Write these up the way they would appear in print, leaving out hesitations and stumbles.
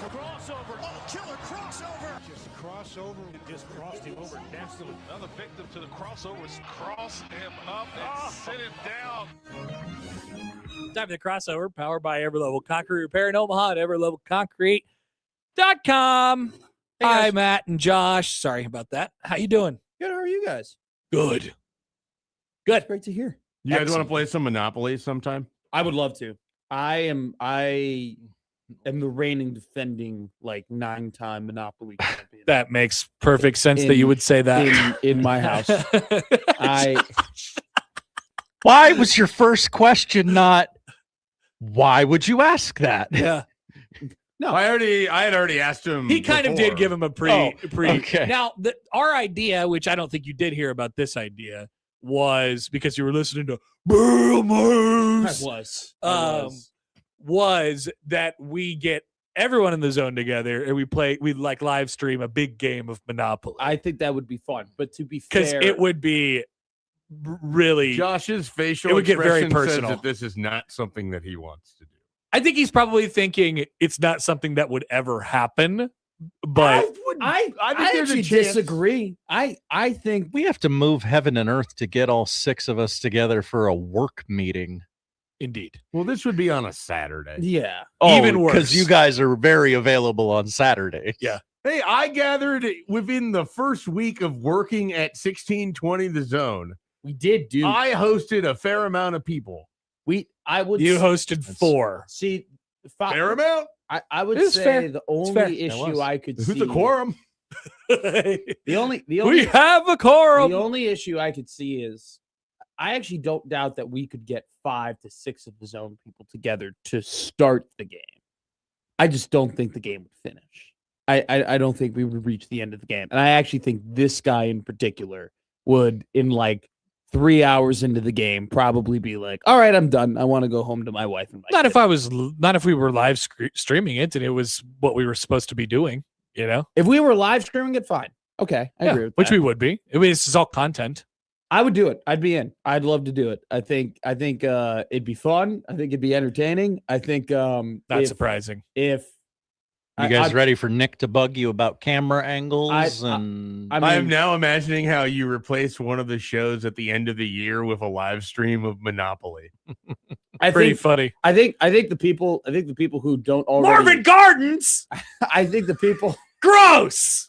Crossover. Oh, killer crossover. Just crossover. Just crossed him over nastily. Another victim to the crossovers. Cross him up and sit him down. Time for the crossover, powered by Everlevel Concrete Repair in Omaha at everlevelconcrete.com. Hi, Matt and Josh. Sorry about that. How you doing? Good. How are you guys? Good. Good. Great to hear. You guys want to play some Monopoly sometime? I would love to. I am the reigning, defending, 9-time Monopoly champion. That makes perfect sense that you would say that. In my house. Why was your first question not, why would you ask that? Yeah. No, I had already asked him. He kind of did give him a pre. Okay. Now, our idea, which I don't think you did hear about this idea, was because you were listening to Bill Mays. I was that we get everyone in the zone together and we live stream a big game of Monopoly. I think that would be fun, but to be because fair, it would be really Josh's facial it would get very expression says personal. that this is not something that he wants to do. I think he's probably thinking it's not something that would ever happen. But I actually disagree. I think We have to move heaven and earth to get all six of us together for a work meeting. indeed, Well, this would be on a Saturday. yeah. Even worse. Because you guys are very available on Saturdays. Yeah. Hey, I gathered within the first week of working at 1620 The Zone. We did do. I hosted a fair amount of people. you hosted 4. see. Fair amount? I would It is say fair. the It's fair. only issue I could see. Who's the quorum? The only we have a quorum. The only issue I could see is I actually don't doubt that we could get 5 to 6 of the zone people together to start the game. I just don't think the game would finish. I don't think we would reach the end of the game. And I actually think this guy in particular would, in 3 hours into the game, probably be like, all right, I'm done. I want to go home to my wife and my Not kids." if we were live streaming it and it was what we were supposed to be doing, If we were live streaming it, fine. Okay, I agree with which that. we would be. I mean, this is all content. I would do it. I'd be in. I'd love to do it. I think it'd be fun. I think it'd be entertaining. I think Not surprising. if You guys ready for Nick to bug you about camera angles? I and mean, I'm now imagining how you replace one of the shows at the end of the year with a live stream of Monopoly. Pretty funny. I think the people who don't already Marvin Gardens. I think the people Gross.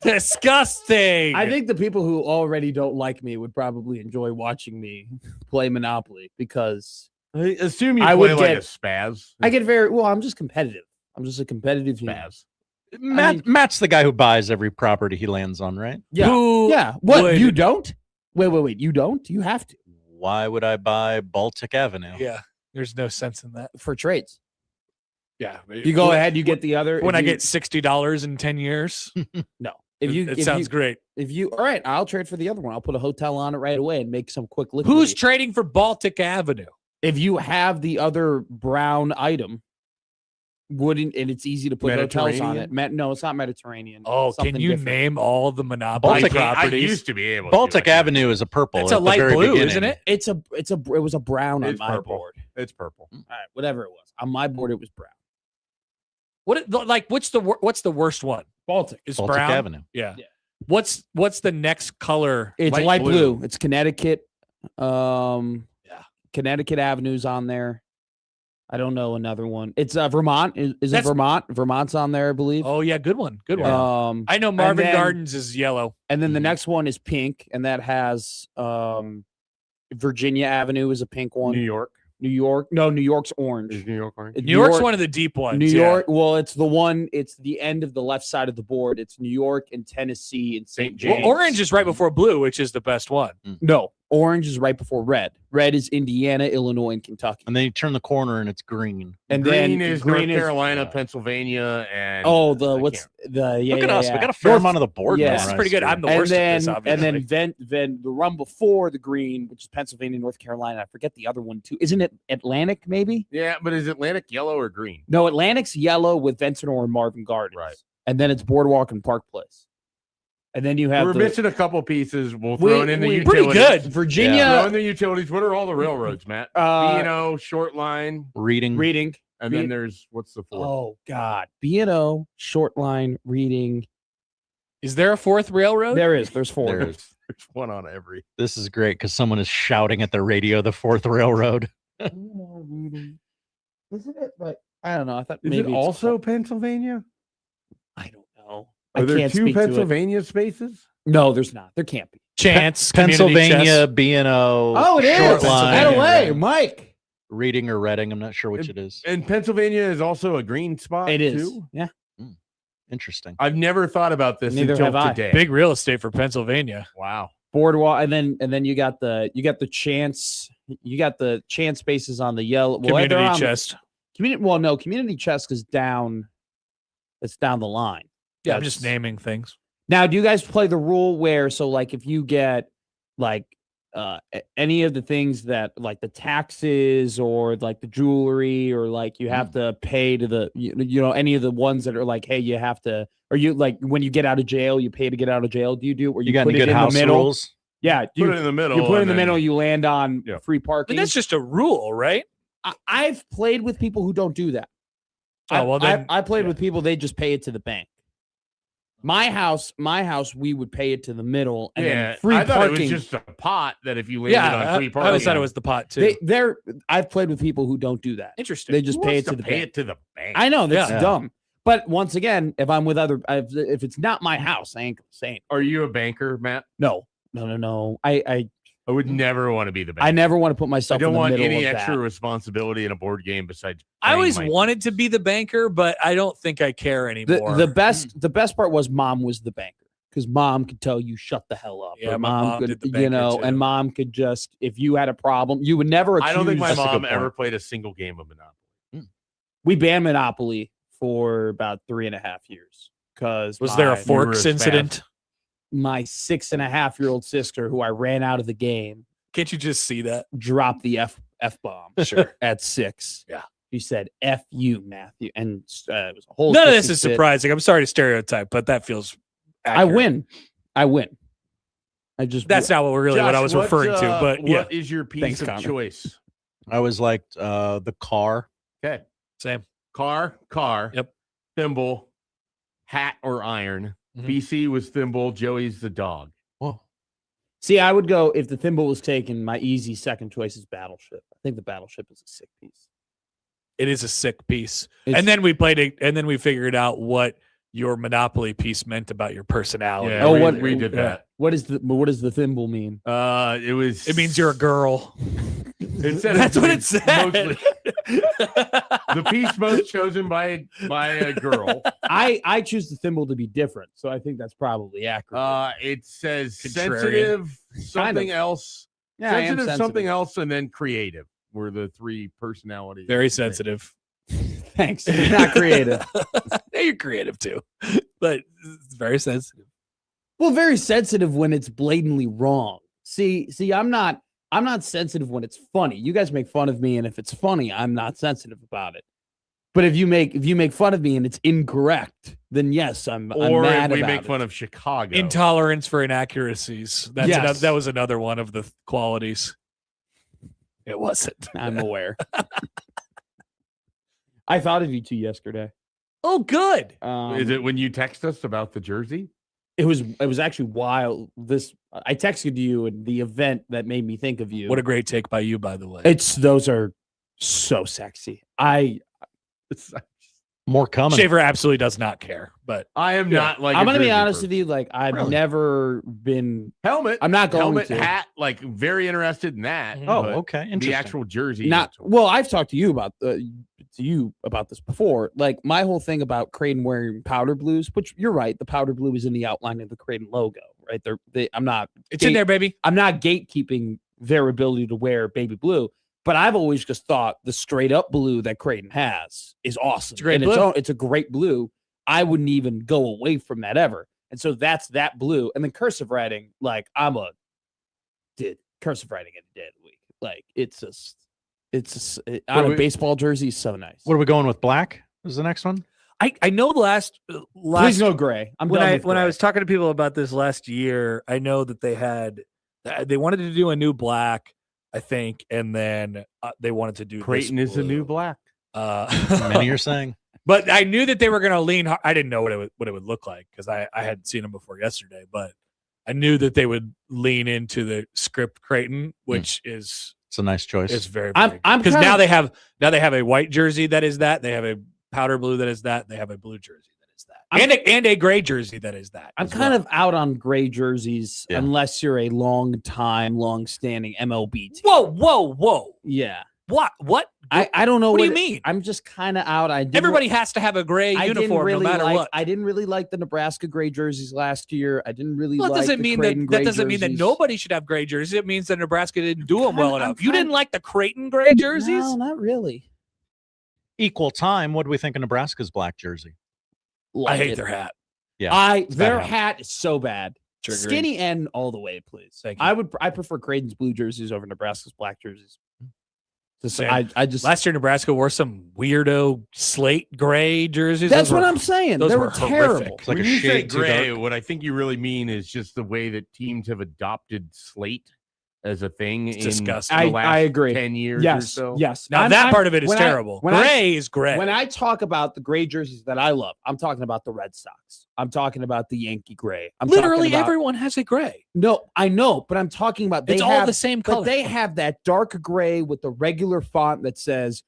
Disgusting. I think the people who already don't like me would probably enjoy watching me play Monopoly because I assume you I play would like get- a spaz. I get very well. I'm just competitive. I'm just a competitive human. spaz. Matt's the guy who buys every property he lands on, right? Yeah. Who Yeah. What? would- You don't? Wait. You don't? You have to Why would I buy Baltic Avenue? Yeah. There's no sense in that. for trades. Yeah. You go ahead. You get the other. When if I you- get $60 in 10 years. no. If Sounds great. If you all right, I'll trade for the other one. I'll put a hotel on it right away and make some quick liquid. Who's trading for Baltic Avenue? If you have the other brown item, and it's easy to put hotels on it. No, it's not Mediterranean. Oh, It's can something you different. name all the Monopoly Baltic- I properties? used to be able Baltic to. Avenue is a purple. It's at a the light very blue, beginning. isn't it? It was a brown on It's my purple. board. It's purple. All right, whatever it was. On my board, it was brown. What's the worst one? Baltic. Is Baltic brown? Avenue. Yeah. Yeah. What's the next color? It's Light light blue. blue. It's Connecticut. Connecticut Avenue's on there. I don't know another one. It's Vermont. Is it That's- Vermont? Vermont's on there, I believe. Oh yeah, good one. Good one. I know and Marvin then- Gardens is yellow. And then the Mhm. next one is pink, and that has Virginia Avenue is a pink one. New York. New York. No, New York's orange. Is New York orange? It's New York's one of the deep ones. New yeah. York. Well, it's the one. It's the end of the left side of the board. It's New York and Tennessee and St. Well, James. Well, orange is right before blue, which is the best one. No, orange is right before red. Red is Indiana, Illinois, and Kentucky. And then you turn the corner and it's green. And green then is green North Carolina, yeah. Pennsylvania, and Oh, I Look at us. Yeah. We got a fair North- amount of the board. yeah. This is pretty good. I'm the and worst then at this, obviously. then the run before the green, which is Pennsylvania, North Carolina. I forget the other one too. Isn't it Atlantic? Maybe yeah, but is Atlantic yellow or green? no. Atlantic's yellow with Ventura and Marvin Gardens. Right. And then it's Boardwalk and Park Place. And then you have We're the, missing a couple pieces. We'll throw it in the we- utilities. Pretty good. Virginia Throw in the utilities. What are all the railroads, Matt? B&O, Short Line, Reading. Reading. And then there's what's the fourth? Oh God, B&O, short line, reading. Is there a fourth railroad? There's 4. There's one on every. This is great because someone is shouting at the radio the fourth railroad. B&O, reading. Isn't it? But I don't know. I thought Is maybe it it's also Pennsylvania? I don't know. Are I there can't two speak to it. Pennsylvania spaces? No, there's not. There can't be. Chance, community Pennsylvania, chess. B&O. Oh, it short is. line, Right away, Mike. Reading or Reading. I'm not sure which it is. And Pennsylvania is also a green spot. It is. Too? Yeah. Interesting. I've never thought about this Neither until have I. today. Big real estate for Pennsylvania. Wow. Boardwalk, and then you got the chance spaces on the yellow. Well, they're Community on the- chest. Community chest is down. It's down the line. Yeah, I'm That's- just naming things. Now, do you guys play the rule where like if you get like any of the things that like the taxes or like the jewelry or like you have to pay to the any of the ones that are like, hey, you have to, or you like when you get out of jail, you pay to get out of jail. Do you do, or You got put any it good in house the middle? rules? Yeah, Put it in the middle. you put it in and the then- middle, you land on Yeah. free But parking. that's just a rule, right? I've played with people who don't do that. Oh, well, then- I played with people, they just pay it to the bank. My house, we would pay it to the middle and Yeah, then free I thought parking. it was just a pot that if you landed Yeah, on free I parking. always thought it was the pot too. I've played with people who don't do that. Interesting. They just Who pay wants it to the pay bank. it to the bank. I know that's Yeah. dumb. But once again, if I'm with if it's not my house, I ain't gonna say it. Are you a banker, Matt? No. I would never want to be the banker. I never want to put I myself don't in the want middle any of extra that. responsibility in a board game besides. I playing always my- wanted to be the banker, but I don't think I care anymore. The best part was mom was the banker because mom could tell you shut the hell up. Yeah, or my mom mom could, did the banker, too. and mom could just if you had a problem, you would never. I don't think my accuse- That's a mom good ever point. played a single game of Monopoly. We banned Monopoly for about 3.5 years because Was there a were forks a incident? my 6.5-year-old sister, who I ran out of the game, Can't you just see that? dropped the f bomb. Sure. At 6. Yeah. She said "F you, Matthew," and it was a whole. None of this hissy is fit. surprising. I'm sorry to stereotype, but that feels. I accurate. win. I just That's not what really what I was Josh, referring to, but yeah, what is your piece Thanks, of Connor. choice? I was like the car. Okay, same. car. Yep. Thimble, hat or iron. Mhm. BC was thimble. Joey's the dog. Whoa. See, I would go if the thimble was taken. My easy second choice is Battleship. I think the Battleship is a sick piece. It is a sick piece. It's- And then we played it, and then we figured out what your Monopoly piece meant about your personality. Yeah, Oh, we did that. What does the thimble mean? It was. It means you're a girl. It said That's what it it's said. mostly- the piece most chosen by a girl. I choose the thimble to be different, so I think that's probably accurate. It says Contrarian. sensitive, something else, yeah, I am sensitive, something sensitive. else, and then creative were the three personalities. Very sensitive. Thanks. Not creative. Yeah, you're creative too, but it's very sensitive. Well, very sensitive when it's blatantly wrong. See, I'm not sensitive when it's funny. You guys make fun of me, and if it's funny, I'm not sensitive about it. But if you make fun of me and it's incorrect, then yes, I'm Or mad if we about make it. fun of Chicago. Intolerance for inaccuracies. That's Yes. that was another one of the qualities. It wasn't. I'm aware. I thought of you two yesterday. Oh, good. Is it when you text us about the jersey? It was actually wild. I texted you and the event that made me think of you. What a great take by you, by the way. Those are so sexy. More coming. Shaver absolutely does not care, but I am not like. I'm gonna be honest with you. Like I've Really? never been. Helmet. I'm not going helmet, to. hat. Like very interested in that. Mhm. Oh, but okay. Interesting. The actual jersey. Not well. I've talked to you about this before. Like my whole thing about Creighton wearing powder blues, which you're right. The powder blue is in the outline of the Creighton logo, right? I'm not. it's in there, baby. I'm not gatekeeping their ability to wear baby blue, but I've always just thought the straight up blue that Creighton has is awesome. It's a great And blue. It's a great blue. I wouldn't even go away from that ever. And so that's that blue. And then cursive writing, like cursive writing in a dead week. Like it's on a baseball jersey, so nice. What are we going with? Black is the next one. I know the last Please no gray. I'm when done I with when I gray. was talking to people about this last year, I know that they wanted to do a new black, I think, and then they wanted to do Creighton this is the new blue. black. Many are saying. But I knew that they were going to lean. I didn't know what it would look like because I hadn't seen them before yesterday. But I knew that they would lean into the script Creighton, which is It's a nice choice. is very I'm because kind now of- they have a white jersey that is that. They have a powder blue that is that. They have a blue jersey that is that, and a gray jersey that is that. I'm as kind well. of out on gray jerseys Yeah. unless you're a long-standing MLB team. Whoa! Yeah. What? I don't know What do you mean? I'm just kind of out. Everybody has to have a gray uniform no matter what. I didn't really like the Nebraska gray jerseys last year. I didn't really Well, it like doesn't the mean Creighton that gray doesn't mean that jerseys. nobody should have gray jerseys. It means that Nebraska didn't do them well I'm enough. You kinda- didn't like the Creighton gray jerseys? No, not really. Equal time. What do we think of Nebraska's black jersey? I Like hate it. their hat. Yeah, Their bad hat is so bad. Triggering. Skinny end all the way, please. Thank you. I prefer Creighton's blue jerseys over Nebraska's black jerseys. Just, Same. I just Last year, Nebraska wore some weirdo slate gray jerseys. that's Those what were- I'm saying. those They were were horrific. terrible. It's like when a you say shade too gray, dark. what I think you really mean is just the way that teams have adopted slate as a thing It's in disgusting. the I last agree. 10 years or Yes, so. yes. Now I'm- that I'm- part of it is when I- terrible. when I- Gray is gray. When I talk about the gray jerseys that I love, I'm talking about the Red Sox. I'm talking about the Yankee gray. I'm Literally talking about, everyone has a gray. No, I know, but I'm talking about they It's all have, the same but color. they have that dark gray with the regular font that says,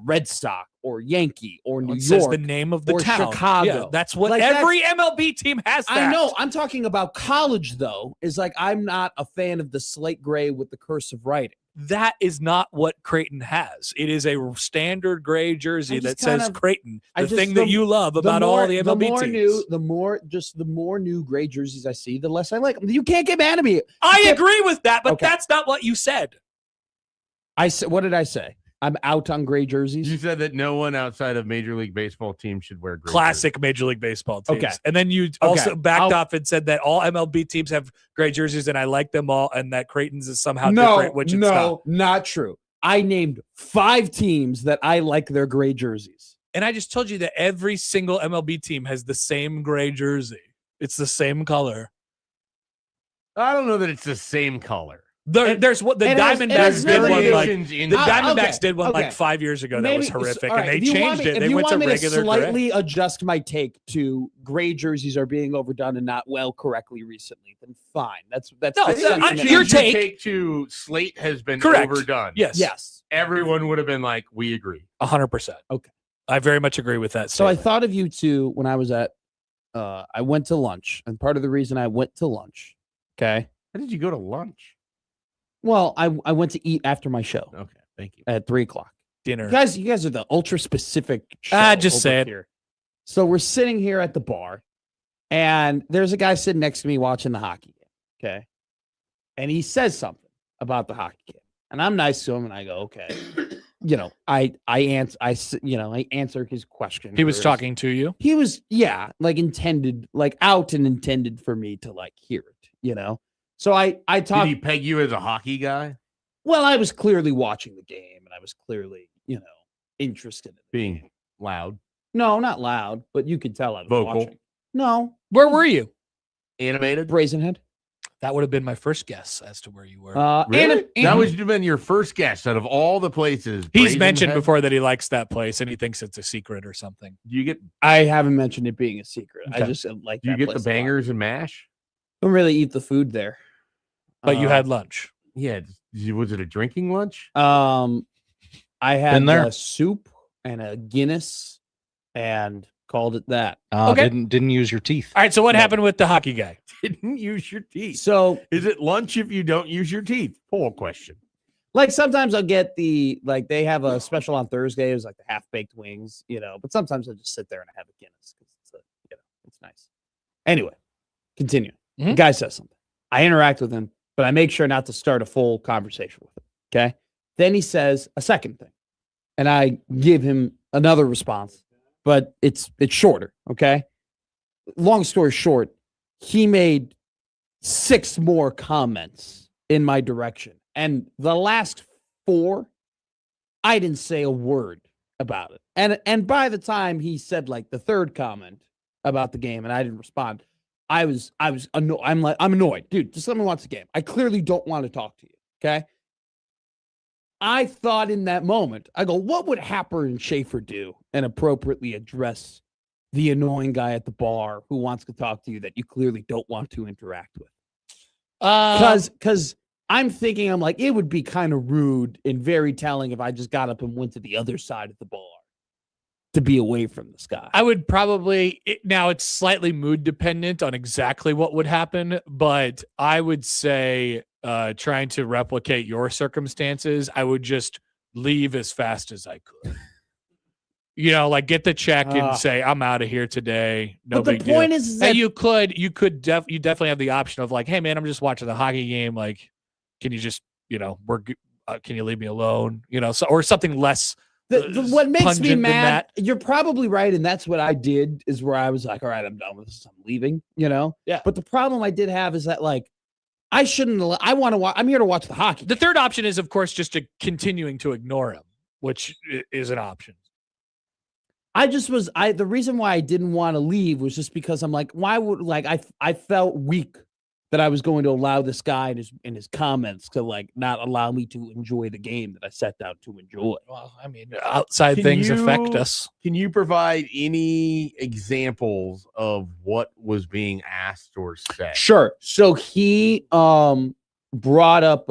Red Sox or Yankee or New It says York. the name of the or town. Chicago. Yeah, that's what Like, every MLB team has. That. I know. I'm talking about college though. Is like I'm not a fan of the slate gray with the cursive writing. That is not what Creighton has. It is a standard gray jersey I just that says kind of- Creighton, I the just- thing that you love about all the MLB more teams. new, the more new gray jerseys I see, the less I like them. You can't get mad at me. I can't- agree with that, but Okay. that's not what you said. I said, what did I say? I'm out on gray jerseys. You said that no one outside of Major League Baseball teams should wear gray Classic Major League Baseball teams. Okay. And then you also Okay. backed I'll- off and said that all MLB teams have gray jerseys and I like them all and that Creighton's is somehow no, different, which it's not. no, not true. I named 5 teams that I like their gray jerseys. And I just told you that every single MLB team has the same gray jersey. It's the same color. I don't know that it's the same color. There's what the it has- it has Diamondbacks did never one been- like in the Ah, Diamondbacks okay, did one like okay. 5 years ago that was horrific, all and they if you want changed me- it. if They you went to want me regular gray. slightly adjust my take to gray jerseys are being overdone and not well correctly recently, then fine. That's No, that's I- sentiment. your Your take- to slate has been Correct. overdone. Yes, yes. Everyone would have been like, we agree. 100%. Okay. I very much agree with that. So I statement. thought of you two when I was at I went to lunch, and part of the reason I went to lunch, okay. How did you go to lunch? Well, I went to eat after my show Okay, thank you. at 3:00. dinner. You guys are the ultra specific. Just over say it. here. So we're sitting here at the bar, and there's a guy sitting next to me watching the hockey game. Okay, and he says something about the hockey game, and I'm nice to him, and I go, okay. I answer his question. He was or his- talking to you. He was, like intended, like out and intended for me to like hear it. So I Did talked. he peg you as a hockey guy? Well, I was clearly watching the game, and I was clearly, interested in it. Being loud, No, not loud, but you could tell I was Vocal. watching. No, Where were you? animated. Brazenhead. That would have been my first guess as to where you were. Really? And That would have been your first guess out of all the places. He's mentioned Brazenhead? before that he likes that place and he thinks it's a secret or something. Do you get I haven't mentioned it being a secret. I Okay. just like. do you that get the place a lot. bangers and mash? Don't really eat the food there. But you Uh, had lunch. Yeah. Was it a drinking lunch? I had Been there. a soup and a Guinness, and called it that. Okay. Didn't use your teeth. All right. So what No. happened with the hockey guy? Didn't use your teeth. So, Is it lunch if you don't use your teeth? Poll question. like, sometimes I'll get they have a special on Thursday. It was like the half baked wings, But sometimes I'll just sit there and have a Guinness because it's nice. Anyway, continue. The Mhm. guy says something. I interact with him, but I make sure not to start a full conversation with him. Okay. Then he says a second thing, and I give him another response, but it's shorter. Okay. Long story short, he made 6 more comments in my direction, and the last 4, I didn't say a word about it. And by the time he said like the third comment about the game, and I didn't respond, I was annoyed. I'm annoyed, dude. Just let me watch the game. I clearly don't want to talk to you. Okay. I thought in that moment, I go, what would Happer and Schaefer do and appropriately address the annoying guy at the bar who wants to talk to you that you clearly don't want to interact with? Because I'm thinking, I'm like, it would be kind of rude and very telling if I just got up and went to the other side of the bar to be away from this guy. I would probably, now it's slightly mood dependent on exactly what would happen, but I would say trying to replicate your circumstances, I would just leave as fast as I could. You know, like get the check and say, I'm out of here today. No but the big point deal. is that you definitely have the option of like, hey man, I'm just watching the hockey game. Like, can you just, you know, can you leave me alone? You know, or something less. What makes me mad, that. you're probably right, and that's what I did, is where I was like, all right, I'm done with this, I'm leaving, you know? Yeah. But the problem I did have is that, like, I shouldn't, I'm here to watch the hockey. The third option is, of course, just continuing to ignore him, which is an option. The reason why I didn't want to leave was just because I'm like, why would, like, I felt weak that I was going to allow this guy and his comments to like not allow me to enjoy the game that I sat down to enjoy. Well, I mean, outside things affect us. Can you provide any examples of what was being asked or said? Sure. So he brought up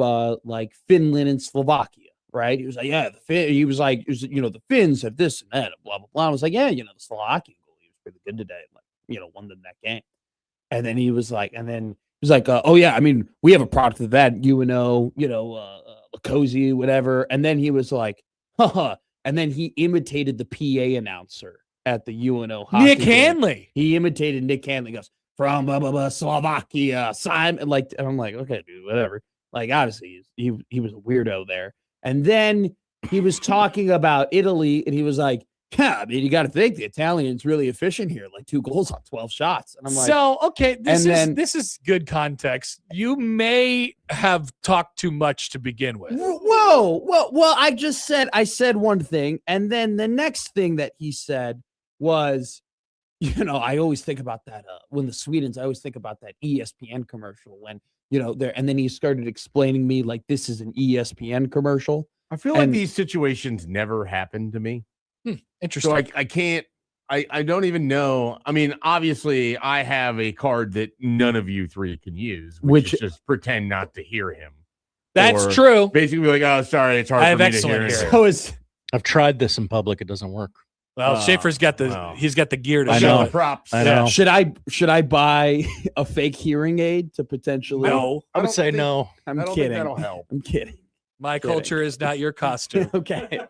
like Finland and Slovakia, right? He was like, yeah, the Finns have this and that, and blah blah blah. I was like, yeah, the Slovakian goalie was pretty good today, like won them that game. And then he was like, oh yeah, I mean, we have a product of that, UNO, Lacosi, whatever. And then he was like, haha. And then he imitated the PA announcer at the UNO hockey Nick game. Hanley. He imitated Nick Hanley. He goes, from blah, blah, blah, Slovakia, Simon. And I'm like, okay, dude, whatever. Like, obviously, he was a weirdo there. And then he was talking about Italy, and he was like, yeah, I mean, you got to think the Italians really efficient here, like 2 goals on 12 shots. And I'm like, so okay, this is good context. You may have talked too much to begin with. Whoa, well, I said one thing, and then the next thing that he said was, I always think about that when the Swedens, I always think about that ESPN commercial when and then he started explaining me like this is an ESPN commercial. I feel like these situations never happen to me. Interesting. So I can't, I don't even know. I mean, obviously I have a card that none of you three can use, which is just pretend not to hear him. That's or true. Basically like, oh, sorry, it's hard I have for me to excellent hear. hearing. I've tried this in public. It doesn't work. Well, Schaefer's got he's got the gear to I show know. it. Props. I know. Should I buy a fake hearing aid to potentially? No, I would say no. I'm I don't kidding. think that'll help. I'm kidding. my culture is not your costume. Okay.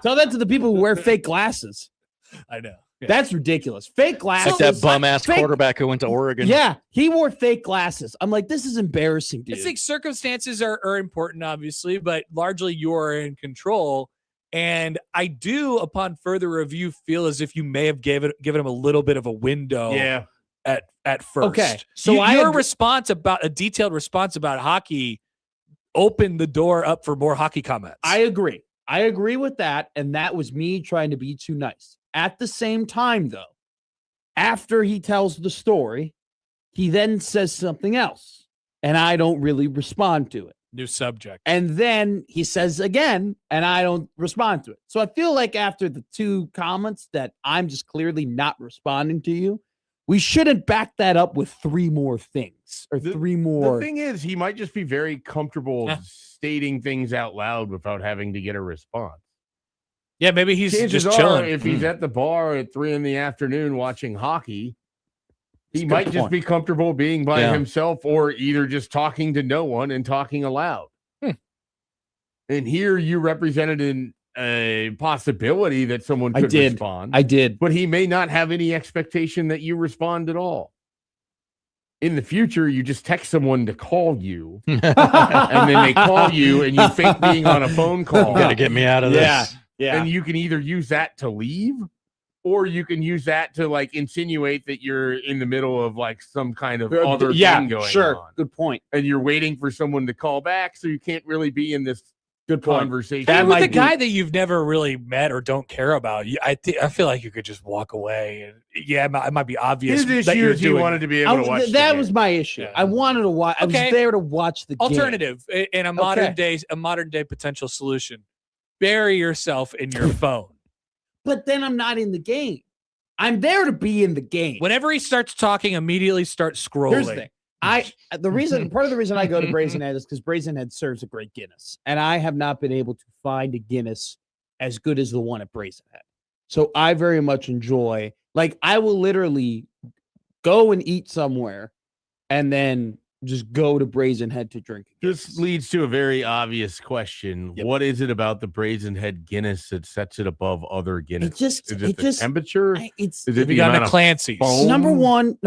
Tell that to the people who wear fake glasses. I know. Yeah. That's ridiculous. Fake glasses. Like that bum ass quarterback who went to Oregon. Yeah, he wore fake glasses. I'm like, this is embarrassing, dude. I think circumstances are important, obviously, but largely you're in control. And I do, upon further review, feel as if you may have given him a little bit of a window. Yeah. At first. Okay. So your response about a detailed response about hockey opened the door up for more hockey comments. I agree with that. And that was me trying to be too nice. At the same time, though, after he tells the story, he then says something else. And I don't really respond to it. New subject. And then he says again, and I don't respond to it. So I feel like after the 2 comments that I'm just clearly not responding to you, we shouldn't back that up with 3 more things or 3 more. The thing is, he might just be very comfortable stating things out loud without having to get a response. Yeah, maybe he's Chances just are, chilling. if he's at the bar at 3 p.m. watching hockey, he might just be comfortable being by himself or either just talking to no one and talking aloud. And here you represented a possibility that someone could respond. I did. But he may not have any expectation that you respond at all. In the future, you just text someone to call you, and then they call you, and you fake being on a phone call. You got to get me out of this. Yeah. And you can either use that to leave, or you can use that to like insinuate that you're in the middle of like some kind of other thing going on. Good point. And you're waiting for someone to call back, so you can't really be in this Good point. conversation. And with might a guy that you've never really met or don't care about, I feel like you could just walk away. And it might be obvious. His that issue you're is he doing wanted to be able to watch. That was my issue. Yeah. I wanted to watch. I was there to watch the game. Alternative in a modern day potential solution. Bury yourself in your phone. But then I'm not in the game. I'm there to be in the game. Whenever he starts talking, immediately start scrolling. Here's the thing. Part of the reason I go to Brazen Head is because Brazen Head serves a great Guinness, and I have not been able to find a Guinness as good as the one at Brazen Head. So I very much enjoy. Like, I will literally go and eat somewhere, and then just go to Brazen Head to drink. This leads to a very obvious question. Yep. What is it about the Brazen Head Guinness that sets it above other Guinness? Is it the just temperature? it's Is it the You got amount a of Clancy's. foam? number one,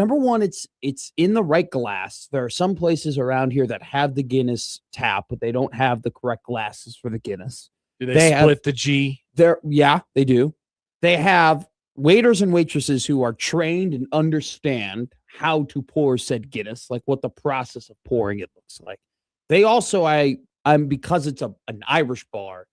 it's in the right glass. There are some places around here that have the Guinness tap, but they don't have the correct glasses for the Guinness. Do they They split the G? They do. They have waiters and waitresses who are trained and understand how to pour said Guinness, like what the process of pouring it looks like. They also, I'm because it's an Irish bar,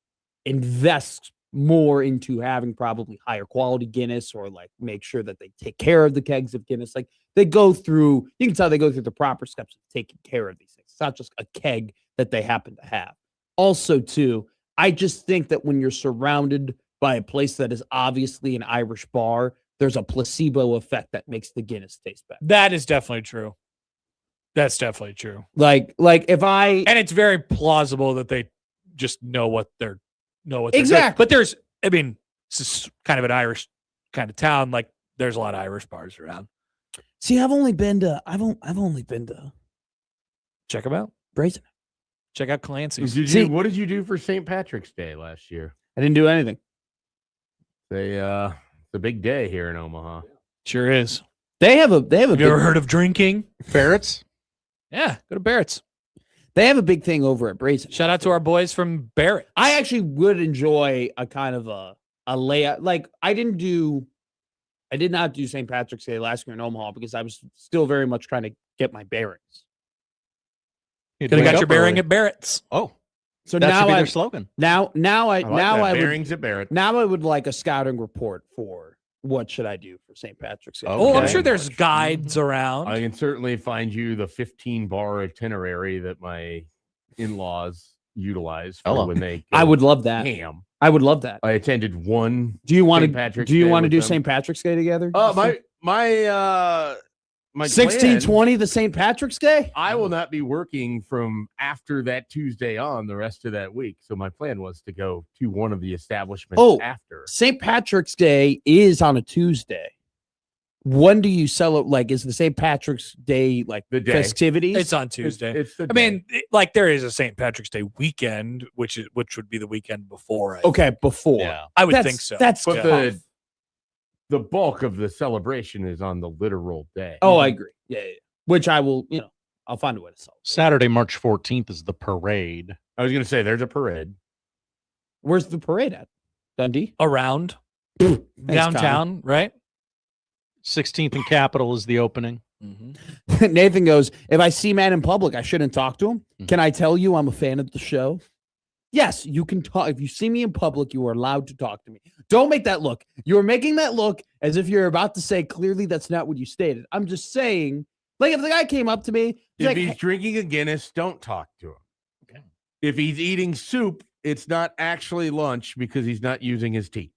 invest more into having probably higher quality Guinness, or like make sure that they take care of the kegs of Guinness. Like, they go through, you can tell they go through the proper steps of taking care of these things. It's not just a keg that they happen to have. Also, too, I just think that when you're surrounded by a place that is obviously an Irish bar, there's a placebo effect that makes the Guinness taste better. That is definitely true. That's definitely true. Like if I And it's very plausible that they just know what they're doing. Exactly. But there's, I mean, this is kind of an Irish kind of town. Like, there's a lot of Irish bars around. see, I've only been to Check them out. Brazen. Check out Clancy's. What did you do for St. Patrick's Day last year? I didn't do anything. It's a big day here in Omaha. Sure is. They have a Have big, you ever heard of drinking? Barrett's? Yeah, go to Barrett's. they have a big thing over at Brazen. Shout out to our boys from Barrett. I actually would enjoy a kind of a layout. Like, I did not do St. Patrick's Day last year in Omaha because I was still very much trying to get my bearings. You Could have wake got your up bearing early. at Barrett's. Oh, So that should now be I their slogan. now I I like now that. I would Bearings at Barrett. now I would like a scouting report for what should I do for St. Patrick's Day. Oh, I'm Okay. sure there's guides around. I can certainly find you the 15-bar itinerary that my in-laws utilize for Hello. when they go I would love that. ham. I would love that. I attended one. Do you want St. to Patrick's do you Day want to with do them. St. Patrick's Day together? My 1620 the St. Patrick's Day? I will not be working from after that Tuesday on the rest of that week. So my plan was to go to one of the establishments after. St. Patrick's Day is on a Tuesday. When do you celebrate? Like, is the St. Patrick's Day like The day. festivities? It's on Tuesday. It's the I mean, like, there is a St. Patrick's Day weekend, which would be the weekend before. okay, before. Yeah. I would That's- think so. That's But tough. the bulk of the celebration is on the literal day. Oh, I agree. Yeah. Which I will, I'll find a way to solve. Saturday, March 14th is the parade. I was going to say there's a parade. Where's the parade at? Dundee? Around Thanks, downtown, right? 16th and Capitol is the opening. Mm-hmm. Nathan goes, if I see man in public, I shouldn't talk to him. Mhm. Can I tell you I'm a fan of the show? Yes, you can talk. If you see me in public, you are allowed to talk to me. Don't make that look. You're making that look as if you're about to say, clearly that's not what you stated. I'm just saying, like, if the guy came up to me, he's If like, he's drinking a Guinness, don't talk to him. Okay. If he's eating soup, it's not actually lunch because he's not using his teeth.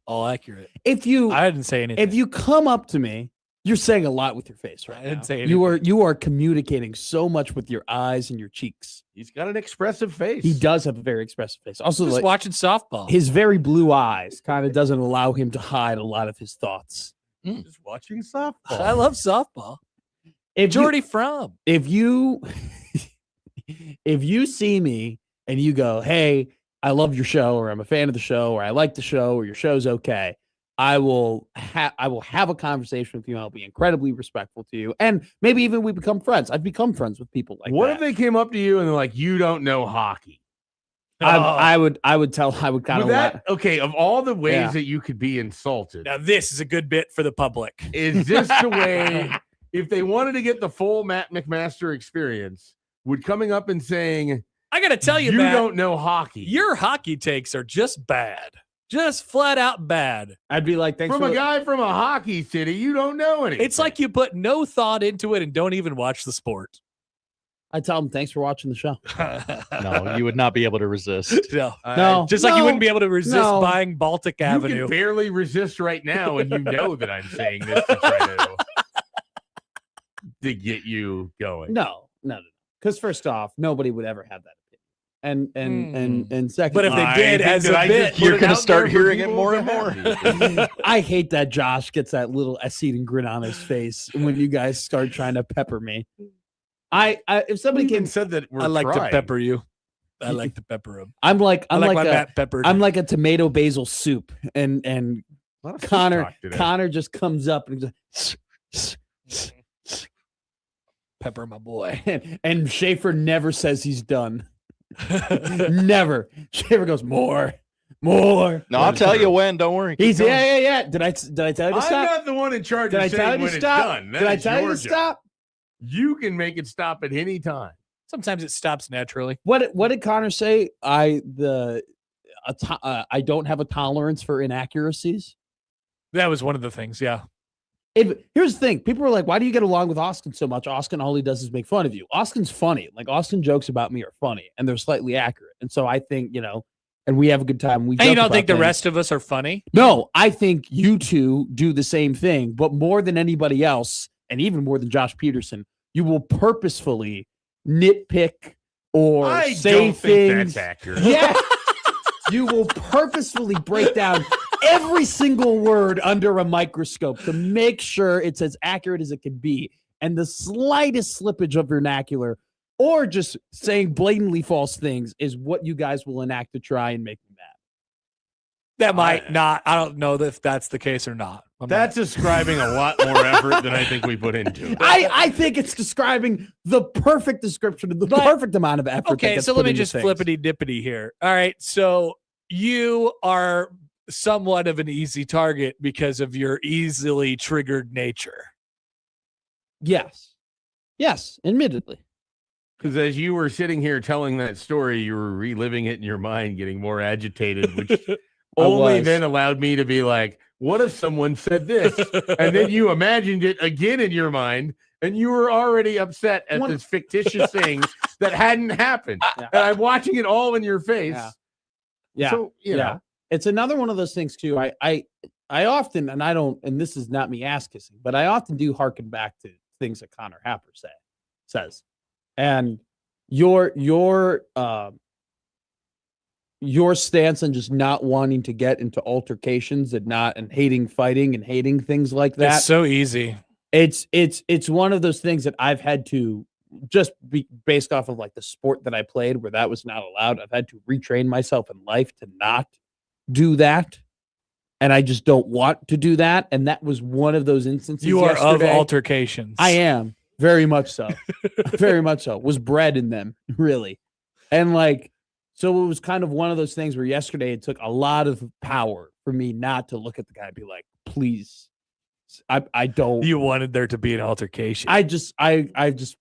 All accurate. if you I didn't say anything. if you come up to me, you're saying a lot with your face right I didn't now. say You are communicating so much with your eyes and your cheeks. He's got an expressive face. He does have a very expressive face. Also, just like, watching softball. his very blue eyes kind of doesn't allow him to hide a lot of his thoughts. Just watching softball. I love softball. If Jordy from. if you see me and you go, hey, I love your show, or I'm a fan of the show, or I like the show, or your show's okay, I will have a conversation with you. I'll be incredibly respectful to you, and maybe even we become friends. I've become friends with people like What that. if they came up to you and they're like, you don't know hockey? I would kind Would of that, okay, of all the ways Yeah. that you could be insulted, Now this is a good bit for the public. is this the way, if they wanted to get the full Matt McMaster experience, would coming up and saying, I got to tell you, you Matt, don't know hockey. your hockey takes are just bad. Just flat out bad. I'd be like, thanks From for a guy from a hockey city, you don't know anything. It's like you put no thought into it and don't even watch the sport. I tell him, thanks for watching the show. No, you would not be able to resist. No. No. Just like you wouldn't be able to resist No. buying Baltic You Avenue. can barely resist right now, and you know that I'm saying this to try to get you going. No. Because first off, nobody would ever have that opinion. And second, But if they did, as a bit, You're going to start hearing it more and more. I hate that Josh gets that little Essian grin on his face when you guys start trying to pepper me. If somebody came, said that we're I like trying. to pepper you. I like to pepper him. I'm like my Matt peppered. I'm like a tomato basil soup, and A lot of fish Connor talk today. Connor just comes up and Pepper my boy. and Schaefer never says he's done. Never. Schaefer goes more. No, I'll tell you when. Don't worry. He's yeah. Did I tell you to I'm stop? not the one in charge Did I of tell you saying to when it's stop? done. That Did I is tell you your to job. stop? You can make it stop at any time. Sometimes it stops naturally. What did Connor say? I don't have a tolerance for inaccuracies. That was one of the things. Yeah. Here's the thing. People were like, why do you get along with Austin so much? Austin, all he does is make fun of you. Austin's funny. Like, Austin jokes about me are funny, and they're slightly accurate. And so I think, and we have a good time. And you don't think the rest of us are funny? No, I think you two do the same thing, but more than anybody else, and even more than Josh Peterson, you will purposefully nitpick or I say don't think things. that's accurate. Yeah. You will purposefully break down every single word under a microscope to make sure it's as accurate as it can be. And the slightest slippage of vernacular or just saying blatantly false things is what you guys will enact to try and make me mad. That might not. I don't know if that's the case or not. That's describing a lot more effort than I think we put into it. I think it's describing the perfect description of the perfect amount of effort. Okay, so let me just flippity dippity here. All right, so you are somewhat of an easy target because of your easily triggered nature. Yes, admittedly. Because as you were sitting here telling that story, you were reliving it in your mind, getting more agitated, which only then allowed me to be like, what if someone said this? And then you imagined it again in your mind, and you were already upset at this fictitious thing that hadn't happened. Yeah. And I'm watching it all in your face. Yeah. So, you know. It's another one of those things too. I often, and I don't, and this is not me ass kissing, but I often do hearken back to things that Connor Happer says. And your stance on just not wanting to get into altercations and hating fighting and hating things like that. It's so easy. It's one of those things that I've had to just be based off of like the sport that I played where that was not allowed. I've had to retrain myself in life to not do that. And I just don't want to do that. And that was one of those instances. You are yesterday. of altercations. I am very much so. Very much so. Was bred in them, really. And like, so it was kind of one of those things where yesterday it took a lot of power for me not to look at the guy and be like, please, I don't. You wanted there to be an altercation. I just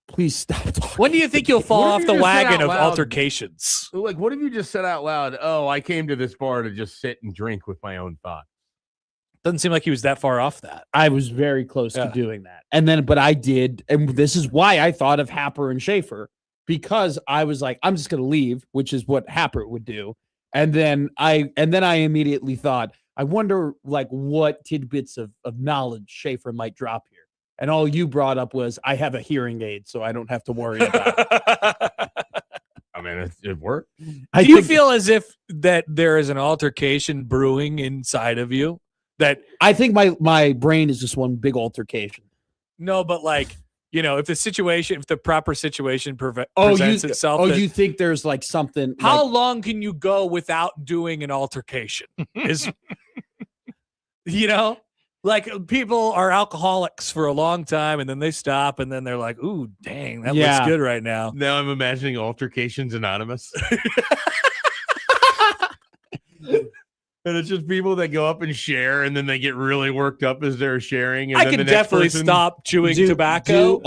please stop talking. When do you think you'll fall What off if the you just said wagon out of loud- altercations? Like, what if you just said out loud, oh, I came to this bar to just sit and drink with my own thoughts? Doesn't seem like he was that far off that. I was very close to doing that. And then, but I did. And this is why I thought of Happer and Schaefer, because I was like, I'm just going to leave, which is what Happer would do. And then I immediately thought, I wonder like what tidbits of knowledge Schaefer might drop here. And all you brought up was, I have a hearing aid, so I don't have to worry about it. I mean, it worked. Do you feel as if that there is an altercation brewing inside of you? That I think my brain is just one big altercation. No, but like, if the proper situation presents itself. Oh, you think there's like something. How long can you go without doing an altercation? Like people are alcoholics for a long time and then they stop and then they're like, ooh, dang, that looks good right now. Now I'm imagining Altercations Anonymous. And it's just people that go up and share, and then they get really worked up as they're sharing. And I then can the next definitely person... stop chewing tobacco.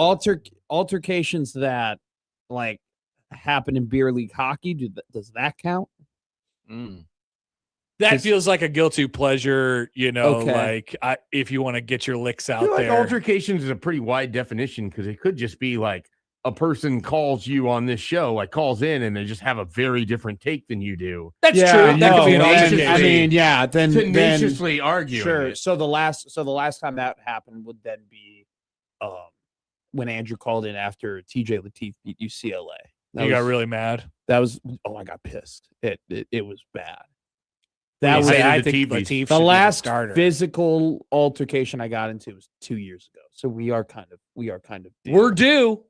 Altercations that, like, happened in beer league hockey. Does that count? That feels like a guilty pleasure, Okay. like if you want to get your licks I out feel like there. altercations is a pretty wide definition because it could just be like a person calls you on this show, like calls in, and they just have a very different take than you do. That's Yeah, true. That could be an no, altercation. I mean, yeah. Then Tenaciously arguing. sure. it. So the last time that happened would then be, when Andrew called in after TJ Lateef beat UCLA. You got really mad. That was I got pissed. It was bad. That was, hated I the think Teepees. Lateef should The be last starter. physical altercation I got into was 2 years ago. So we are kind of We're due.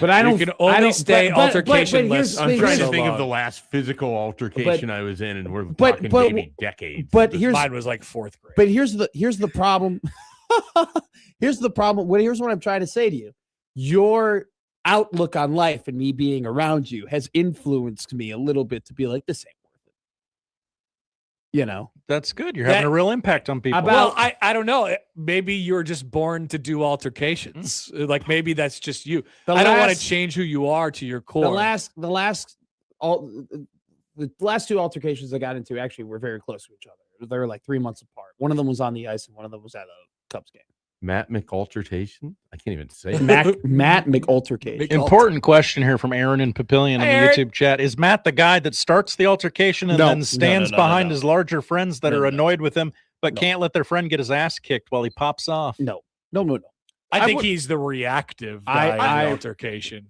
But I don't. You can only I don't, stay altercation less. I'm trying to so think long. of the last physical altercation I was in, and we're but- talking but- maybe decades. But here's Mine was like 4th grade. But here's the problem. Here's the problem. Here's what I'm trying to say to you. Your outlook on life and me being around you has influenced me a little bit to be like, this ain't worth it. That's good. You're having a real impact on people. Well, I don't know. Maybe you're just born to do altercations. Like maybe that's just you. I don't want to change who you are to your core. The last two altercations I got into actually were very close to each other. They were like 3 months apart. One of them was on the ice and one of them was at a Cubs game. Matt McAltertation? I can't even say it. Matt McAltercation. Important question here from Aaron and Papillion in the Aaron. YouTube chat. Is Matt the guy that starts the altercation and No, then no, stands no, no, behind no. his larger friends that No, are no. annoyed with him but No. can't let their friend get his ass kicked while he pops off? No. I think he's the reactive guy in the altercation.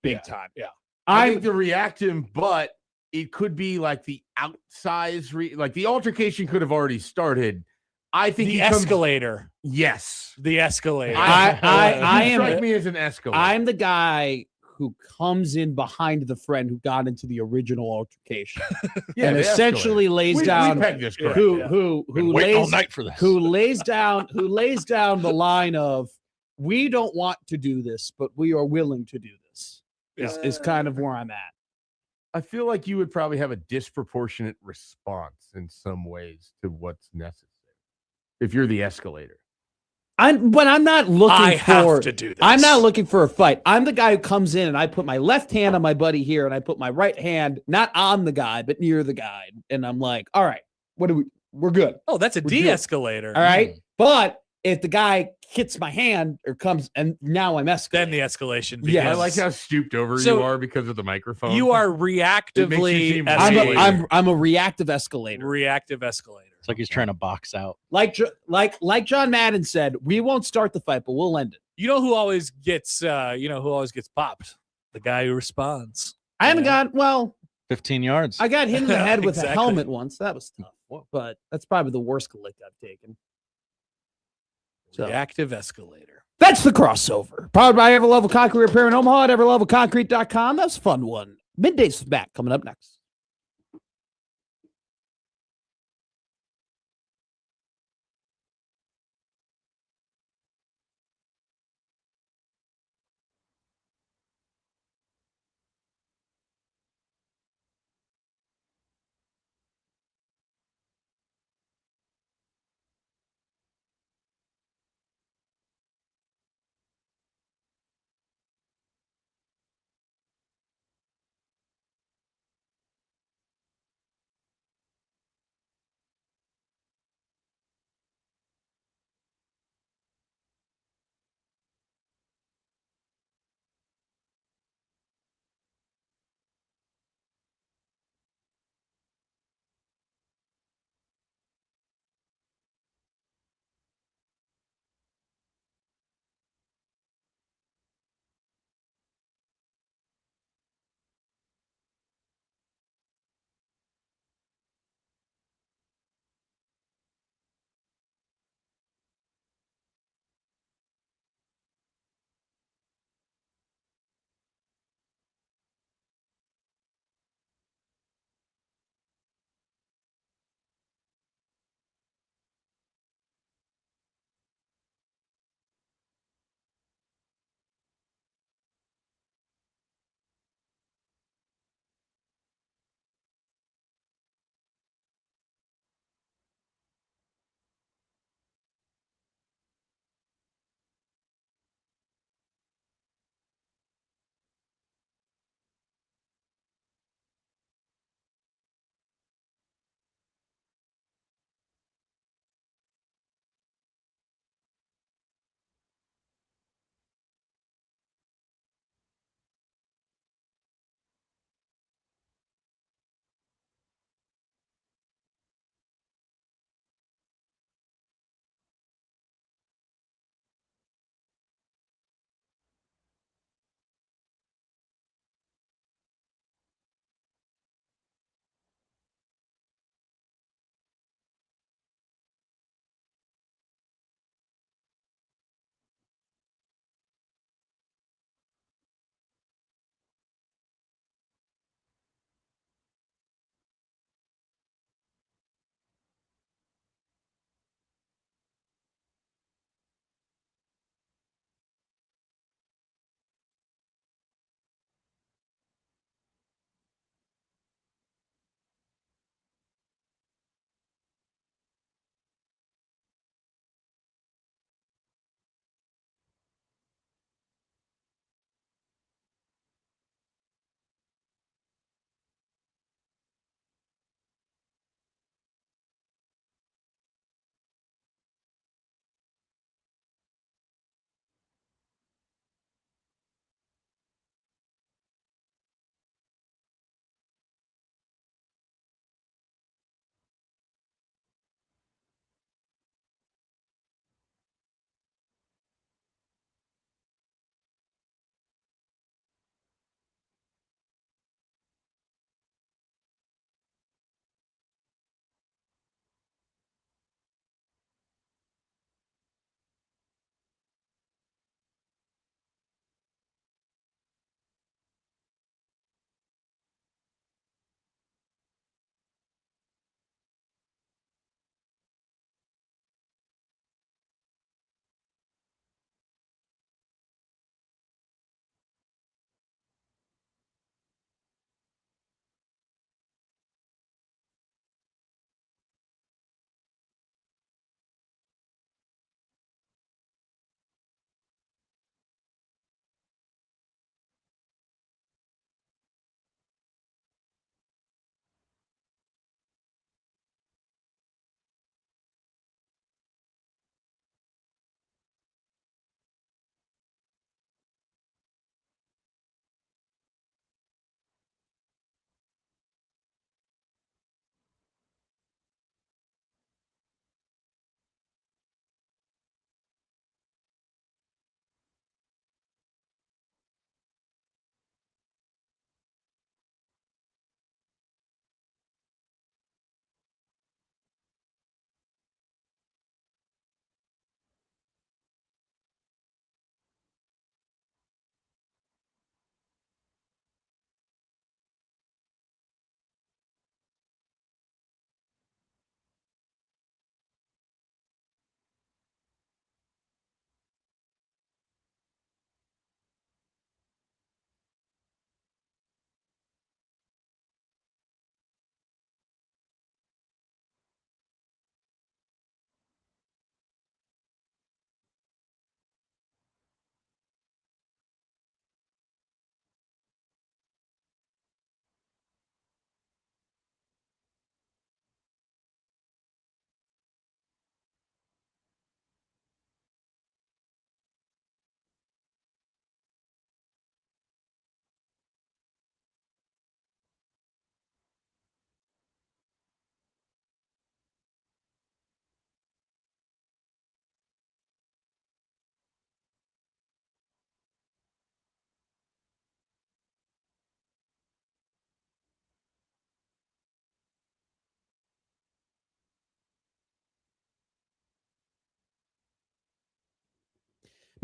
Big time. Yeah. I think the reactive, but it could be like the outsize, like the altercation could have already started. I think The he comes- escalator. Yes. The escalator. I You am. strike me as an escalator. I'm the guy who comes in behind the friend who got into the original altercation and the essentially lays we down pegged this correct. who Been waiting all lays night for this. who lays down the line of, we don't want to do this, but we are willing to do this. Is kind of where I'm at. I feel like you would probably have a disproportionate response in some ways to what's necessary if you're the escalator. But I'm not looking I for. have to do this. I'm not looking for a fight. I'm the guy who comes in and I put my left hand on my buddy here and I put my right hand not on the guy but near the guy, and I'm like, all right, we're good. Oh, that's a We're good. de-escalator. All right. But if the guy hits my hand or comes and now I'm escalating. Then the escalation begins. Yes. I like how stooped over So, you are because of the microphone. You are It makes you reactively seem escalating. I'm a reactive escalator. Reactive escalator. It's like he's trying to box out. Like John Madden said, we won't start the fight, but we'll end it. You know who always gets popped? The guy who responds. I haven't got 15 yards. I got hit in the head with Exactly. a helmet once. That was tough. But that's probably the worst lick I've taken. So Reactive escalator. that's the crossover. Powered by Everlevel Concrete Repair in Omaha at everlevelconcrete.com. That's a fun one. Middays is back coming up next.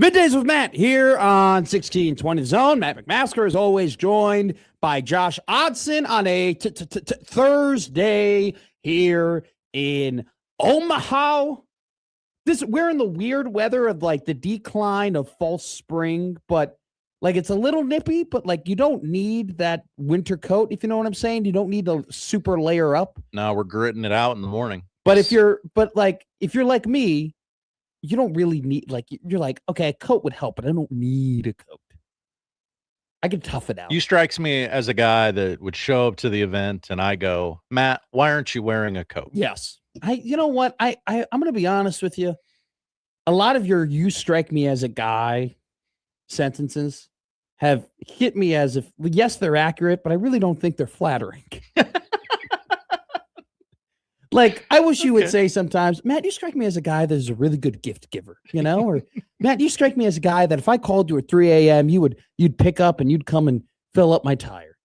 Middays with Matt here on 1620 Zone. Matt McMaster is always joined by Josh Odson on a Thursday here in Omaha. We're in the weird weather of like the decline of false spring, but like it's a little nippy, but like you don't need that winter coat, if you know what I'm saying. You don't need to super layer up. No, we're gritting it out in the morning. But if you're like me, you don't really need, like, you're like, okay, a coat would help, but I don't need a coat. I can tough it out. You strikes me as a guy that would show up to the event and I go, Matt, why aren't you wearing a coat? Yes. You know what? I'm going to be honest with you. A lot of your "you strike me as a guy" sentences have hit me as if, yes, they're accurate, but I really don't think they're flattering. Like, I wish you would say sometimes, Matt, you strike me as a guy that is a really good gift giver, you know? Or, Matt, you strike me as a guy that if I called you at 3 a.m., you'd pick up and you'd come and fill up my tire.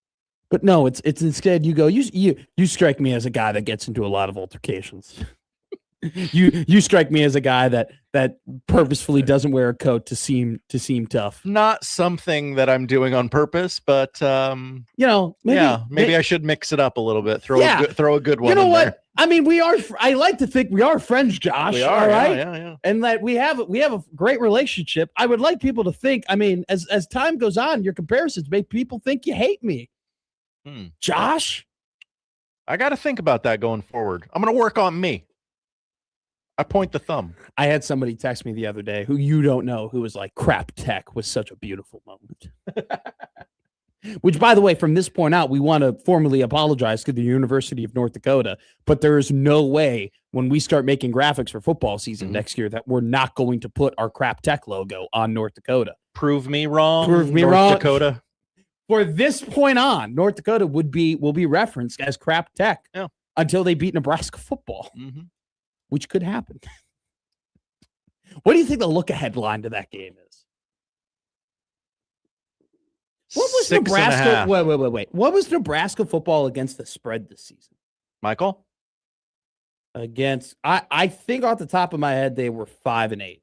But no, it's instead you go, you strike me as a guy that gets into a lot of altercations. You strike me as a guy that purposefully doesn't wear a coat to seem tough. Not something that I'm doing on purpose, but maybe I should mix it up a little bit. Throw a good one. You know in what? There. I mean, I like to think we are friends, Josh. We are, all right? Yeah. And that we have a great relationship. I would like people to think, I mean, as time goes on, your comparisons make people think you hate me. Josh? I got to think about that going forward. I'm going to work on me. I point the thumb. I had somebody text me the other day who you don't know, who was like, crap tech was such a beautiful moment. Which, by the way, from this point out, we want to formally apologize to the University of North Dakota, but there is no way when we start making graphics for football season next year that we're not going to put our crap tech logo on North Dakota. Prove me wrong. Prove me North wrong. Dakota. For this point on, North Dakota will be referenced as crap tech until they beat Nebraska football, which could happen. What do you think the look-ahead line to that game is? What was 6.5. Nebraska? Wait. What was Nebraska football against the spread this season? Michael? I think off the top of my head, they were 5-8.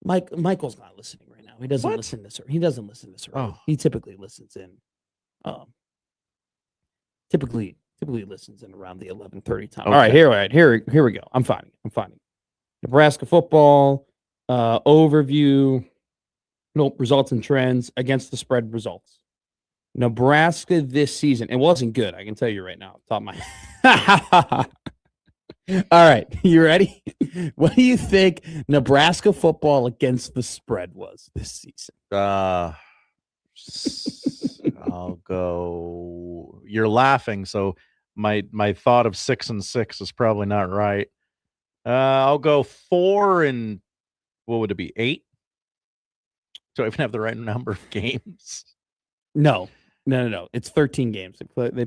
Michael's not listening right now. He doesn't listen to this. He doesn't listen to this. Oh. He typically listens in. Typically listens in around the 11:30 time. Okay. All right, here we go. I'm finding. Nebraska football overview. Nope, results and trends against the spread results. Nebraska this season. It wasn't good. I can tell you right now. Top of my. All right, you ready? What do you think Nebraska football against the spread was this season? I'll go. You're laughing, so my thought of 6-6 is probably not right. I'll go 4 and what would it be? 8? Do I even have the right number of games? No. It's 13 games. They played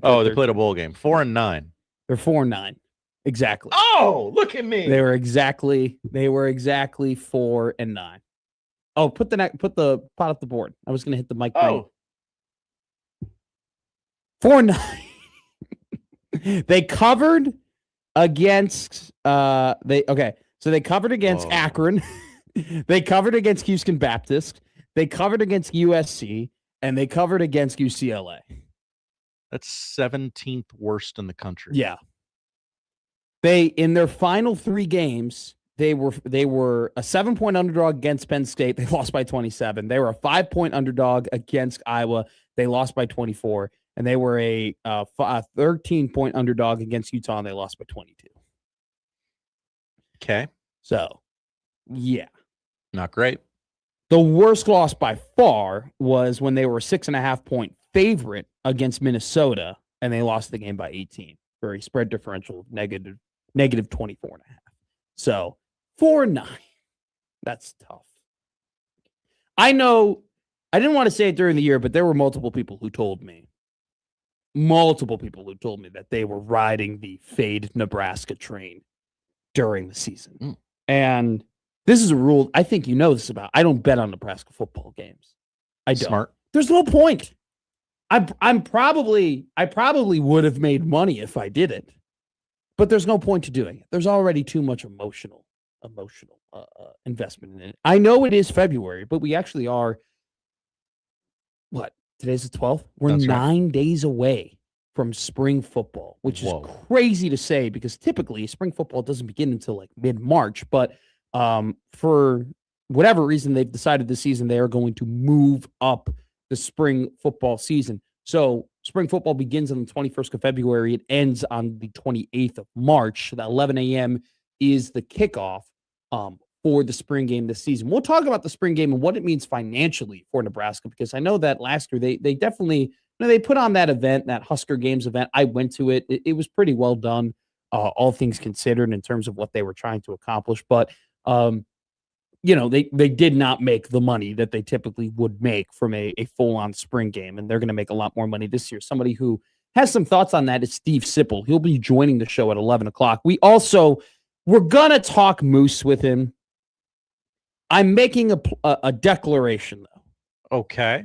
a bowl game. 4 and 9. They're 4-9. Exactly. Oh, look at me. They were exactly 4 and 9. Oh, put the pot up the board. I was gonna hit the mic. Oh. 4-9. They covered against So they covered against Akron. They covered against Houston Baptist. They covered against USC, and they covered against UCLA. That's 17th worst in the country. Yeah. They, in their final 3 games, they were a 7-point underdog against Penn State. They lost by 27. They were a 5-point underdog against Iowa. They lost by 24. And they were a 13-point underdog against Utah, and they lost by 22. Okay. So, yeah. Not great. The worst loss by far was when they were a 6.5-point favorite against Minnesota, and they lost the game by 18 for a spread differential of negative 24.5. So 4-9. That's tough. I know I didn't want to say it during the year, but there were multiple people who told me that they were riding the fade Nebraska train during the season. And this is a rule I think you know this about. I don't bet on Nebraska football games. I don't. Smart. There's no point. I probably would have made money if I did it, but there's no point to doing it. There's already too much emotional investment in it. I know it is February, but we actually are, what, today's the 12th? We're That's right. 9 days away from spring football, which is crazy to say because typically spring football doesn't begin until like mid-March. But for whatever reason, they've decided this season they are going to move up the spring football season. So spring football begins on the 21st of February. It ends on the 28th of March. The 11 a.m. is the kickoff for the spring game this season. We'll talk about the spring game and what it means financially for Nebraska, because I know that last year they definitely, they put on that event, that Husker Games event. I went to it. It was pretty well done, all things considered, in terms of what they were trying to accomplish. But, they did not make the money that they typically would make from a full-on spring game, and they're going to make a lot more money this year. Somebody who has some thoughts on that is Steve Sipple. He'll be joining the show at 11 o'clock. We're going to talk Moose with him. I'm making a declaration, though. Okay.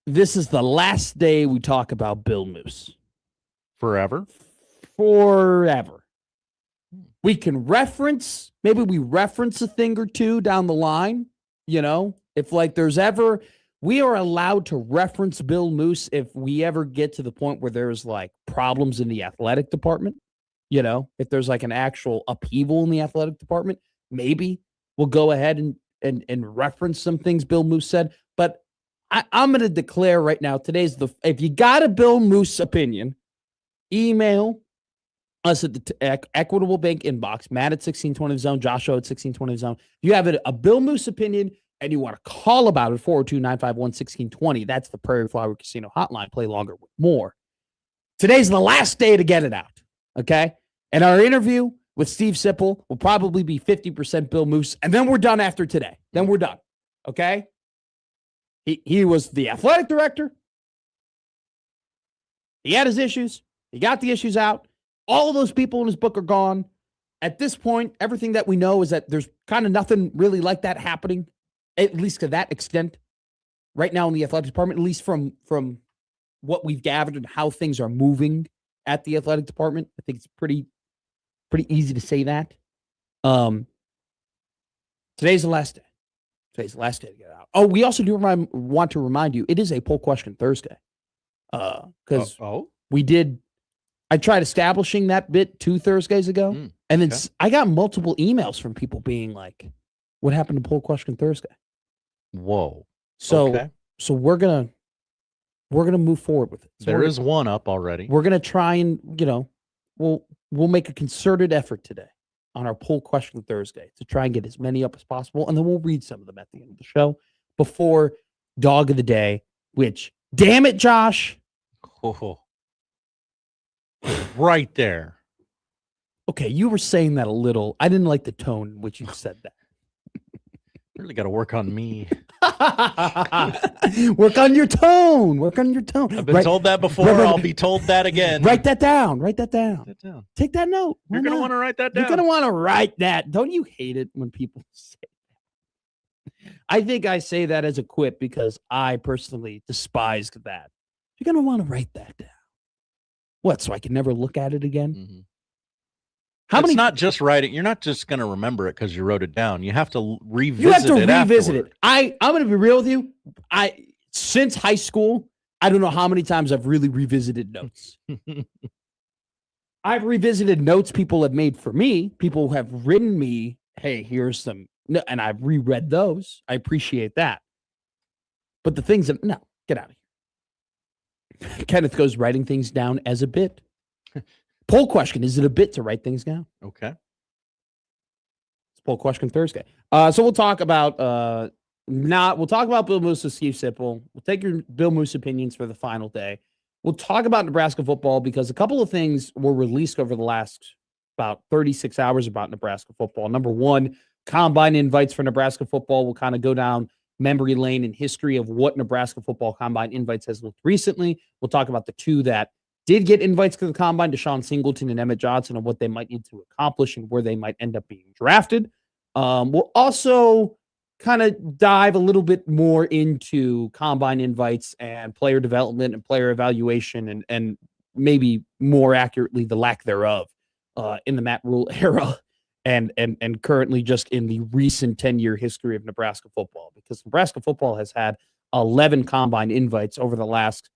This is the last day we talk about Bill Moose. Forever? Forever. We can reference a thing or two down the line, if like there's ever, we are allowed to reference Bill Moose if we ever get to the point where there's like problems in the athletic department, if there's like an actual upheaval in the athletic department, maybe we'll go ahead and reference some things Bill Moose said. But I'm going to declare right now, if you got a Bill Moose opinion, email us at the Equitable Bank inbox, Matt at 1620 Zone, Joshua at 1620 Zone. If you have a Bill Moose opinion and you want to call about it, 402-951-1620. That's the Prairie Flower Casino hotline. Play longer with more. Today's the last day to get it out, okay? And our interview with Steve Sipple will probably be 50% Bill Moose, and then we're done after today. Then we're done, okay? He was the athletic director. He had his issues. He got the issues out. All of those people in his book are gone. At this point, everything that we know is that there's kind of nothing really like that happening, at least to that extent, right now in the athletic department, at least from what we've gathered and how things are moving at the athletic department. I think it's pretty easy to say that. Today's the last day. Today's the last day to get out. Oh, we also do want to remind you, it is a poll question Thursday. Because I tried establishing that bit 2 Thursdays ago, and then I got multiple emails from people being like, what happened to poll question Thursday? Whoa. So we're gonna move forward with it. So there is one up already. We're gonna try and we'll make a concerted effort today on our poll question Thursday to try and get as many up as possible, and then we'll read some of them at the end of the show before Dog of the Day, which, damn it, Josh. Oh. Right there. Okay, you were saying that a little. I didn't like the tone in which you said that. Really got to work on me. Work on your tone. Work on your tone. I've been told that before. I'll be told that again. Write that down. Write that down. Take that note. You're going to want to write that down. You're going to want to write that. Don't you hate it when people say that? I think I say that as a quip because I personally despised that. You're going to want to write that down. What, so I can never look at it again? Mm-hmm. It's not just writing. You're not just going to remember it because you wrote it down. You have to revisit it. You have to revisit afterward. it. I'm going to be real with you. Since high school, I don't know how many times I've really revisited notes. I've revisited notes people have made for me. People have written me, hey, here's some, and I've reread those. I appreciate that. But the things that, no, get out of here. Kenneth goes writing things down as a bit. Poll question: is it a bit to write things down? Okay. It's poll question Thursday. So we'll talk about we'll talk about Bill Moose with Steve Sipple. We'll take your Bill Moose opinions for the final day. We'll talk about Nebraska football because a couple of things were released over the last about 36 hours about Nebraska football. Number one, combine invites for Nebraska football. We'll kind of go down memory lane in history of what Nebraska football combine invites has looked recently. We'll talk about the two that did get invites to the combine, Deshaun Singleton and Emmett Johnson, and what they might need to accomplish and where they might end up being drafted. We'll also kind of dive a little bit more into combine invites and player development and player evaluation and maybe more accurately the lack thereof in the Matt Rule era and currently just in the recent 10-year history of Nebraska football, because Nebraska football has had 11 combine invites over the last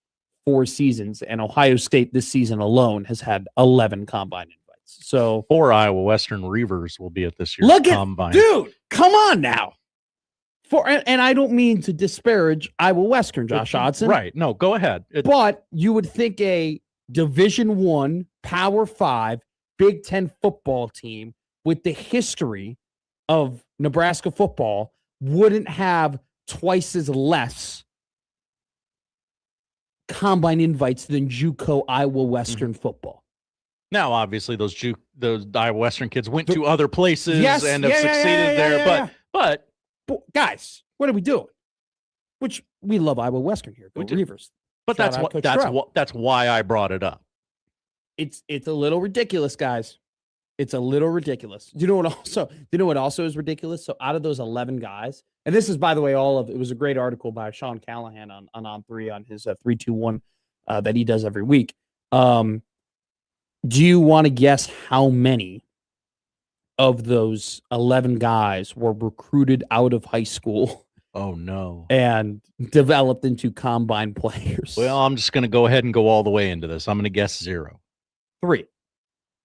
4 seasons, and Ohio State this season alone has had 11 combine invites. So 4 Iowa Western Reavers will be at this year's look combine. Dude, come on now. And I don't mean to disparage Iowa Western, Josh Hodson. Right. No, go ahead. But you would think a Division I, Power 5, Big Ten football team with the history of Nebraska football wouldn't have twice as less combine invites than JUCO Iowa Western football. Now, obviously, those Iowa Western kids went to other places and have succeeded there. But guys, what are we doing? Which we love Iowa Western here. Go Reavers. But that's why I brought it up. It's a little ridiculous, guys. It's a little ridiculous. Do you know what also is ridiculous? So out of those 11 guys, and this is, by the way, it was a great article by Sean Callahan on 3 on his 3-2-1 that he does every week. Do you want to guess how many of those 11 guys were recruited out of high school? Oh, no. And developed into combine players? Well, I'm just going to go ahead and go all the way into this. I'm going to guess 0. 3.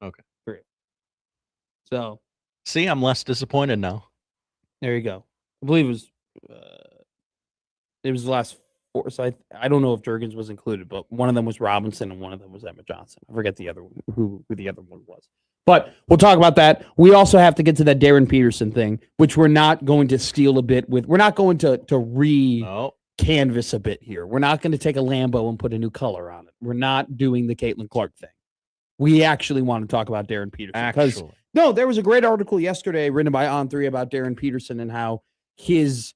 Okay. 3. So. See, I'm less disappointed now. There you go. I believe it was the last 4. So I don't know if Jurgens was included, but one of them was Robinson and one of them was Emma Johnson. I forget the other one, who the other one was. But we'll talk about that. We also have to get to that Darren Peterson thing, which we're not going to steal a bit with. We're not going to canvas a bit here. We're not going to take a Lambo and put a new color on it. We're not doing the Caitlin Clark thing. We actually want to talk about Darren Peterson. No, there was a great article yesterday written by On3 about Darren Peterson and how his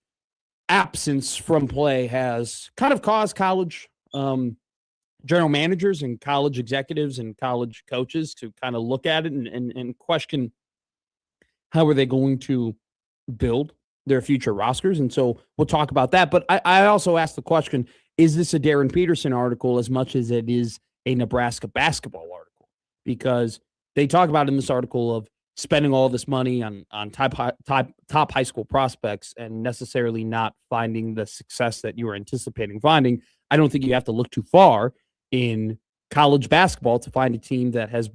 absence from play has kind of caused college general managers and college executives and college coaches to kind of look at it and question how are they going to build their future rosters. And so we'll talk about that. But I also asked the question, is this a Darren Peterson article as much as it is a Nebraska basketball article? Because they talk about in this article of spending all this money on top high school prospects and necessarily not finding the success that you were anticipating finding. I don't think you have to look too far in college basketball to find a team that has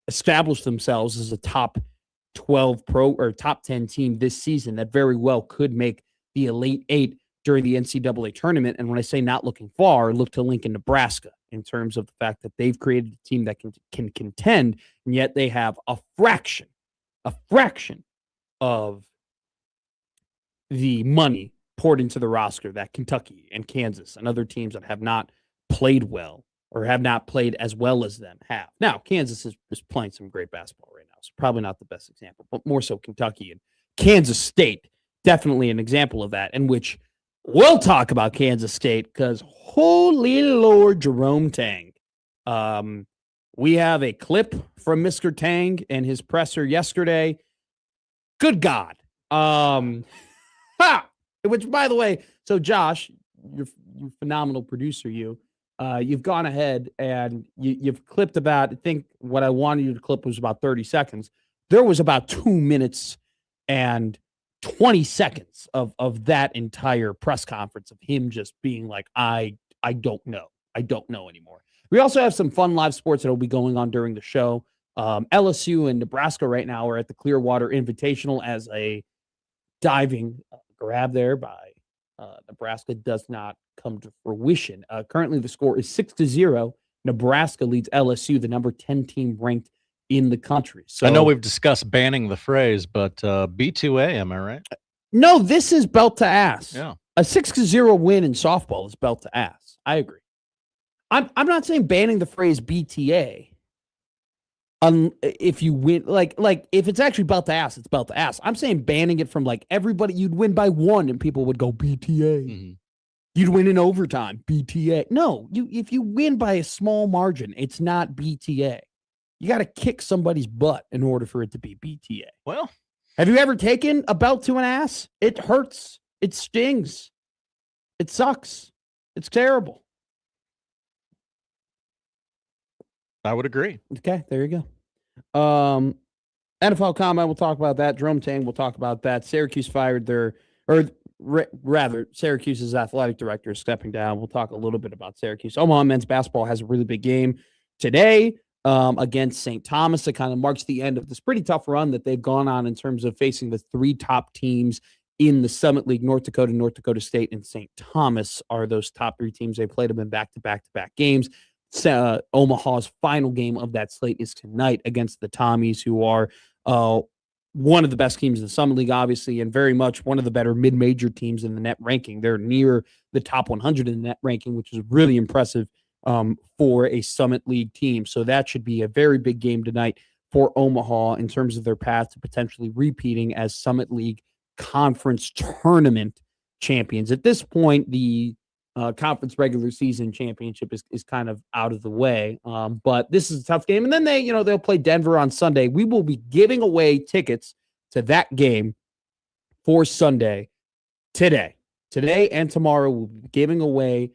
established themselves as a top 12 pro or top 10 team this season that very well could make the Elite 8 during the NCAA tournament. And when I say not looking far, look to Lincoln, Nebraska, in terms of the fact that they've created a team that can contend, and yet they have a fraction of the money poured into the roster that Kentucky and Kansas and other teams that have not played well or have not played as well as them have. Now, Kansas is playing some great basketball right now, so probably not the best example, but more so Kentucky and Kansas State, definitely an example of that, in which we'll talk about Kansas State because holy Lord, Jerome Tang. We have a clip from Mr. Tang and his presser yesterday. Good God. Which, by the way, so Josh, you're phenomenal producer, you've gone ahead and you've clipped about, I think what I wanted you to clip was about 30 seconds. There was about 2 minutes and 20 seconds of that entire press conference of him just being like, I don't know. I don't know anymore. We also have some fun live sports that will be going on during the show. LSU and Nebraska right now are at the Clearwater Invitational as a diving grab there by Nebraska does not come to fruition. Currently, the score is 6-0. Nebraska leads LSU, the number 10 team ranked in the country. So I know we've discussed banning the phrase, but B2A, am I right? No, this is belt to ass. Yeah. A 6-0 win in softball is belt to ass. I agree. I'm not saying banning the phrase BTA. If you win, like if it's actually belt to ass, it's belt to ass. I'm saying banning it from like everybody. You'd win by 1 and people would go BTA. Mm-hmm. You'd win in overtime, BTA. No, if you win by a small margin, it's not BTA. You got to kick somebody's butt in order for it to be BTA. Well, have you ever taken a belt to an ass? It hurts. It stings. It sucks. It's terrible. I would agree. Okay, there you go. NFL Combine, we'll talk about that. Jerome Tang, we'll talk about that. Syracuse fired rather, Syracuse's athletic director is stepping down. We'll talk a little bit about Syracuse. Omaha men's basketball has a really big game today against St. Thomas. It kind of marks the end of this pretty tough run that they've gone on in terms of facing the three top teams in the Summit League. North Dakota State, and St. Thomas are those top three teams. They played them in back-to-back games. Omaha's final game of that slate is tonight against the Tommies, who are one of the best teams in the Summit League, obviously, and very much one of the better mid-major teams in the net ranking. They're near the top 100 in the net ranking, which is really impressive for a Summit League team. So that should be a very big game tonight for Omaha in terms of their path to potentially repeating as Summit League conference tournament champions. At this point, the conference regular season championship is kind of out of the way. But this is a tough game. And then they'll play Denver on Sunday. We will be giving away tickets to that game for Sunday today and tomorrow. We'll be giving away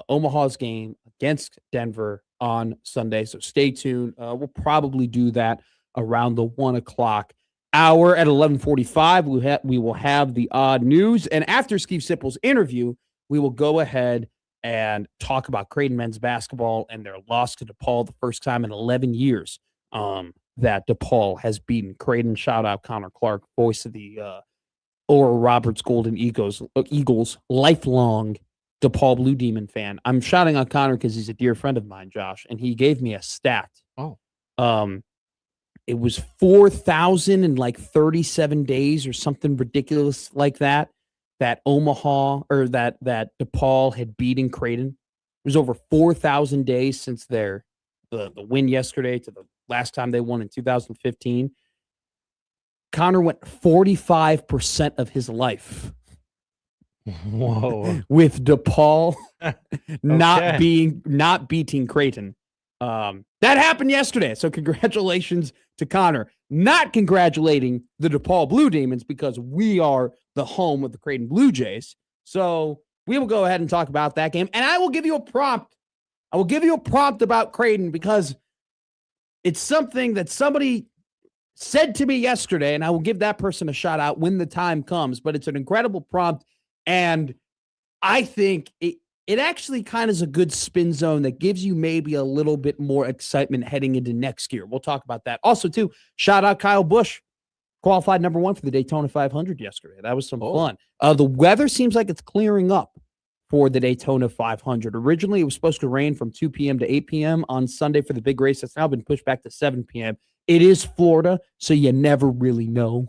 Omaha's game against Denver on Sunday. So stay tuned. We'll probably do that around the 1 o'clock hour. At 11:45, we will have the odd news. And after Steve Sipple's interview, we will go ahead and talk about Creighton men's basketball and their loss to DePaul, the first time in 11 years that DePaul has beaten Creighton. Shout out Connor Clark, voice of the Oral Roberts Golden Eagles, lifelong DePaul Blue Demon fan. I'm shouting out Connor because he's a dear friend of mine, Josh, and he gave me a stat. It was 4,000 in like 37 days or something ridiculous like that. That Omaha or that DePaul had beaten Creighton. It was over 4,000 days since the win yesterday to the last time they won in 2015. Connor went 45% of his life. Whoa. With DePaul not beating Creighton. That happened yesterday. So congratulations to Connor. Not congratulating the DePaul Blue Demons because we are the home of the Creighton Blue Jays. So we will go ahead and talk about that game. And I will give you a prompt. I will give you a prompt about Creighton because it's something that somebody said to me yesterday, and I will give that person a shout out when the time comes. But it's an incredible prompt. And I think it actually kind of is a good spin zone that gives you maybe a little bit more excitement heading into next year. We'll talk about that. Also, too, shout out Kyle Busch, qualified number 1 for the Daytona 500 yesterday. That was some fun. The weather seems like it's clearing up for the Daytona 500. Originally, it was supposed to rain from 2 p.m. to 8 p.m. on Sunday for the big race. That's now been pushed back to 7 p.m. It is Florida, so you never really know.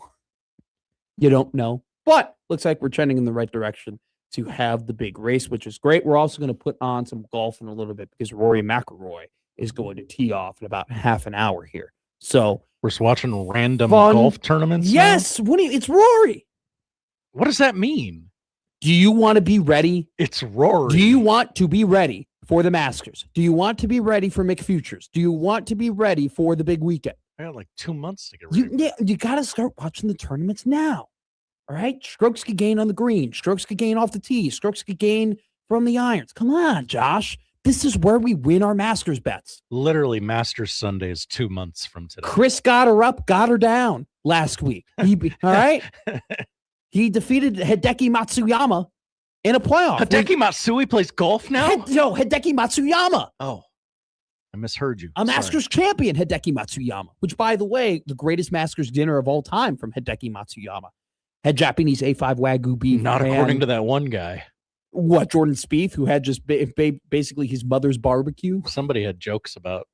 You don't know. But looks like we're trending in the right direction to have the big race, which is great. We're also going to put on some golf in a little bit because Rory McIlroy is going to tee off in about half an hour here. So we're just watching random golf tournaments. Yes. It's Rory. What does that mean? Do you want to be ready? It's Rory. Do you want to be ready for the Masters? Do you want to be ready for McFutures? Do you want to be ready for the big weekend? I got like 2 months to get ready. You got to start watching the tournaments now. All right, strokes could gain on the green. Strokes could gain off the tee. Strokes could gain from the irons. Come on, Josh. This is where we win our Masters bets. Literally, Masters Sunday is 2 months from today. Chris got her up, got her down last week. All right? He defeated Hideki Matsuyama in a playoff. Hideki Matsui plays golf now? Hideki Matsuyama. Oh, I misheard you. A Masters champion, Hideki Matsuyama, which, by the way, the greatest Masters dinner of all time from Hideki Matsuyama. Had Japanese A5 Wagyu beef. Not according to that one guy. What, Jordan Spieth, who had just basically his mother's barbecue? Somebody had jokes about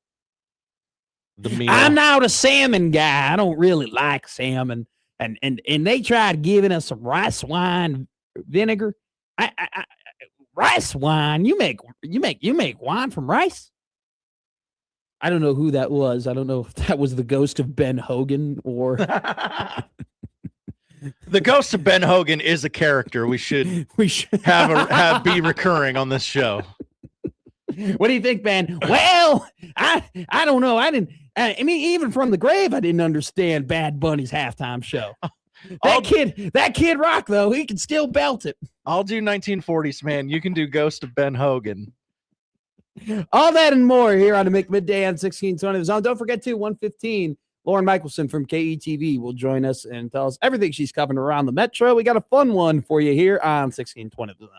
the meal. I'm not a salmon guy. I don't really like salmon. And they tried giving us some rice wine vinegar. Rice wine? You make wine from rice? I don't know who that was. I don't know if that was the ghost of Ben Hogan or The ghost of Ben Hogan is a character we should have be recurring on this show. What do you think, Ben? Well, I don't know. I mean, even from the grave, I didn't understand Bad Bunny's halftime show. That kid rock though. He can still belt it. I'll do 1940s, man. You can do Ghost of Ben Hogan. All that and more here on the McMidday on 1620 The Zone. Don't forget to 115 Lauren Michelson from KETV will join us and tell us everything she's covering around the Metro. We got a fun one for you here on 1620 The Zone.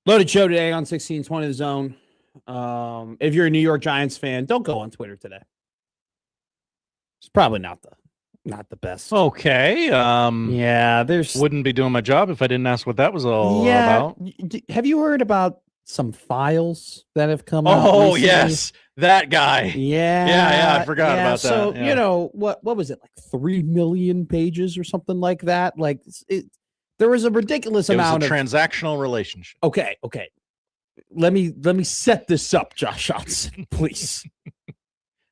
Loaded show today on 1620 The Zone. If you're a New York Giants fan, don't go on Twitter today. It's probably not the best. Okay. Yeah, there's Wouldn't be doing my job if I didn't ask what that was all about. Have you heard about some files that have come out? Oh, recently? yes. That guy. Yeah. I forgot about that. So, Yeah. what was it, like 3 million pages or something like that? Like, there was a ridiculous It was amount a of transactional relationship. Okay. Let me set this up, Josh Johnson, please.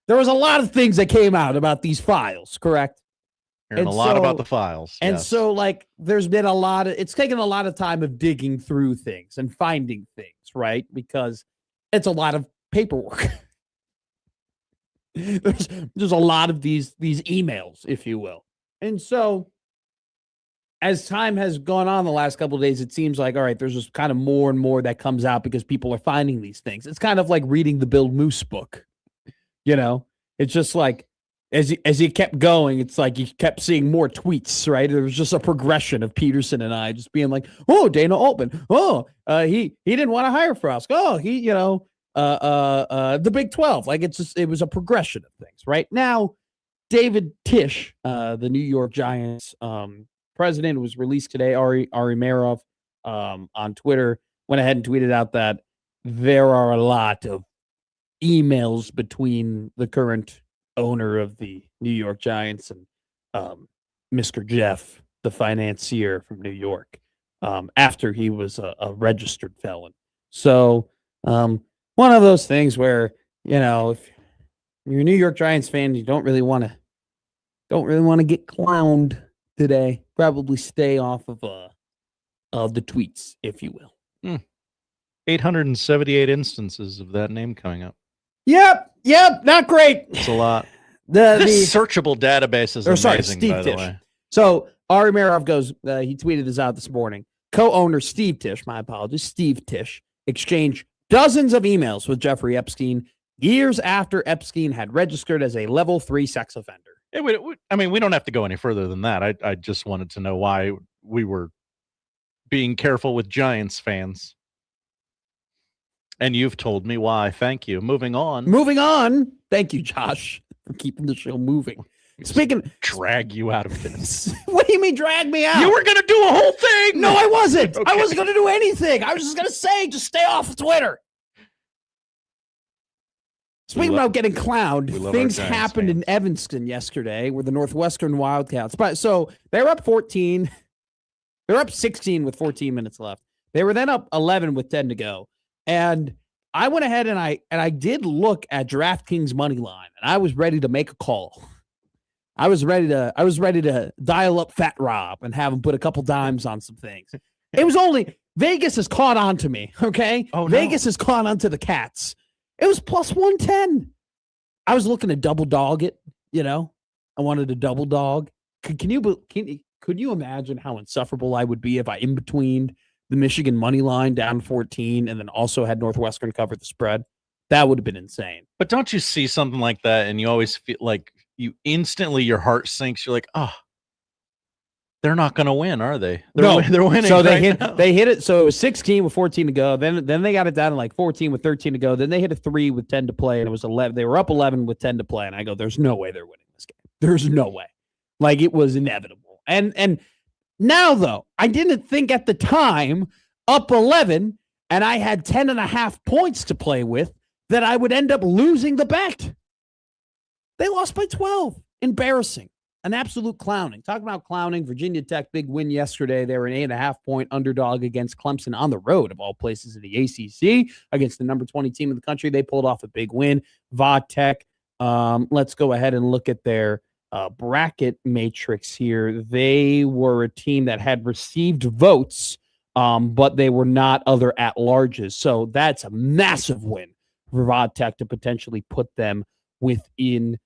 There was a lot of things that came out about these files, correct? Hearing a lot about the files. And yes. so, like, there's been it's taken a lot of time of digging through things and finding things, right? Because it's a lot of paperwork. there's a lot of these emails, if you will. And so, as time has gone on the last couple of days, it seems like, all right, there's just kind of more and more that comes out because people are finding these things. It's kind of like reading the Bill Moose book. It's just like, as he kept going, it's like you kept seeing more tweets, right? There was just a progression of Peterson and I just being like, oh, Dana Altman. Oh, he didn't want to hire Frost. Oh, the Big 12. Like, it was a progression of things, right? Now, David Tisch, the New York Giants president, was released today. Ari Meirov on Twitter went ahead and tweeted out that there are a lot of emails between the current owner of the New York Giants and Mr. Jeff, the financier from New York, after he was a registered felon. So one of those things where, if you're a New York Giants fan, you don't really want to get clowned today. Probably stay off of the tweets, if you will. 878 instances of that name coming up. Yep, not great. It's a lot. This searchable database is amazing, Steve by the Tisch. way. So Ari Meirov goes, he tweeted this out this morning. Co-owner Steve Tisch, my apologies, Steve Tisch, exchanged dozens of emails with Jeffrey Epstein years after Epstein had registered as a level 3 sex offender. We don't have to go any further than that. I just wanted to know why we were being careful with Giants fans. And you've told me why. Thank you. Moving on. Thank you, Josh, for keeping the show moving. Drag you out of this. What do you mean drag me out? You were going to do a whole thing. No, I wasn't. Okay. I wasn't going to do anything. I was just going to say, just stay off of Twitter. Speaking about getting clowned, things happened in Evanston yesterday where the Northwestern Wildcats. So they were up 14. They were up 16 with 14 minutes left. They were then up 11 with 10 to go. And I went ahead and I did look at DraftKings money line, and I was ready to make a call. I was ready to dial up Fat Rob and have him put a couple dimes on some things. It was only Vegas has caught on to me. Okay. Oh, no. Vegas has caught on to the Cats. It was plus 110. I was looking to double dog it. I wanted to double dog. Could you imagine how insufferable I would be if I in betweened the Michigan money line down 14 and then also had Northwestern cover the spread? That would have been insane. But don't you see something like that and you always feel like your heart sinks. You're like, oh, they're not going to win, are they? They're winning. So they hit it. So it was 16 with 14 to go. Then they got it down to like 14 with 13 to go. Then they hit a 3 with 10 to play, and it was 11. They were up 11 with 10 to play, and I go, there's no way they're winning this game. There's no way. Like, it was inevitable. And now, though, I didn't think at the time, up 11, and I had 10.5 points to play with, that I would end up losing the bet. They lost by 12. Embarrassing. An absolute clowning. Talk about clowning. Virginia Tech, big win yesterday. They were an 8.5-point underdog against Clemson on the road, of all places in the ACC, against the number 20 team in the country. They pulled off a big win. Va Tech, let's go ahead and look at their bracket matrix here. They were a team that had received votes, but they were not other at-larges. So that's a massive win for Va Tech to potentially put them within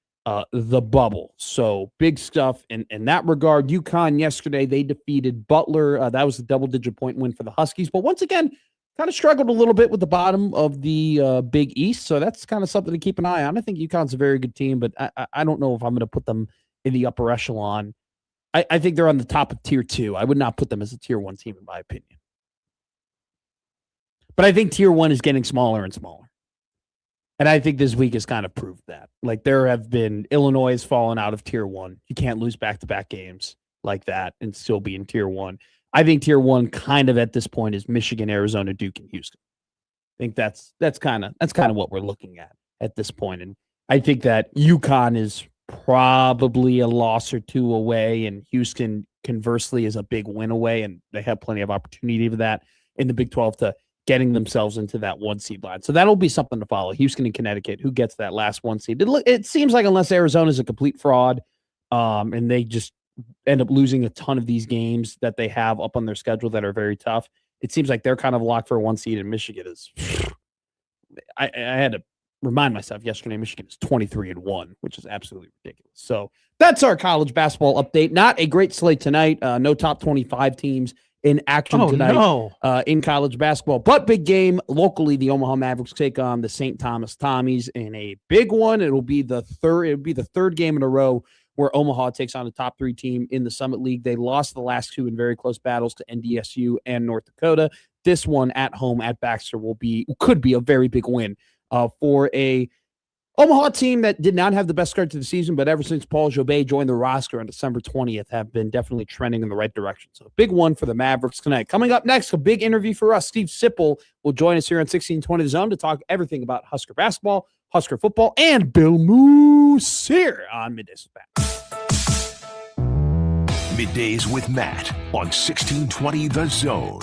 the bubble. So big stuff in that regard. UConn yesterday, they defeated Butler. That was a double-digit point win for the Huskies. But once again, kind of struggled a little bit with the bottom of the Big East. So that's kind of something to keep an eye on. I think UConn's a very good team, but I don't know if I'm going to put them in the upper echelon. I think they're on the top of tier 2. I would not put them as a tier 1 team, in my opinion. But I think tier 1 is getting smaller and smaller. And I think this week has kind of proved that. Like, there have been, Illinois has fallen out of tier 1. You can't lose back-to-back games like that and still be in tier 1. I think tier 1 kind of at this point is Michigan, Arizona, Duke, and Houston. I think that's kind of what we're looking at this point. And I think that UConn is probably a loss or two away, and Houston conversely is a big win away, and they have plenty of opportunity for that in the Big 12 to getting themselves into that 1 seed line. So that'll be something to follow. Houston and Connecticut, who gets that last 1 seed? It seems like unless Arizona is a complete fraud, and they just end up losing a ton of these games that they have up on their schedule that are very tough, it seems like they're kind of locked for a 1 seed, and Michigan is. I had to remind myself yesterday, Michigan is 23-1, which is absolutely ridiculous. So that's our college basketball update. Not a great slate tonight. No top 25 teams in action tonight in college basketball, but big game locally. The Omaha Mavericks take on the St. Thomas Tommies in a big one. It'll be the third game in a row where Omaha takes on a top 3 team in the Summit League. They lost the last 2 in very close battles to NDSU and North Dakota. This one at home at Baxter could be a very big win for a Omaha team that did not have the best start to the season, but ever since Paul Jobé joined the roster on December 20th, have been definitely trending in the right direction. So a big one for the Mavericks tonight. Coming up next, a big interview for us. Steve Sipple will join us here on 1620 The Zone to talk everything about Husker basketball, Husker football, and Bill Moose here on Middays with Matt. Middays with Matt on 1620 The Zone.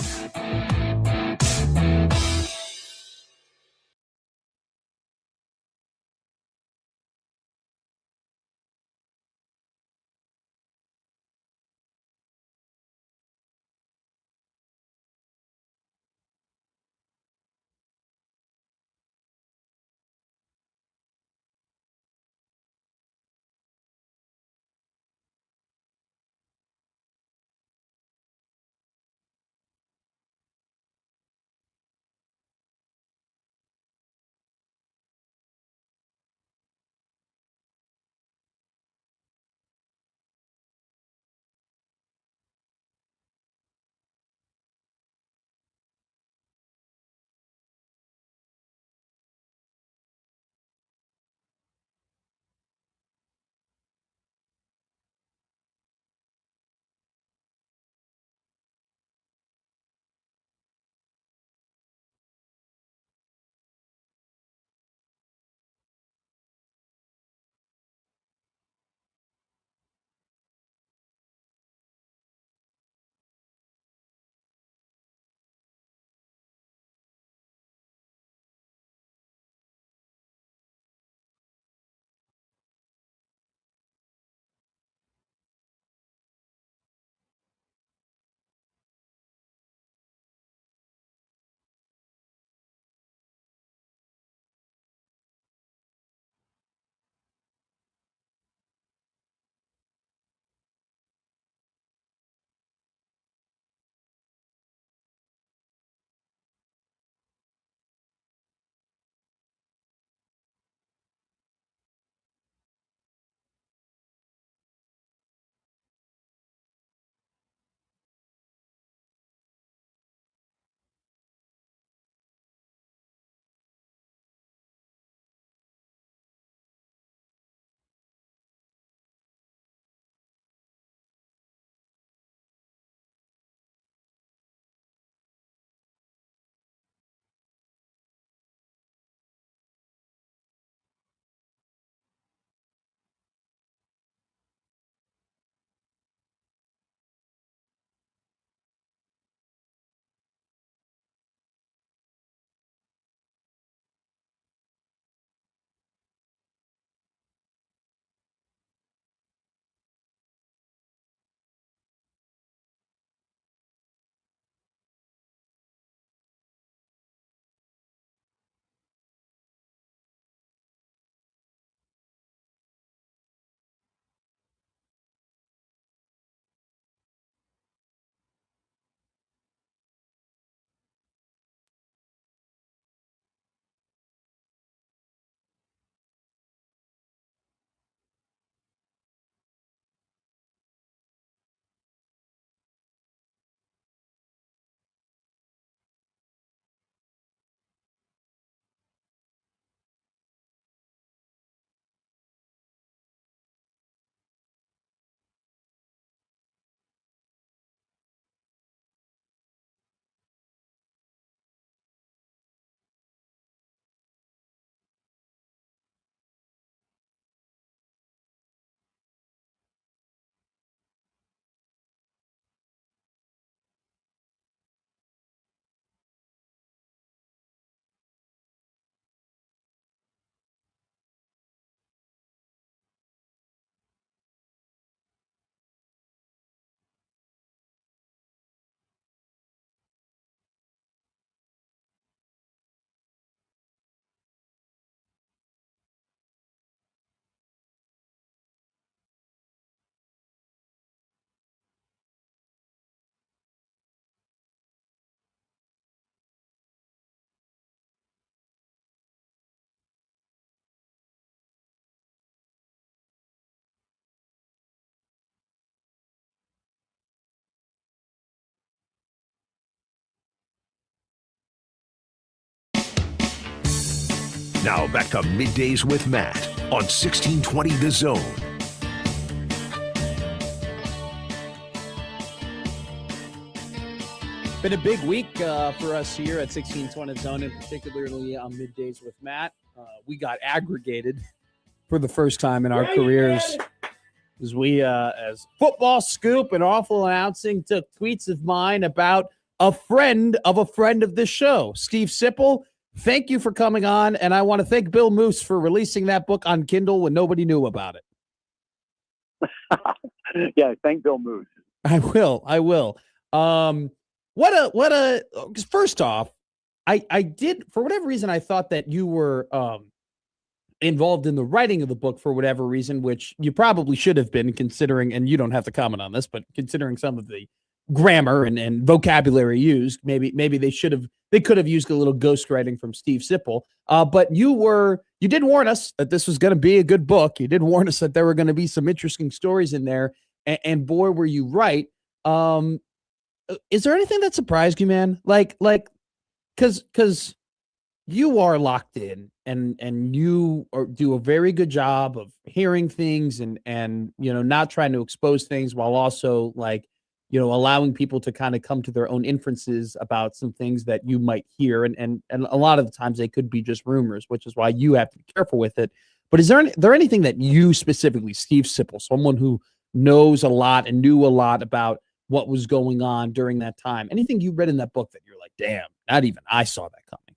Now back to Middays with Matt on 1620 The Zone. Been a big week for us here at 1620 Zone, and particularly on Middays with Matt. We got aggregated for the first time in our careers as we, as Football Scoop and Awful Announcing took tweets of mine about a friend of this show. Steve Sipple, thank you for coming on, and I want to thank Bill Moose for releasing that book on Kindle when nobody knew about it. Yeah, thank Bill Moose. I will. First off, I did, for whatever reason, I thought that you were involved in the writing of the book for whatever reason, which you probably should have been, considering, and you don't have to comment on this, but considering some of the grammar and vocabulary used, maybe they could have used a little ghostwriting from Steve Sipple. But you did warn us that this was going to be a good book. You did warn us that there were going to be some interesting stories in there, and boy, were you right. Is there anything that surprised you, man? Because you are locked in and you do a very good job of hearing things and not trying to expose things while also allowing people to kind of come to their own inferences about some things that you might hear. And a lot of the times they could be just rumors, which is why you have to be careful with it. But is there anything that you specifically, Steve Sipple, someone who knows a lot and knew a lot about what was going on during that time, anything you read in that book that you're like, damn, not even I saw that coming?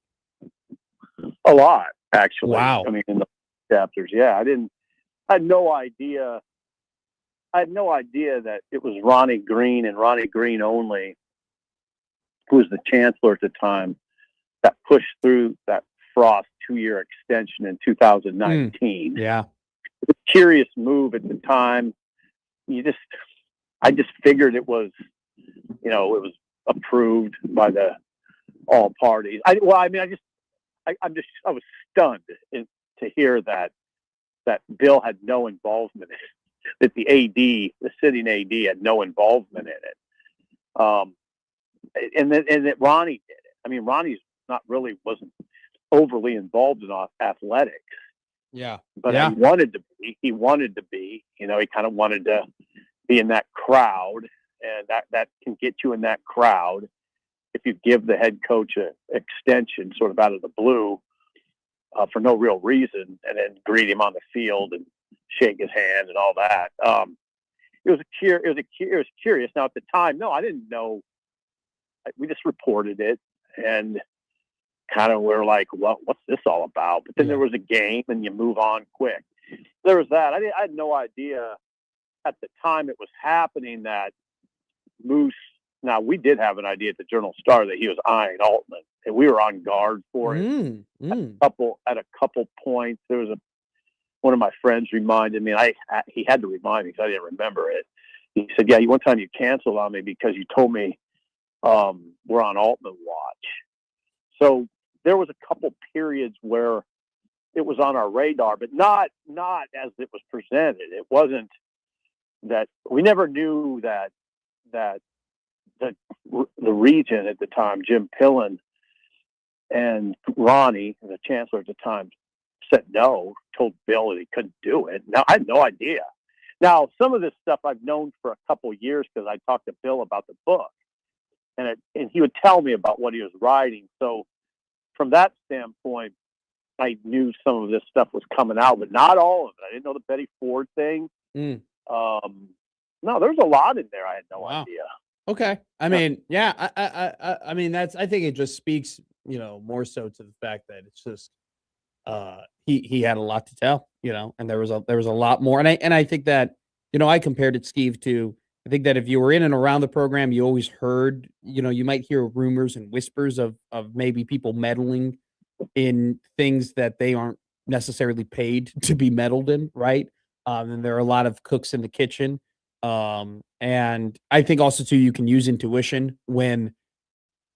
A lot, actually. Wow. I mean, in the chapters, yeah. I had no idea that it was Ronnie Green and Ronnie Green only, who was the chancellor at the time, that pushed through that Frost 2-year extension in 2019. Yeah. It's a curious move at the time. I just figured it was approved by all parties. I was stunned to hear that Bill had no involvement in it, that the sitting AD had no involvement in it. And that Ronnie did it. I mean, Ronnie's wasn't overly involved in athletics. Yeah. But he wanted to be. He kind of wanted to be in that crowd, and that can get you in that crowd if you give the head coach an extension sort of out of the blue for no real reason, and then greet him on the field and shake his hand and all that. It was curious. Now at the time, no, I didn't know. We just reported it, and kind of we're like, well, what's this all about? But then there was a game, and you move on quick. There was that. I had no idea at the time it was happening that Moose. Now we did have an idea at the Journal-Star that he was eyeing Altman, and we were on guard for it. At a couple points. There was one of my friends reminded me. He had to remind me because I didn't remember it. He said, "Yeah, one time you canceled on me because you told me we're on Altman watch." So there was a couple periods where it was on our radar, but not as it was presented. It wasn't that we never knew that the regent at the time, Jim Pillen, and Ronnie, the chancellor at the time, said no, told Bill that he couldn't do it. Now, I had no idea. Now, some of this stuff I've known for a couple of years because I talked to Bill about the book, and he would tell me about what he was writing. So from that standpoint, I knew some of this stuff was coming out, but not all of it. I didn't know the Betty Ford thing. No, there's a lot in there. I had no idea. Okay. I mean, yeah, I mean, I think it just speaks, more so to the fact that it's just, he had a lot to tell, and there was a lot more. And I think that, I compared it, Steve, to, I think that if you were in and around the program, you always heard, you might hear rumors and whispers of maybe people meddling in things that they aren't necessarily paid to be meddled in. Right. And there are a lot of cooks in the kitchen. And I think also too, you can use intuition when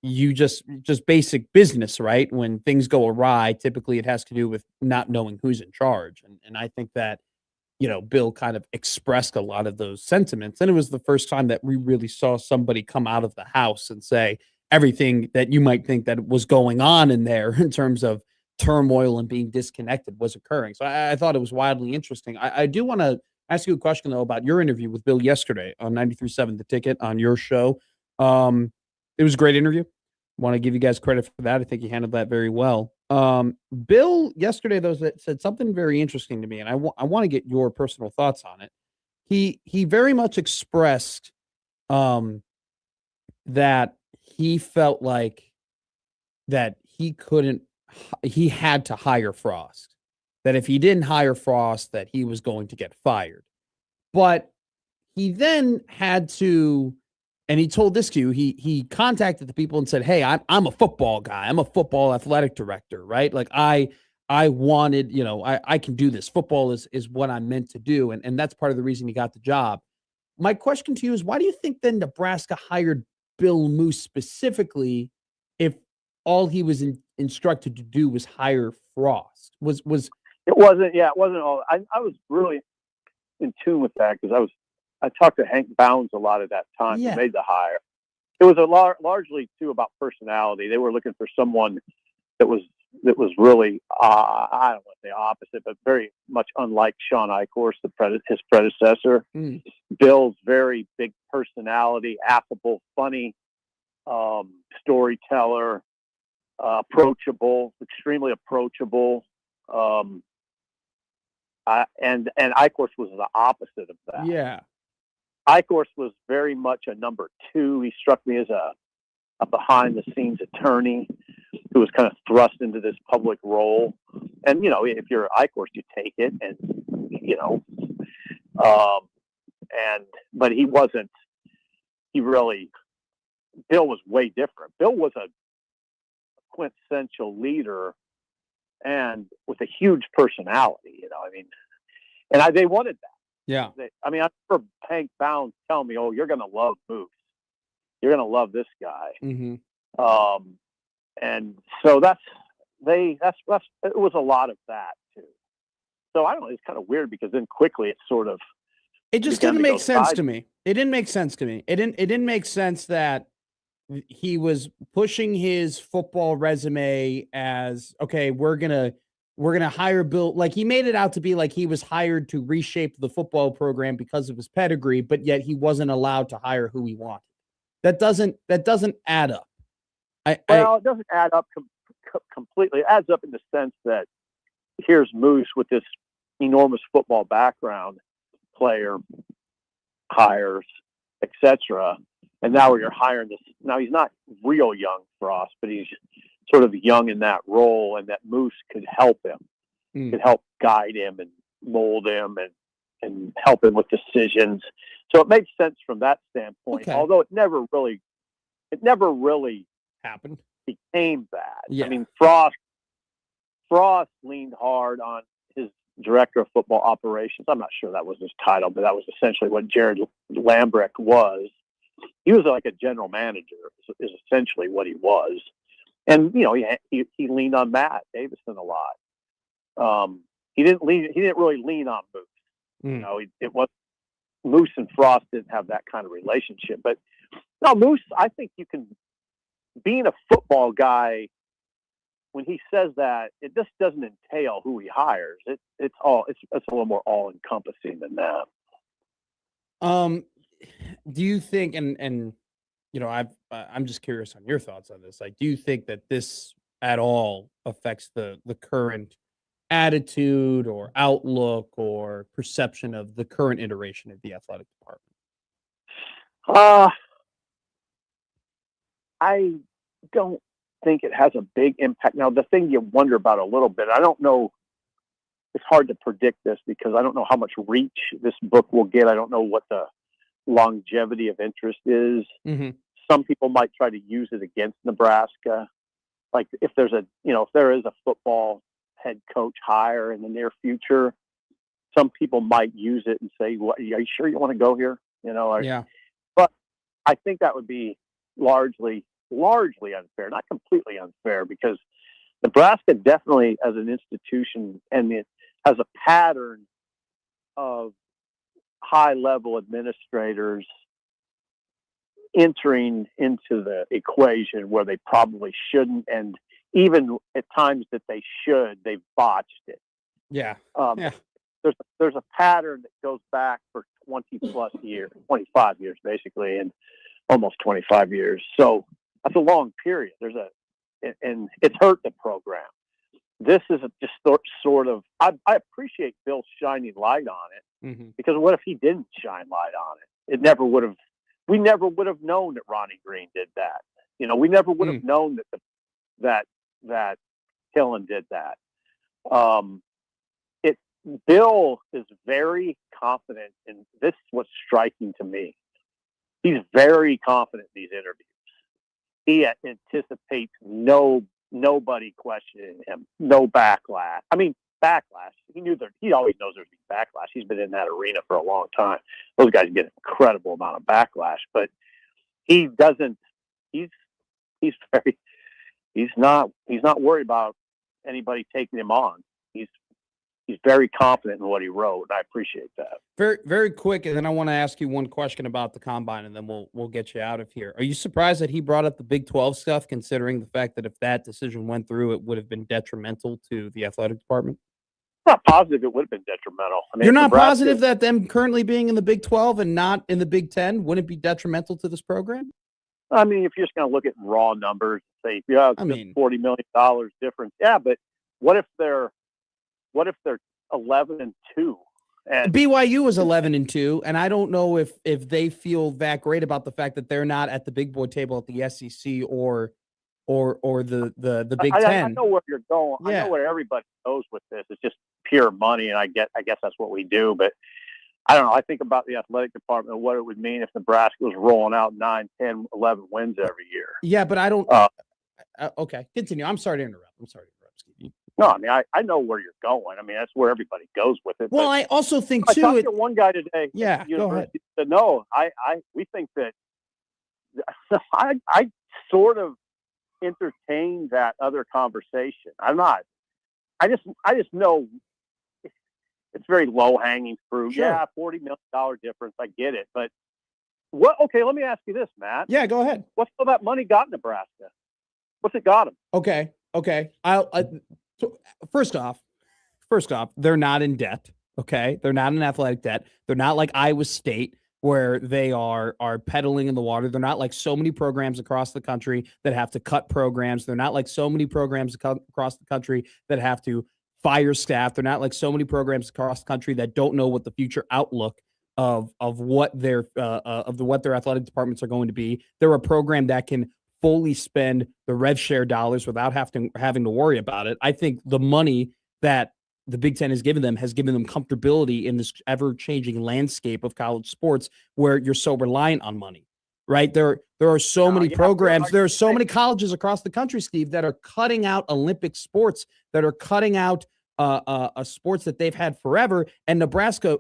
you just basic business, right? When things go awry, typically it has to do with not knowing who's in charge. And I think that, Bill kind of expressed a lot of those sentiments. And it was the first time that we really saw somebody come out of the house and say everything that you might think that was going on in there in terms of turmoil and being disconnected was occurring. So I thought it was wildly interesting. I do want to ask you a question, though, about your interview with Bill yesterday on 93.7 The Ticket on your show. It was a great interview. Want to give you guys credit for that. I think he handled that very well. Bill yesterday, though, said something very interesting to me, and I want to get your personal thoughts on it. He very much expressed that he felt like that he had to hire Frost. That if he didn't hire Frost, that he was going to get fired. But he then had to, and he told this to you, he contacted the people and said, hey, I'm a football guy. I'm a football athletic director, right? Like I wanted, I can do this. Football is what I'm meant to do. And that's part of the reason he got the job. My question to you is, why do you think then Nebraska hired Bill Moose specifically if all he was instructed to do was hire Frost? It wasn't all. I was really in tune with that because I talked to Hank Bounds a lot at that time who made the hire. It was largely too about personality. They were looking for someone that was really I don't want to say opposite, but very much unlike Sean Eichhorst, his predecessor. Bill's very big personality, affable, funny, storyteller, approachable, extremely approachable. And Eichhorst was the opposite of that. Yeah. Eichhorst was very much a number two. He struck me as a behind-the-scenes attorney who was kind of thrust into this public role. And, if you're Eichhorst, you take it. And, but Bill was way different. Bill was a quintessential leader and with a huge personality, and they wanted that. Yeah. I remember Hank Bounds telling me, "Oh, you're going to love Moose. You're going to love this guy." Mm-hmm. And so it was a lot of that too. So I don't know. It's kind of weird because then quickly it just didn't make sense to me. It didn't make sense to me. It didn't make sense that he was pushing his football resume as, okay, we're gonna hire Bill. Like, he made it out to be like he was hired to reshape the football program because of his pedigree, but yet he wasn't allowed to hire who he wanted. That doesn't add up. It doesn't add up completely. It adds up in the sense that here's Moose with this enormous football background, player hires, etc. And now you're hiring this. Now he's not real young Frost, but he's sort of young in that role, and that Moose could help him, could help guide him and mold him and help him with decisions. So it makes sense from that standpoint. Okay. Although it never really happened, became that. Yeah. Frost leaned hard on his director of football operations. I'm not sure that was his title, but that was essentially what Jared Lambrecht was. He was like a general manager, is essentially what he was. And, he leaned on Matt Davison a lot. He didn't really lean on Moose. It was Moose and Frost didn't have that kind of relationship. But no, Moose, I think being a football guy, when he says that, it just doesn't entail who he hires. It's a little more all encompassing than that. Do you think, and I'm just curious on your thoughts on this. Like, do you think that this at all affects the current attitude or outlook or perception of the current iteration of the athletic department? I don't think it has a big impact. Now, the thing you wonder about a little bit, I don't know. It's hard to predict this because I don't know how much reach this book will get. I don't know what the longevity of interest is. Mm-hmm. Some people might try to use it against Nebraska. Like if there is a football head coach hire in the near future, some people might use it and say, "What, are you sure you want to go here?" Yeah. But I think that would be largely unfair, not completely unfair, because Nebraska definitely, as an institution, and it has a pattern of high-level administrators entering into the equation where they probably shouldn't, and even at times that they should, they've botched it. Yeah. There's a pattern that goes back for 20 plus years, 25 years basically, and almost 25 years. So that's a long period. And it's hurt the program. This is just sort of, I appreciate Bill shining light on it, because what if he didn't shine light on it? We never would have known that Ronnie Green did that. We never would have known that Killen did that. Bill is very confident, and this is what's striking to me. He's very confident in these interviews. He anticipates nobody questioning him, no backlash. I mean, backlash. He always knows there's backlash. He's been in that arena for a long time. Those guys get an incredible amount of backlash, but he doesn't. He's not worried about anybody taking him on. He's very confident in what he wrote. I appreciate that. Very, very quick, and then I want to ask you one question about the combine, and then we'll get you out of here. Are you surprised that he brought up the Big 12 stuff, considering the fact that if that decision went through, it would have been detrimental to the athletic department? I'm not positive it would have been detrimental. I mean, you're not positive that them currently being in the Big 12 and not in the Big 10 wouldn't be detrimental to this program? I mean, if you're just going to look at raw numbers, say, yeah, it's $40 million difference. Yeah, but what if they're 11-2? And BYU was 11-2, and I don't know if they feel that great about the fact that they're not at the big boy table at the SEC or the Big Ten. I know where you're going. Yeah. I know where everybody goes with this. It's just pure money, and I guess that's what we do. But I don't know. I think about the athletic department and what it would mean if Nebraska was rolling out 9, 10, 11 wins every year. Yeah, but I don't. Okay, continue. I'm sorry to interrupt. Steve. No, I mean, I know where you're going. I mean, that's where everybody goes with it. Well, I also think, too. I talked to one guy today. Yeah, go ahead. Said, no, we think that I sort of entertain that other conversation. I'm not. I just know it's very low hanging fruit. Sure. Yeah, $40 million difference. I get it, but what? Okay, let me ask you this, Matt. Yeah, go ahead. What's all that money got Nebraska? What's it got them? Okay. So first off, they're not in debt. Okay, they're not in athletic debt. They're not like Iowa State, where they are pedaling in the water. They're not like so many programs across the country that have to cut programs. They're not like so many programs across the country that have to fire staff. They're not like so many programs across the country that don't know what the future outlook of what their athletic departments are going to be. They're a program that can fully spend the rev share dollars without having to worry about it. I think the money that the Big Ten has given them comfortability in this ever-changing landscape of college sports where you're so reliant on money, right? There are so many programs. There are so many colleges across the country, Steve, that are cutting out Olympic sports, that are cutting out sports that they've had forever. And Nebraska,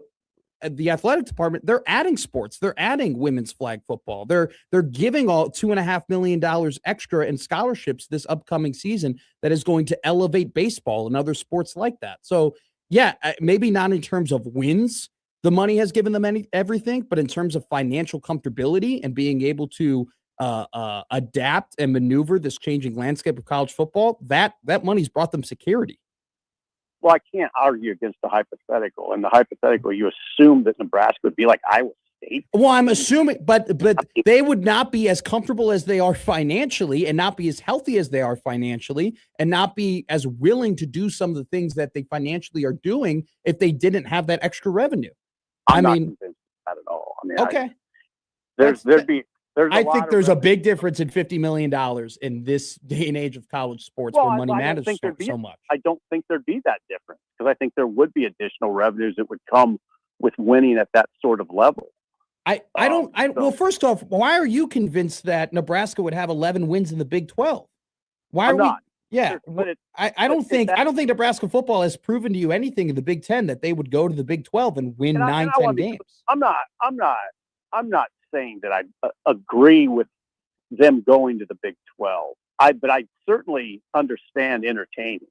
the athletic department, they're adding sports. They're adding women's flag football. They're giving all $2.5 million extra in scholarships this upcoming season that is going to elevate baseball and other sports like that. So yeah, maybe not in terms of wins, the money has given them everything, but in terms of financial comfortability and being able to adapt and maneuver this changing landscape of college football, that money's brought them security. Well, I can't argue against the hypothetical. And the hypothetical, you assume that Nebraska would be like Iowa State. Well, I'm assuming, but they would not be as comfortable as they are financially, and not be as healthy as they are financially, and not be as willing to do some of the things that they financially are doing if they didn't have that extra revenue. I'm not convinced of that at all. I mean, okay. I think there's a big difference in $50 million in this day and age of college sports where money matters so much. I don't think there'd be that difference, because I think there would be additional revenues that would come with winning at that sort of level. Well, first off, why are you convinced that Nebraska would have 11 wins in the Big 12? Why are we? Yeah, I don't think Nebraska football has proven to you anything in the Big 10 that they would go to the Big 12 and win 9-10 games. I'm not saying that I agree with them going to the Big 12. But I certainly understand entertaining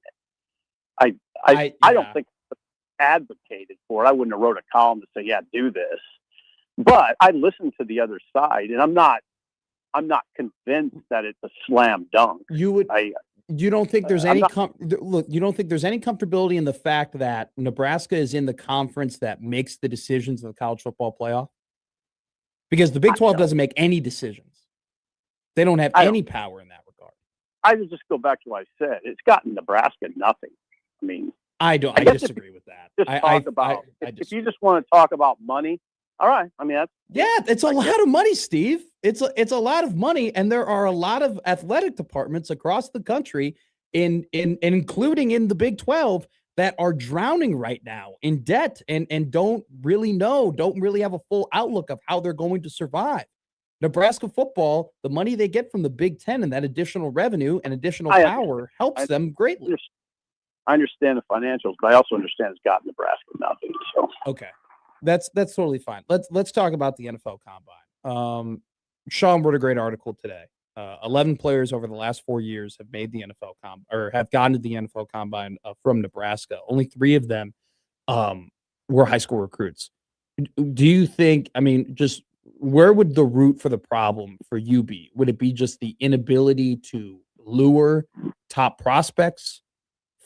it. I don't think it's advocated for it. I wouldn't have wrote a column to say, yeah, do this. But I listened to the other side, and I'm not convinced that it's a slam dunk. You don't think there's any look? You don't think there's any comfortability in the fact that Nebraska is in the conference that makes the decisions of the college football playoff? Because the Big 12 doesn't make any decisions. They don't have any power in that regard. I would just go back to what I said. It's gotten Nebraska nothing. I mean, I disagree with that. If you just want to talk about money, all right. I mean, it's a lot of money, Steve. It's a lot of money, and there are a lot of athletic departments across the country, including in the Big 12, that are drowning right now in debt and don't really have a full outlook of how they're going to survive. Nebraska football, the money they get from the Big 10 and that additional revenue and additional power helps them greatly. I understand the financials, but I also understand it's got Nebraska nothing. So okay, that's totally fine. Let's talk about the NFL Combine. Sean wrote a great article today. 11 players over the last 4 years have made the NFL have gone to the NFL Combine from Nebraska. Only 3 of them were high school recruits. Do you think? I mean, just where would the root for the problem for you be? Would it be just the inability to lure top prospects,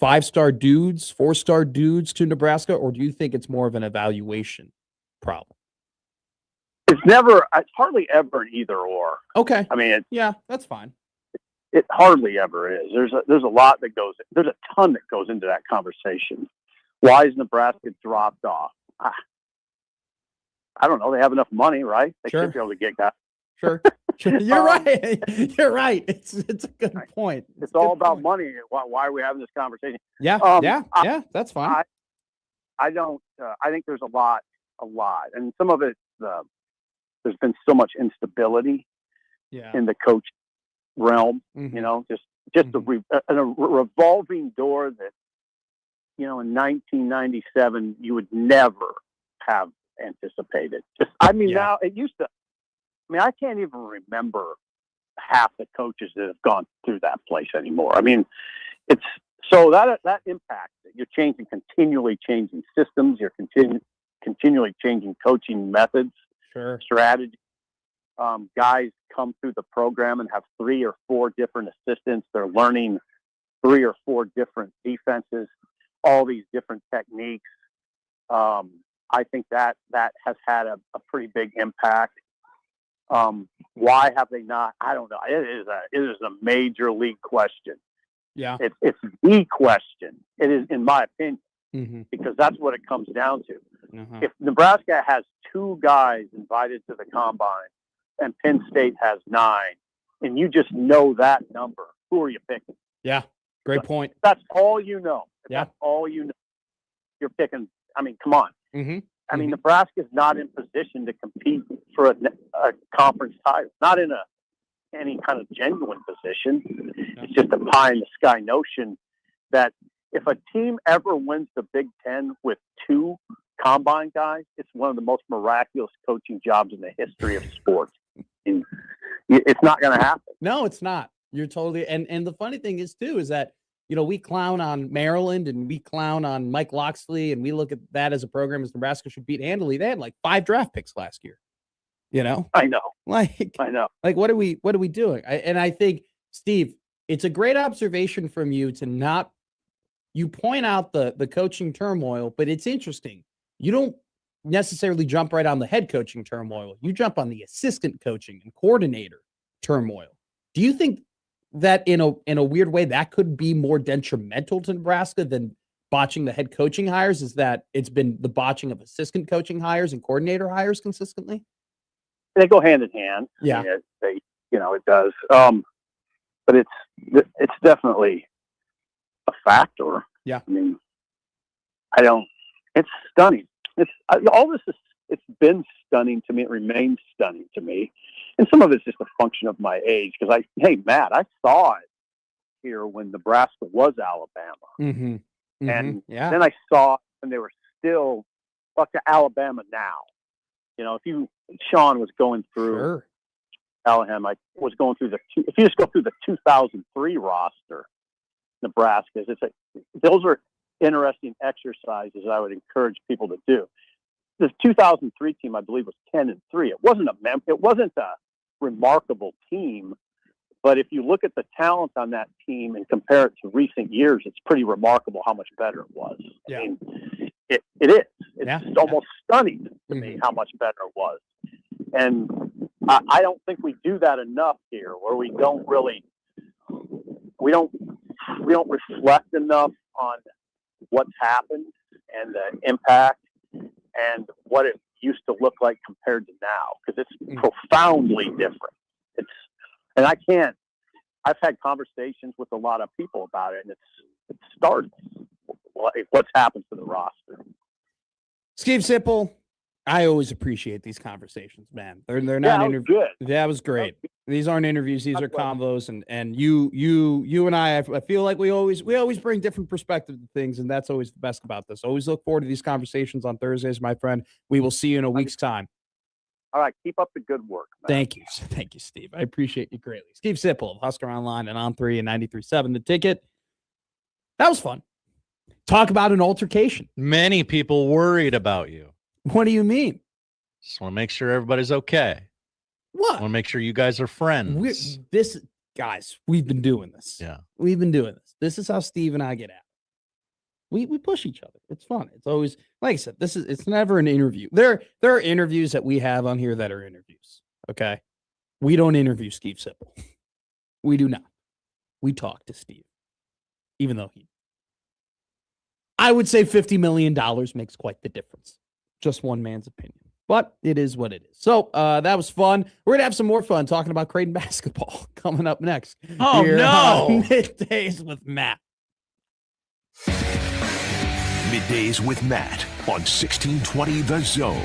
5-star dudes, 4-star dudes to Nebraska, or do you think it's more of an evaluation problem? It's hardly ever an either or. Okay. I mean, that's fine. It hardly ever is. There's a ton that goes into that conversation. Why is Nebraska dropped off? I don't know. They have enough money, right? They should be able to get guys. Sure. You're right. You're right. It's a good point. It's all about money. Why are we having this conversation? Yeah. That's fine. I don't. I think there's a lot, and some of it. There's been so much instability in the coach realm. Mm-hmm. You know, just a revolving door that, in 1997 you would never have anticipated. Now it used to. I mean, I can't even remember half the coaches that have gone through that place anymore. I mean, it's so that impacts it. You're continually changing systems. You're continually changing coaching methods, strategy. Guys come through the program and have 3 or 4 different assistants. They're learning 3 or 4 different defenses, all these different techniques. I think that has had a pretty big impact. Why have they not? I don't know. It is a major league question. Yeah, it's the question. It is, in my opinion, because that's what it comes down to. If Nebraska has 2 guys invited to the combine and Penn State has 9, and you just know that number, who are you picking? Yeah, great point. That's all you know. Yeah. That's all you know. You're picking. I mean, come on. I mean, Nebraska's not in position to compete for a conference title. Not in any kind of genuine position. It's just a pie in the sky notion that if a team ever wins the Big Ten with 2 combine guys, it's one of the most miraculous coaching jobs in the history of sports. And it's not going to happen. No, it's not. You're totally. And the funny thing is too, is that, we clown on Maryland and we clown on Mike Loxley, and we look at that as a program as Nebraska should beat handily. They had like 5 draft picks last year. I know. I know. Like, what are we doing? I think, Steve, it's a great observation from you to not. You point out the coaching turmoil, but it's interesting. You don't necessarily jump right on the head coaching turmoil. You jump on the assistant coaching and coordinator turmoil. Do you think that in a weird way that could be more detrimental to Nebraska than botching the head coaching hires? Is that it's been the botching of assistant coaching hires and coordinator hires consistently? They go hand in hand. Yeah, I mean, it does. But it's definitely a factor. Yeah. I mean, it's stunning. It's been stunning to me. It remains stunning to me. And some of it's just a function of my age. Because Matt, I saw it here when Nebraska was Alabama. And then I saw it when they were still up to Alabama now. Sean was going through Alabama. I was going through if you just go through the 2003 roster, Nebraska's, those are interesting exercises I would encourage people to do. The 2003 team, I believe, was 10-3. It wasn't a remarkable team, But if you look at the talent on that team and compare it to recent years, it's pretty remarkable how much better it was. Yeah. I mean, it is. It's almost stunning to me how much better it was. And I don't think we do that enough here, where we don't reflect enough on what's happened and the impact and what it used to look like compared to now, because it's profoundly different. And I've had conversations with a lot of people about it, and it's startling what's happened to the roster. Steve Sipple, I always appreciate these conversations, man. They're not interviews. That was great. These aren't interviews; these are convos, and you and I feel like we always bring different perspectives to things, and that's always the best about this. Always look forward to these conversations on Thursdays, my friend. We will see you in a week's time. All right, keep up the good work, man. Thank you, Steve. I appreciate you greatly. Steve Sipple of Husker Online and On 3 and 93.7 The Ticket. That was fun. Talk about an altercation. Many people worried about you. What do you mean? Just want to make sure everybody's okay. What? Want to make sure you guys are friends. We've been doing this. Yeah. We've been doing this. This is how Steve and I get at it. We push each other. It's fun. It's always, like I said, it's never an interview. There are interviews that we have on here that are interviews. Okay. We don't interview Steve Sipple. We do not. We talk to Steve. Even though I would say $50 million makes quite the difference. Just one man's opinion. But it is what it is. So that was fun. We're going to have some more fun talking about Creighton basketball coming up next. Oh, no. Middays with Matt. Middays with Matt on 1620 The Zone.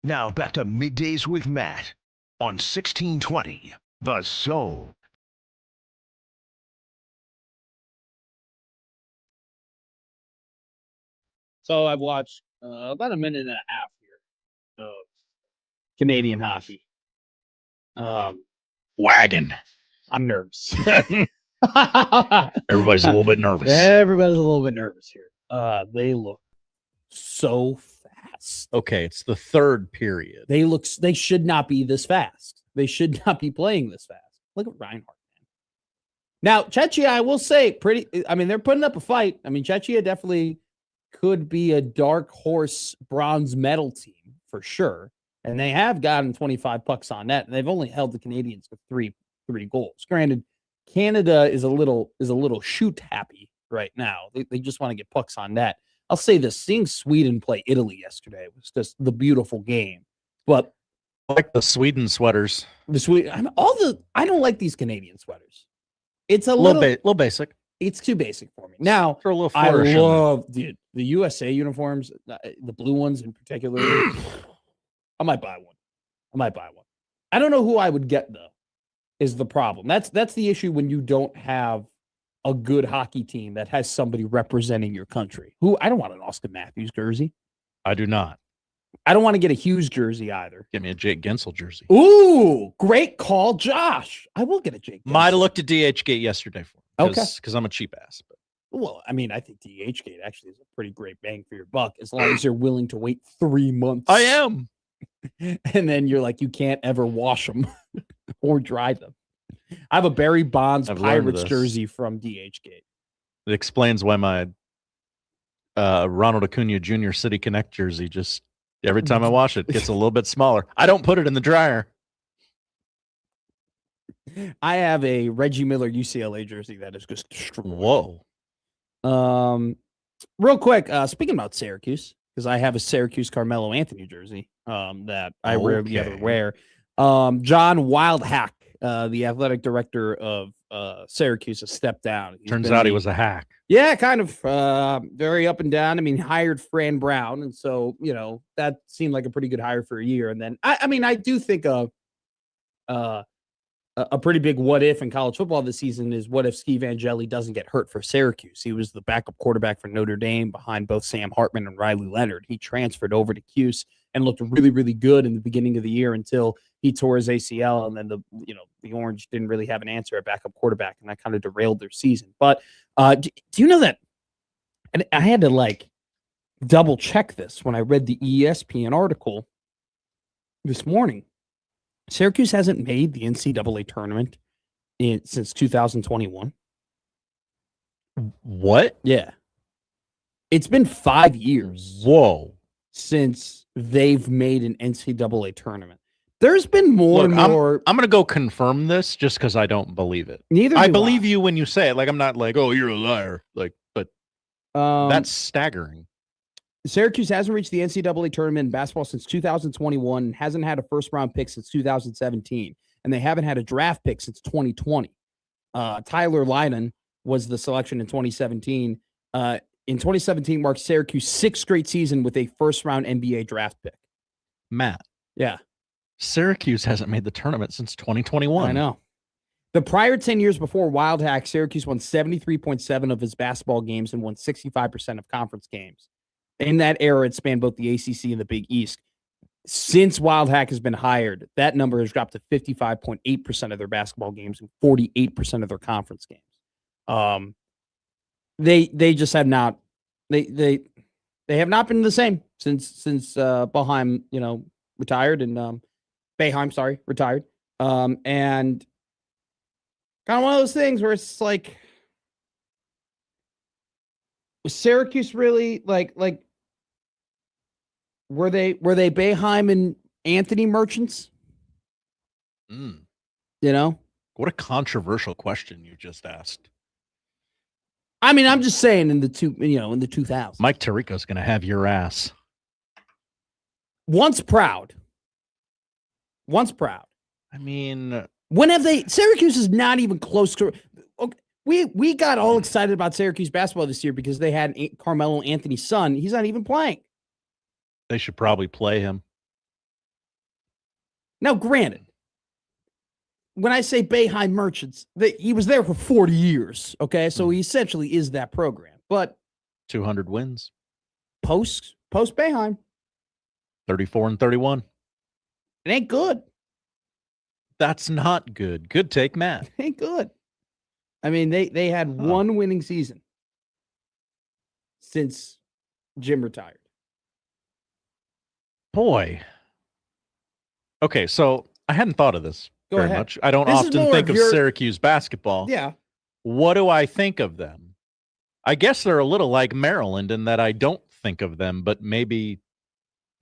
Now back to Middays with Matt on 1620 The Zone. So I've watched about a minute and a half here of Canadian hockey. Wagon. I'm nervous. Everybody's a little bit nervous. Everybody's a little bit nervous here. They look so fast. Okay, it's the third period. They should not be this fast. They should not be playing this fast. Look at Reinhardt, man. Now, Czechia, I will say, they're putting up a fight. I mean, Czechia definitely could be a dark horse bronze medal team for sure. And they have gotten 25 pucks on net, and they've only held the Canadians to three goals. Granted, Canada is a little shoot happy right now. They just want to get pucks on net. I'll say this: seeing Sweden play Italy yesterday was just the beautiful game. But I like the Sweden sweaters. I don't like these Canadian sweaters. It's a little basic. It's too basic for me. Now, for a little I flourish. love the USA uniforms, the blue ones in particular. I might buy one. I don't know who I would get though. Is the problem. That's the issue when you don't have a good hockey team that has somebody representing your country. I don't want an Austin Matthews jersey. I do not. I don't want to get a Hughes jersey either. Get me a Jake Gensel jersey. Ooh, great call, Josh. I will get a Jake Gensel. Might have looked at DHgate yesterday for me. Okay. Because I'm a cheap ass. But. Well, I mean, I think DHgate actually is a pretty great bang for your buck as long as you're willing to wait 3 months. I am. And then you're like, you can't ever wash them or dry them. I have a Barry Bonds Pirates jersey from DHgate. It explains why my Ronald Acuna Jr. City Connect jersey just every time I wash it gets a little bit smaller. I don't put it in the dryer. I have a Reggie Miller UCLA jersey that is just whoa. Real quick, speaking about Syracuse, because I have a Syracuse Carmelo Anthony jersey that I rarely ever wear. John Wildhack, the athletic director of Syracuse, has stepped down. Turns out he was a hack. Yeah, kind of very up and down. I mean, hired Fran Brown, and so that seemed like a pretty good hire for a year. And then I do think a pretty big what if in college football this season is what if Steve Angeli doesn't get hurt for Syracuse. He was the backup quarterback for Notre Dame behind both Sam Hartman and Riley Leonard. He transferred over to Cuse and looked really, really good in the beginning of the year until he tore his ACL, and then the Orange didn't really have an answer at backup quarterback, and that kind of derailed their season. But do you know that? And I had to double check this when I read the ESPN article this morning. Syracuse hasn't made the NCAA tournament since 2021. What? Yeah. It's been 5 years. Whoa. Since they've made an NCAA tournament. There's been more and more. I'm going to go confirm this just because I don't believe it. Neither I believe you when you say it. I'm not like, oh, you're a liar. But that's staggering. Syracuse hasn't reached the NCAA tournament in basketball since 2021, hasn't had a first-round pick since 2017, and they haven't had a draft pick since 2020. Tyler Lydon was the selection in 2017. In 2017, marked Syracuse's sixth straight season with a first-round NBA draft pick. Matt. Yeah. Syracuse hasn't made the tournament since 2021. I know. The prior 10 years before Wildhack, Syracuse won 73.7% of his basketball games and won 65% of conference games. In that era, it spanned both the ACC and the Big East. Since Wildhack has been hired, that number has dropped to 55.8% of their basketball games and 48% of their conference games. They just have not they have not been the same since Boeheim retired and Boeheim retired. And kind of one of those things where it's like, was Syracuse really like were they Boeheim and Anthony merchants? What a controversial question you just asked. I mean, I'm just saying in the 2000s. Mike Tirico's going to have your ass. Once proud. I mean, when have they? Syracuse is not even close to. Okay, we got all excited about Syracuse basketball this year because they had Carmelo Anthony's son. He's not even playing. They should probably play him. Now, granted, when I say Boeheim Merchants, he was there for 40 years. Okay, so he essentially is that program. But 200 wins, post Boeheim, 34-31. it ain't good. That's not good. Good take, Matt. It ain't good. I mean, they had one winning season since Jim retired. Boy. Okay, so I hadn't thought of this very much. I don't often think of Syracuse basketball. Yeah. What do I think of them? I guess they're a little like Maryland in that I don't think of them, but maybe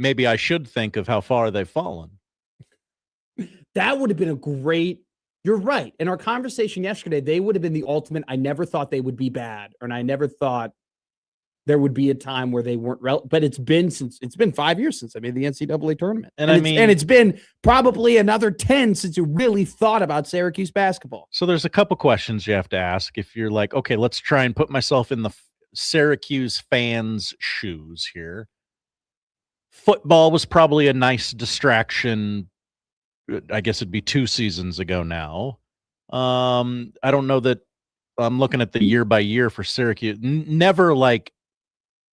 I should think of how far they've fallen. That would have been a great. You're right. In our conversation yesterday, they would have been the ultimate. I never thought they would be bad, and I never thought there would be a time where they weren't relevant. But it's been 5 years since I made the NCAA tournament, and it's been probably another 10 since you really thought about Syracuse basketball. So there's a couple questions you have to ask if you're like, okay, let's try and put myself in the Syracuse fans' shoes here. Football was probably a nice distraction. I guess it'd be 2 seasons ago now. I don't know that I'm looking at the year by year for Syracuse. Never like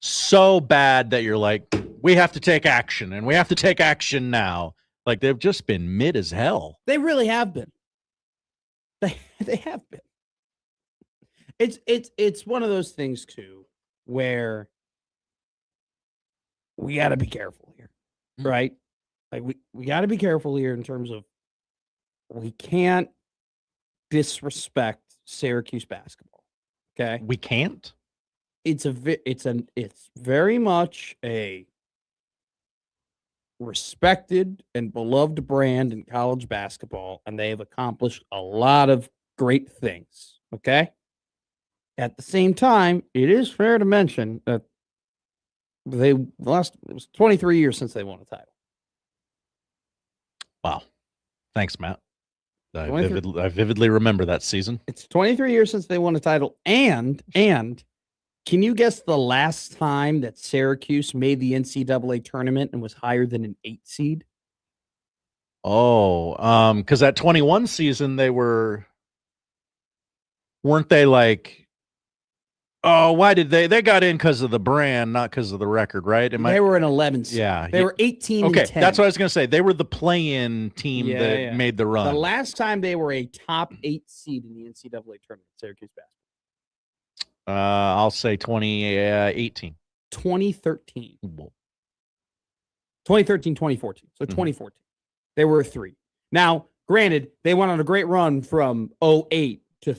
so bad that you're like, we have to take action and we have to take action now. Like they've just been mid as hell. They really have been. They have been. It's one of those things too where we got to be careful here, right? Like we got to be careful here in terms of we can't disrespect Syracuse basketball. Okay, we can't. It's very much a respected and beloved brand in college basketball, and they have accomplished a lot of great things. Okay. At the same time, it is fair to mention that it was 23 years since they won a title. Wow. Thanks, Matt. I vividly remember that season. It's 23 years since they won a title. And can you guess the last time that Syracuse made the NCAA tournament and was higher than an 8 seed? Oh, because that 21 season weren't they like, oh, why did they got in because of the brand, not because of the record, right? They were an 11 seed. Yeah. They were 18 okay, and 10. that's what I was going to say. They were the play-in team that made the run. The last time they were a top 8 seed in the NCAA tournament, Syracuse basketball. I'll say 2018. 2013. 2013, 2014. So 2014. They were a 3. Now, granted, they went on a great run from 08 to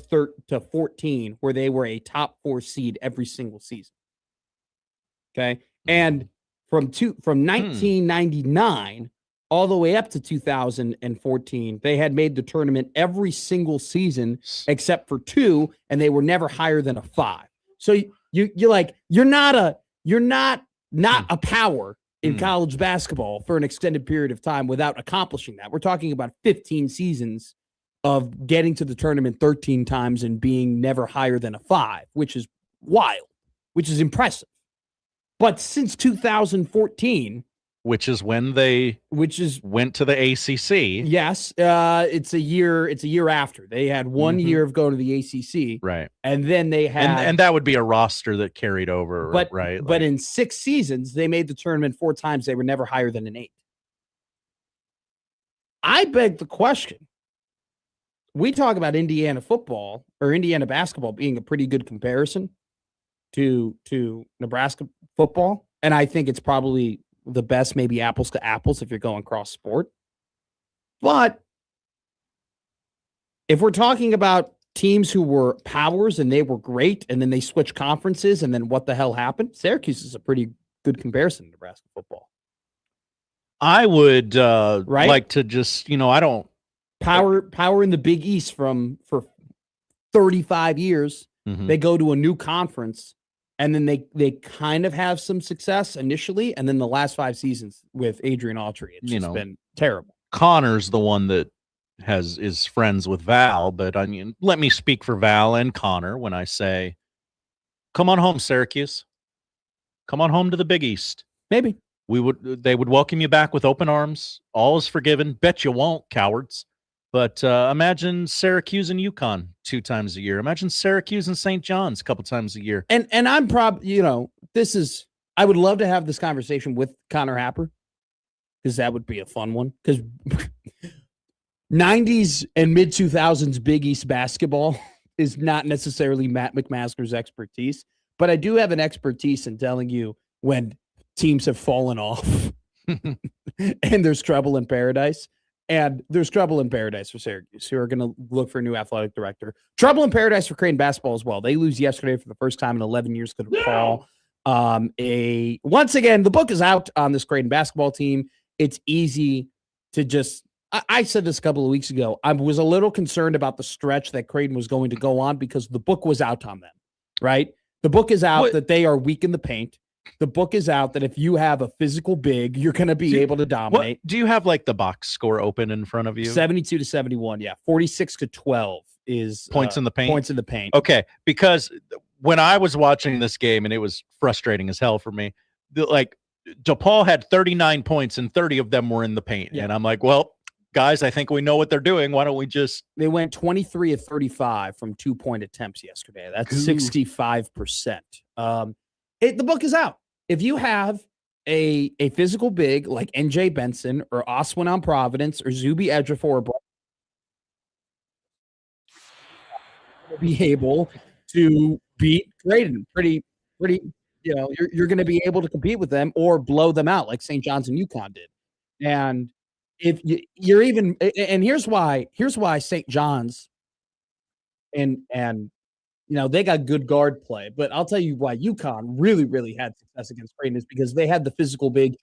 14, where they were a top 4 seed every single season. Okay. And from 1999 all the way up to 2014, they had made the tournament every single season except for 2, and they were never higher than a 5. So you're not a power in college basketball for an extended period of time without accomplishing that. We're talking about 15 seasons of getting to the tournament 13 times and being never higher than a 5, which is wild, which is impressive. But since 2014, which is when they went to the ACC. Yes, it's a year after. They had 1 year of going to the ACC. Right. And then they had and that would be a roster that carried over, right? But in 6 seasons, they made the tournament 4 times. They were never higher than an 8. I beg the question. We talk about Indiana football or Indiana basketball being a pretty good comparison to Nebraska football, and I think it's probably the best, maybe apples to apples if you're going cross sport. But if we're talking about teams who were powers and they were great, and then they switched conferences, and then what the hell happened? Syracuse is a pretty good comparison to Nebraska football. I would like to just, I don't power in the Big East for 35 years. Mm-hmm. They go to a new conference, and then they kind of have some success initially, and then the last 5 seasons with Adrian Autry, it's just been terrible. Connor's the one that is friends with Val, but I mean, let me speak for Val and Connor when I say, come on home, Syracuse. Come on home to the Big East. Maybe. they would welcome you back with open arms. All is forgiven. Bet you won't, cowards. But imagine Syracuse and UConn 2 times a year. Imagine Syracuse and St. John's a couple times a year. And I'm probably, I would love to have this conversation with Connor Happer, because that would be a fun one. Because 90s and mid 2000s Big East basketball is not necessarily Matt McMaster's expertise, but I do have an expertise in telling you when teams have fallen off and there's trouble in paradise. And there's trouble in paradise for Syracuse, who are going to look for a new athletic director. Trouble in paradise for Creighton basketball as well. They lose yesterday for the first time in 11 years to DePaul. Once again, the book is out on this Creighton basketball team. It's easy to just, I said this a couple of weeks ago. I was a little concerned about the stretch that Creighton was going to go on because the book was out on them, right? The book is out that they are weak in the paint. The book is out that if you have a physical big, you're going to be able to dominate. Do you have like the box score open in front of you? 72-71. Yeah. 46-12 is points in the paint. Points in the paint. Okay. Because when I was watching this game, and it was frustrating as hell for me, DePaul had 39 points and 30 of them were in the paint. Yeah. And I'm like, well, guys, I think we know what they're doing. Why don't we just... They went 23 of 35 from 2-point attempts yesterday. That's 65%. The book is out. If you have a physical big like NJ Benson or Oswin on Providence or Zuby Ejiofor, be able to beat Creighton pretty, you're going to be able to compete with them or blow them out like St. John's and UConn did. And if you're even, and here's why St. John's and they got good guard play, but I'll tell you why UConn really, really had success against Creighton is because they had the physical big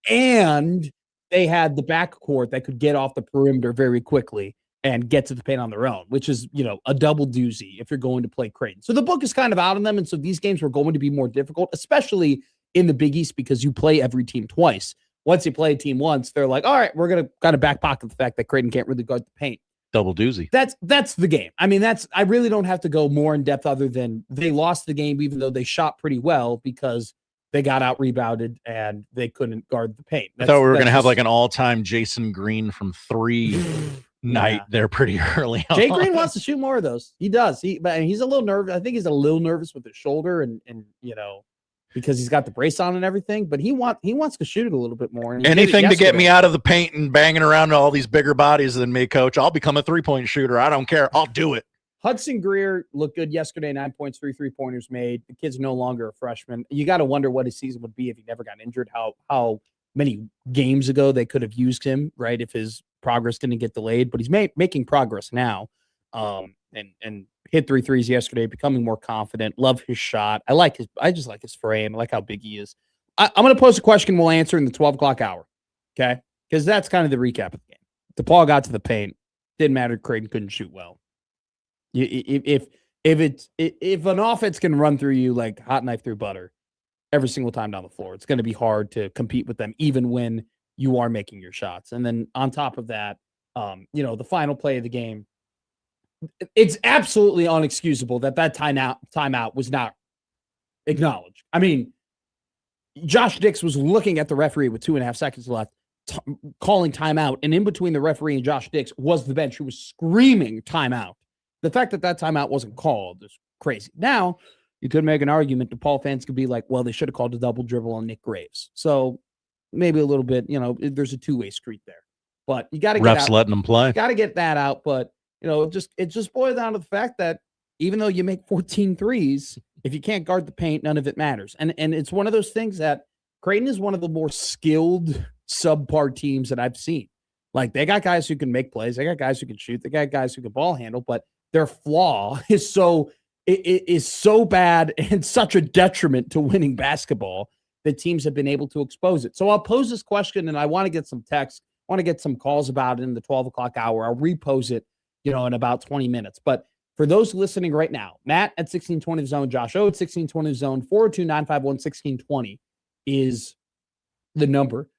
and they had the backcourt that could get off the perimeter very quickly and get to the paint on their own, which is, a double doozy if you're going to play Creighton. So the book is kind of out on them. And so these games were going to be more difficult, especially in the Big East, because you play every team twice. Once you play a team once, they're like, all right, we're going to kind of back pocket the fact that Creighton can't really guard the paint. Double doozy. That's the game. I mean, I really don't have to go more in depth other than they lost the game, even though they shot pretty well because they got out rebounded and they couldn't guard the paint. I thought we were going to have like an all-time Jason Green from 3 night there pretty early on. Jay Green wants to shoot more of those. He does. But he's a little nervous. I think he's a little nervous with his shoulder and because he's got the brace on and everything, but he wants to shoot it a little bit more. And anything to get me out of the paint and banging around all these bigger bodies than me, coach. I'll become a 3-point shooter. I don't care. I'll do it. Hudson Greer looked good yesterday. 9 points, 3 3-pointers made. The kid's no longer a freshman. You got to wonder what his season would be if he never got injured. How many games ago they could have used him, right? If his progress didn't get delayed, but he's making progress now. And hit 3 threes yesterday, becoming more confident. Love his shot. I just like his frame. I like how big he is. I'm going to pose a question we'll answer in the 12 o'clock hour. Okay. Because that's kind of the recap of the game. DePaul got to the paint. Didn't matter. Creighton couldn't shoot well. If an offense can run through you like hot knife through butter every single time down the floor, it's going to be hard to compete with them, even when you are making your shots. And then on top of that, the final play of the game, it's absolutely unexcusable that timeout was not acknowledged. I mean, Josh Dix was looking at the referee with 2.5 seconds left, calling timeout, and in between the referee and Josh Dix was the bench who was screaming timeout. The fact that timeout wasn't called is crazy. Now, you could make an argument. DePaul fans could be like, well, they should have called a double dribble on Nick Graves. So maybe a little bit, there's a two-way street there. But you got to get refs letting them play. Got to get that out, but it just boils down to the fact that even though you make 14 threes, if you can't guard the paint, none of it matters. And it's one of those things that Creighton is one of the more skilled subpar teams that I've seen. Like, they got guys who can make plays. They got guys who can shoot. They got guys who can ball handle, but their flaw is so bad and such a detriment to winning basketball that teams have been able to expose it. So I'll pose this question, and I want to get some text. I want to get some calls about it in the 12 o'clock hour. I'll repose it in about 20 minutes. But for those listening right now, Matt at 1620 The Zone, Josh O at 1620 The Zone, 402-951-1620 is the number.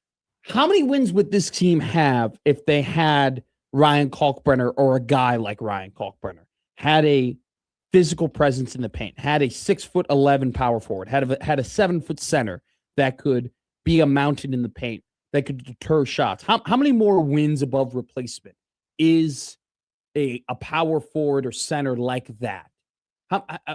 How many wins would this team have if they had Ryan Kalkbrenner or a guy like Ryan Kalkbrenner, had a physical presence in the paint, had a 6'11" power forward, had a 7-foot center that could be a mountain in the paint that could deter shots. How many more wins above replacement is a power forward or center like that?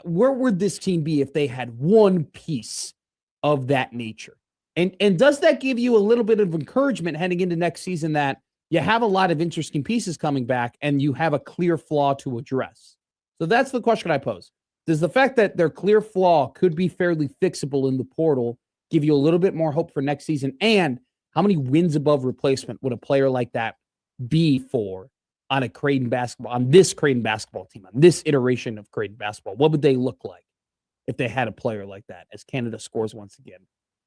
Where would this team be if they had one piece of that nature? And does that give you a little bit of encouragement heading into next season that you have a lot of interesting pieces coming back and you have a clear flaw to address? So that's the question I pose. Does the fact that their clear flaw could be fairly fixable in the portal give you a little bit more hope for next season? And how many wins above replacement would a player like that be for on a Creighton basketball, on this Creighton basketball team, on this iteration of Creighton basketball? What would they look like if they had a player like that as Canada scores once again?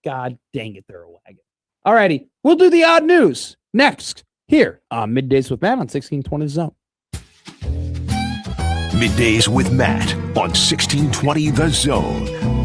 God dang it, they're a wagon. All righty, we'll do the odd news next here on Middays with Matt on 1620 Zone. Middays with Matt on 1620 The Zone.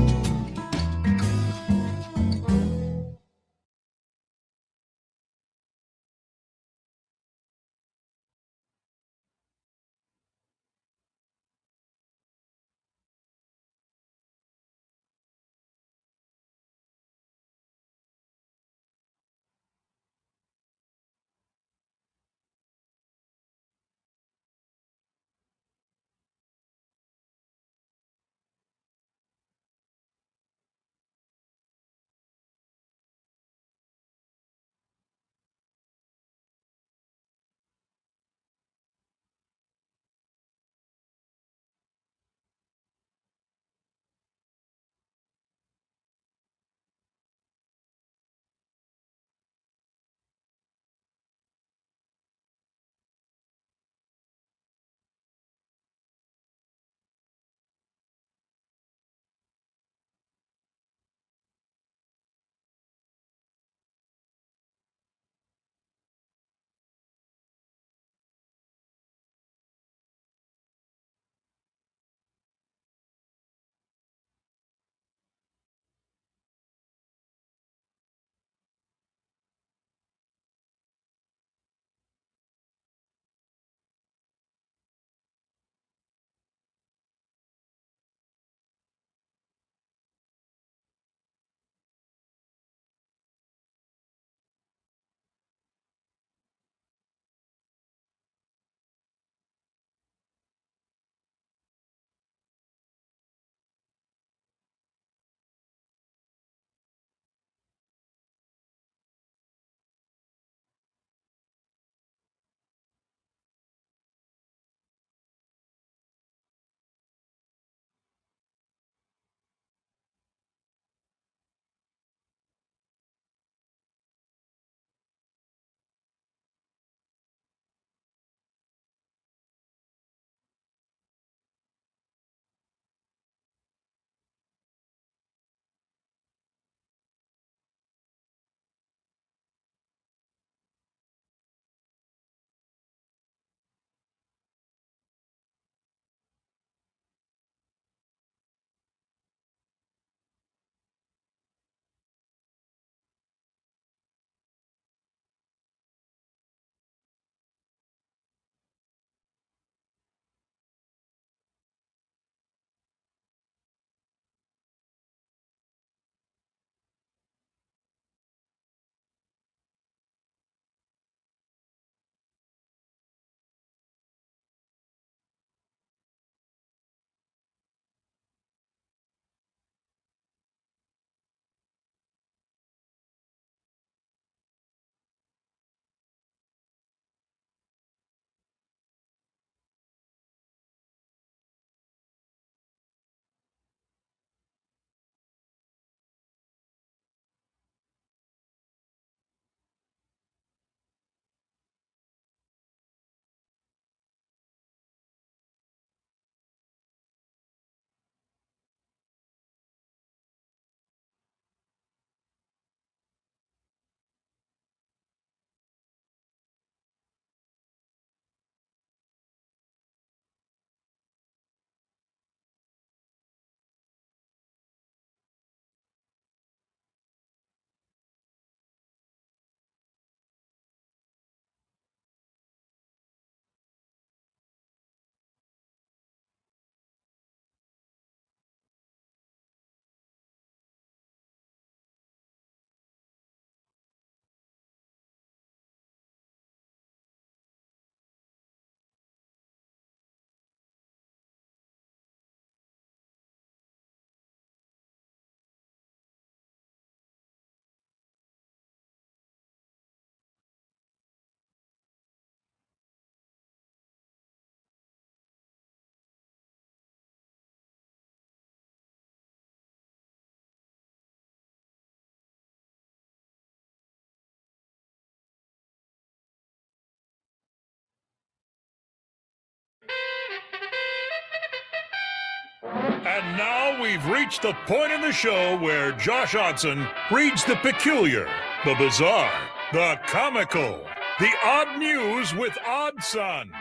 And now we've reached the point in the show where Josh Odson reads the peculiar, the bizarre, the comical, the odd news with Odd Son.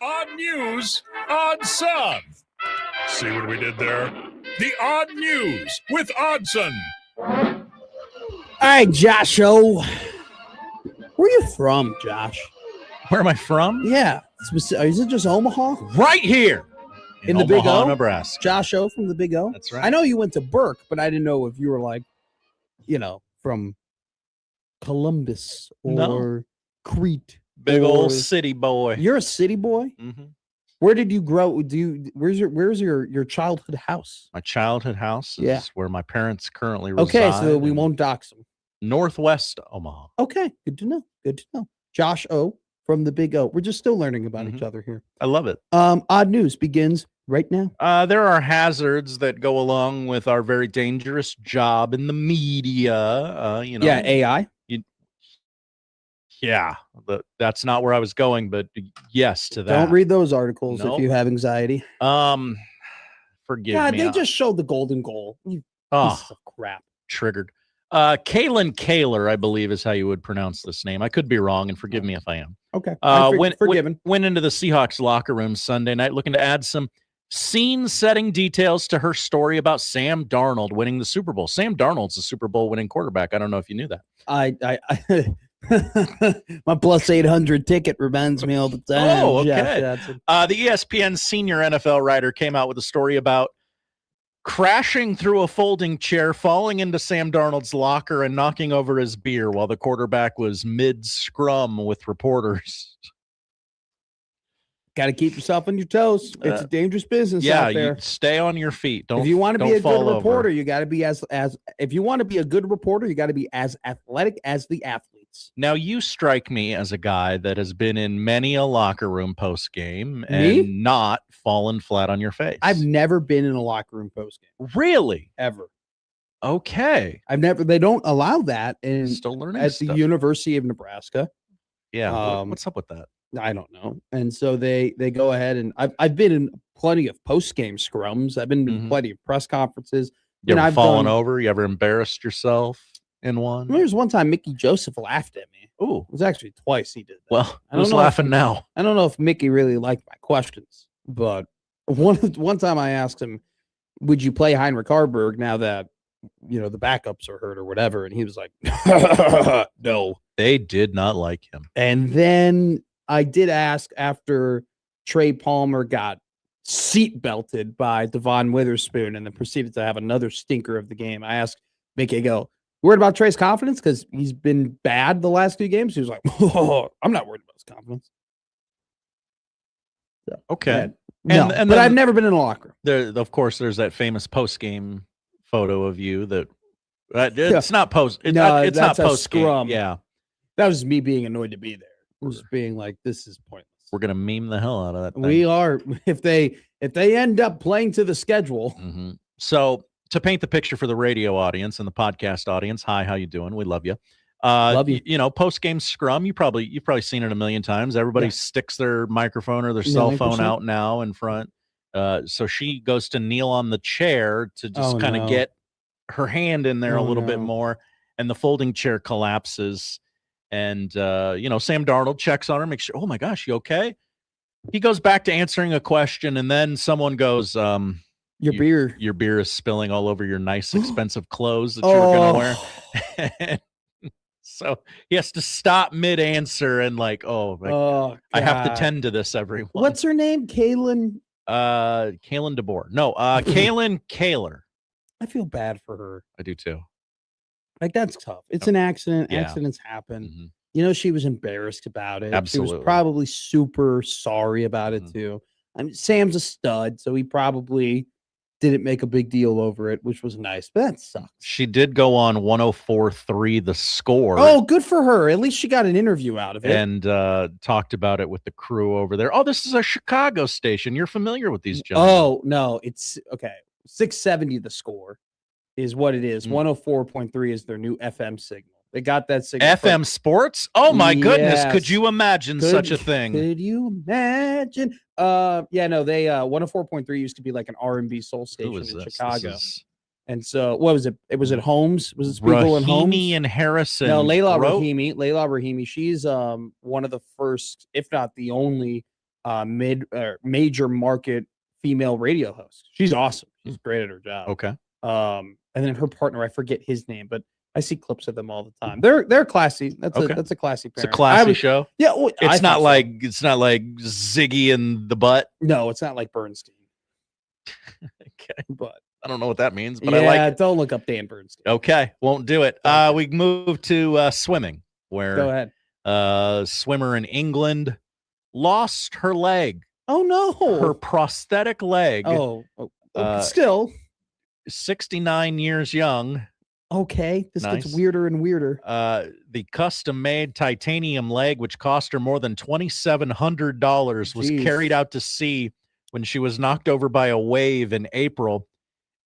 Odd news, Odd Son. See what we did there? The odd news with Oddson. All right, Josh-o. Where are you from, Josh? Where am I from? Yeah. Is it just Omaha? Right here. In the Big O? Nebraska. Josh-o from the Big O? That's right. I know you went to Burke, but I didn't know if you were like, from Columbus or Crete. Big old city boy. You're a city boy? Mm-hmm. Where did you grow? Where's your childhood house? My childhood house is where my parents currently reside. Okay, so we won't dox them. Northwest Omaha. Okay, good to know. Good to know. Josh O from the Big O. We're just still learning about each other here. I love it. Odd news begins right now. There are hazards that go along with our very dangerous job in the media. Yeah, AI. Yeah, that's not where I was going, but yes to that. Don't read those articles if you have anxiety. Forgive me. They just showed the golden goal. You piece of crap. Triggered. Kalen Kaler, I believe, is how you would pronounce this name. I could be wrong, and forgive me if I am. Okay. Forgiven. Went into the Seahawks locker room Sunday night looking to add some scene-setting details to her story about Sam Darnold winning the Super Bowl. Sam Darnold's a Super Bowl winning quarterback. I don't know if you knew that. My plus 800 ticket reminds me all the time. Oh, okay. The ESPN senior NFL writer came out with a story about crashing through a folding chair, falling into Sam Darnold's locker, and knocking over his beer while the quarterback was mid-scrum with reporters. Got to keep yourself on your toes. It's a dangerous business out there. Stay on your feet. If you want to be a good reporter, you got to be if you want to be a good reporter, you got to be as athletic as the athletes. Now, you strike me as a guy that has been in many a locker room post game Me? not fallen flat on your face. I've never been in a locker room post game. Really? Ever. Okay. They don't allow that Still learning at stuff. the University of Nebraska. Yeah. What's up with that? I don't know. And so they go ahead, and I've been in plenty of post game scrums. I've been in plenty of press conferences. You ever fallen over? You ever embarrassed yourself in one? There was one time Mickey Joseph laughed at me. Oh, it was actually twice he did that. Well, who's laughing now? I don't know if Mickey really liked my questions, but one time I asked him, "Would you play Heinrich Harburg now that the backups are hurt or whatever?" And he was like, "No." They did not like him. And then I did ask after Trey Palmer got seat belted by Devon Witherspoon and then proceeded to have another stinker of the game. I asked Mickey, I go, worried about Trey's confidence because he's been bad the last few games? He was like, I'm not worried about his confidence. So, okay. But I've never been in a locker room. There, of course, there's that famous post-game photo of you that it's not post. It's not post-game. Scrum. Yeah. That was me being annoyed to be there. Just being like, this is pointless. We're gonna meme the hell out of that thing. We are. If they end up playing to the schedule. Mm-hmm. So to paint the picture for the radio audience and the podcast audience, hi, how you doing? We love you. Love you. Post game scrum. You've probably seen it a million times. Everybody sticks their microphone or their cell phone out now in front. So she goes to kneel on the chair to just kind of get her hand in there a little bit more, and the folding chair collapses. And, Sam Darnold checks on her, makes sure, oh my gosh, you okay? He goes back to answering a question, and then someone goes, your beer is spilling all over your nice, expensive clothes that you were going to wear. So he has to stop mid-answer and I have to tend to this, everyone. What's her name? Kaylin? Kaylin DeBoer. No, Kaylin Kaler. I feel bad for her. I do too. That's tough. It's an accident. Yeah. Accidents happen. Mm-hmm. She was embarrassed about it. Absolutely. She was probably super sorry about it too. I mean, Sam's a stud, so he probably didn't make a big deal over it, which was nice. But that sucks. She did go on 104.3 The Score. Oh, good for her. At least she got an interview out of it. And talked about it with the crew over there. Oh, this is a Chicago station. You're familiar with these gentlemen. Oh, no. It's okay. 670 The Score is what it is. 104.3 is their new FM signal. They got that signal. FM Sports? Oh my goodness. Yes. Could you imagine such a thing? Could you imagine? Yeah, no, they 104.3 used to be like an R&B soul station in Chicago. And so what was it? It was at Holmes. Was it Spiegel and Holmes? Rahimi and Harrison. No, Layla Rahimi. She's one of the first, if not the only, major market female radio host. She's awesome. She's great at her job. Okay. And then her partner, I forget his name, but I see clips of them all the time. They're classy. That's a classy pair. It's a classy show. Yeah, well, it's not like Ziggy and the Butt. No, it's not like Bernstein. Okay, but I don't know what that means, but yeah, I like it. Don't look up Dan Bernstein. Okay, won't do it. We move to swimming, where go ahead. Swimmer in England lost her leg. Oh no, her prosthetic leg. Still 69 years young. Okay, this Nice. gets weirder and weirder. The custom-made titanium leg, which cost her more than $2,700, was carried out to sea when she was knocked over by a wave in April.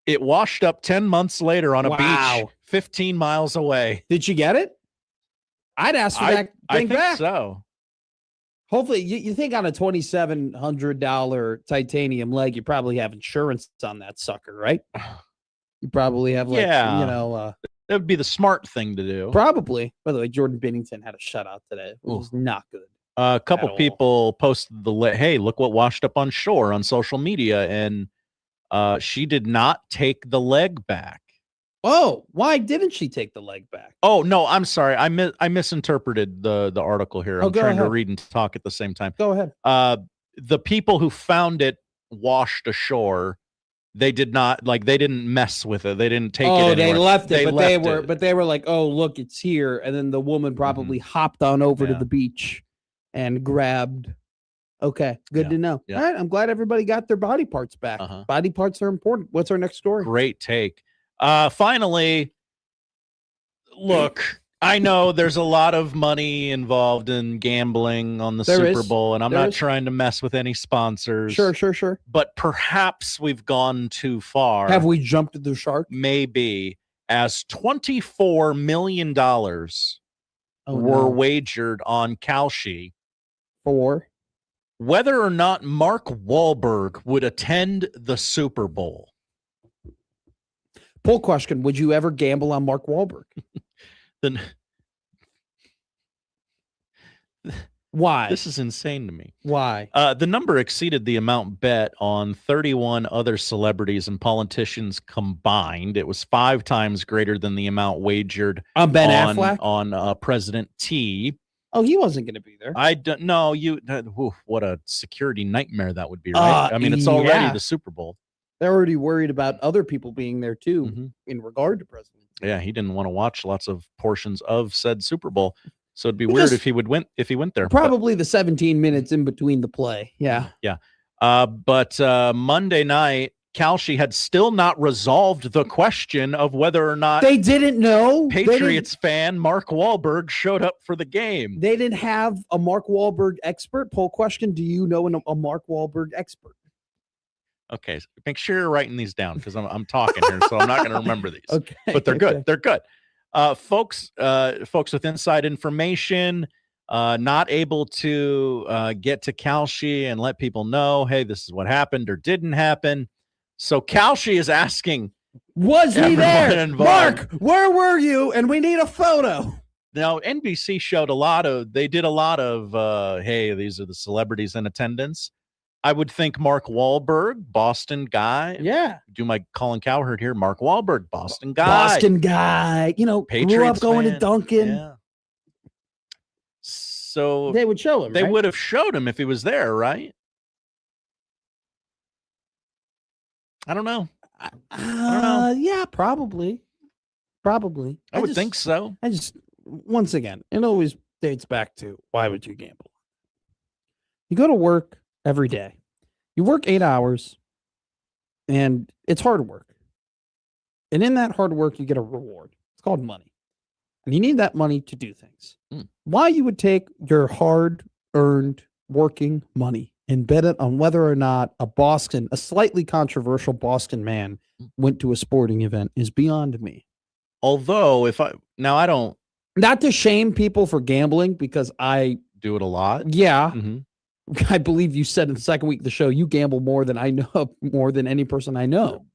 It washed up 10 months later on a beach 15 miles away. Did she get it? I'd ask for that thing I think back. so. Hopefully, you think on a $2,700 titanium leg, you probably have insurance on that sucker, right? You probably have, like, that would be the smart thing to do. Probably. By the way, Jordan Bennington had a shutout today. It was not good. A couple people posted hey, look what washed up on shore on social media, and she did not take the leg back. Oh, why didn't she take the leg back? Oh no, I'm sorry. I misinterpreted the article here. I'm trying to read and talk at the same time. Go ahead. The people who found it washed ashore. They did not they didn't mess with it. They didn't take it anywhere. They left it, but they were like, "Oh, look, it's here." And then the woman probably hopped on over to the beach and grabbed. Okay, good to know. Yeah. All right, I'm glad everybody got their body parts back. Body parts are important. What's our next story? Great take. Finally, look, I know there's a lot of money involved in gambling on the Super Bowl, and I'm not trying to mess with any sponsors. Sure. But perhaps we've gone too far. Have we jumped the shark? Maybe, as $24 million were wagered on Kalshi for whether or not Mark Wahlberg would attend the Super Bowl. Poll question: would you ever gamble on Mark Wahlberg? Then why? This is insane to me. Why? The number exceeded the amount bet on 31 other celebrities and politicians combined. It was 5 times greater than the amount wagered on Ben Affleck on President T. Oh, he wasn't going to be there. I don't know. What a security nightmare that would be, right? I mean, it's already the Super Bowl. They're already worried about other people being there too, in regard to President. Yeah, he didn't want to watch lots of portions of said Super Bowl, so it'd be weird if he went there. Probably the 17 minutes in between the play. Yeah. But Monday night, Kalshi had still not resolved the question of whether or not they didn't know Patriots fan Mark Wahlberg showed up for the game. They didn't have a Mark Wahlberg expert. Poll question: do you know a Mark Wahlberg expert? Okay, so make sure you're writing these down because I'm talking here, so I'm not going to remember these. Okay, but they're good. They're good. Folks with inside information, not able to get to Kalshi and let people know, hey, this is what happened or didn't happen. So Kalshi is asking, was he there? Involved. Mark, where were you? And we need a photo. Now, NBC showed they did a lot of, hey, these are the celebrities in attendance. I would think Mark Wahlberg, Boston guy. Yeah. Do my Colin Cowherd here. Mark Wahlberg, Boston guy. Boston guy. Patriots grew up going fan. to Duncan. Yeah. So they would show him. They would have showed him if he was there, right? I don't know. I don't know. Yeah, probably. I would think so. Once again, it always dates back to why would you gamble? You go to work every day. You work 8 hours, and it's hard work. And in that hard work, you get a reward. It's called money. And you need that money to do things. Why you would take your hard-earned working money and bet it on whether or not a slightly controversial Boston man went to a sporting event is beyond me. Although, I don't Not to shame people for gambling because I Do it a lot. yeah. Mhm. I believe you said in the second week of the show you gamble more than I know, more than any person I know.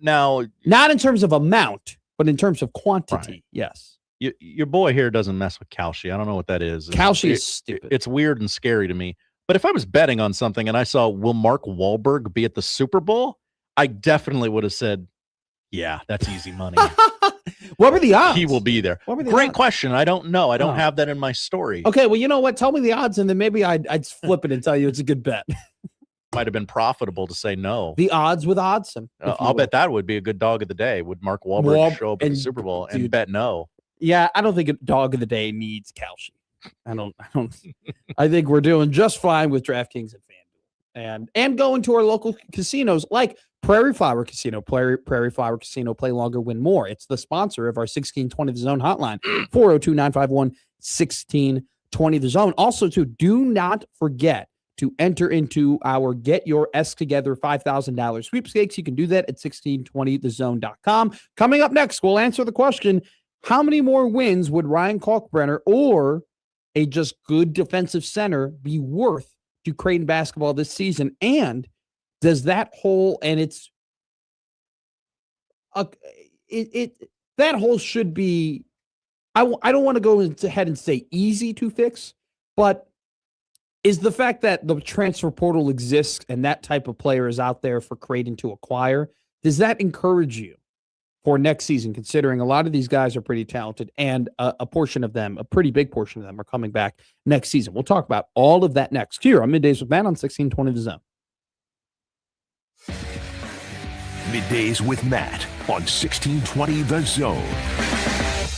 Now, Not in terms of amount, but in terms of quantity. Right. Yes. your boy here doesn't mess with Kalshi. I don't know what that is. Kalshi is stupid. It's weird and scary to me. But if I was betting on something and I saw, will Mark Wahlberg be at the Super Bowl? I definitely would have said, yeah, that's easy money. What were the odds? He will be there. What were the Great odds? question. I don't know. I don't Oh. have that in my story. Okay, well, you know what? Tell me the odds, and then maybe I'd flip it and tell you it's a good bet. Might have been profitable to say no. The odds with Oddson. I'll bet that would be a good dog of the day. Would Mark Wahlberg show up at the Super Bowl and bet no? Yeah, I don't think a dog of the day needs Kalshi. I don't. I think we're doing just fine with DraftKings and FanDuel, and going to our local casinos like Prairie Flower Casino. Prairie Flower Casino. Play longer, win more. It's the sponsor of our 1620 The Zone hotline. 402-951-1620 The Zone. Also, too, do not forget to enter into our Get Your S Together $5,000 sweepstakes. You can do that at 1620thezone.com. Coming up next, we'll answer the question, how many more wins would Ryan Kalkbrenner or a just good defensive center be worth to Creighton basketball this season? And does that hole, and it's that hole should be, I don't want to go ahead and say easy to fix, but is the fact that the transfer portal exists and that type of player is out there for Creighton to acquire, does that encourage you for next season, considering a lot of these guys are pretty talented and a portion of them, a pretty big portion of them, are coming back next season? We'll talk about all of that next here on Middays with Matt on 1620 The Zone. Middays with Matt on 1620 The Zone.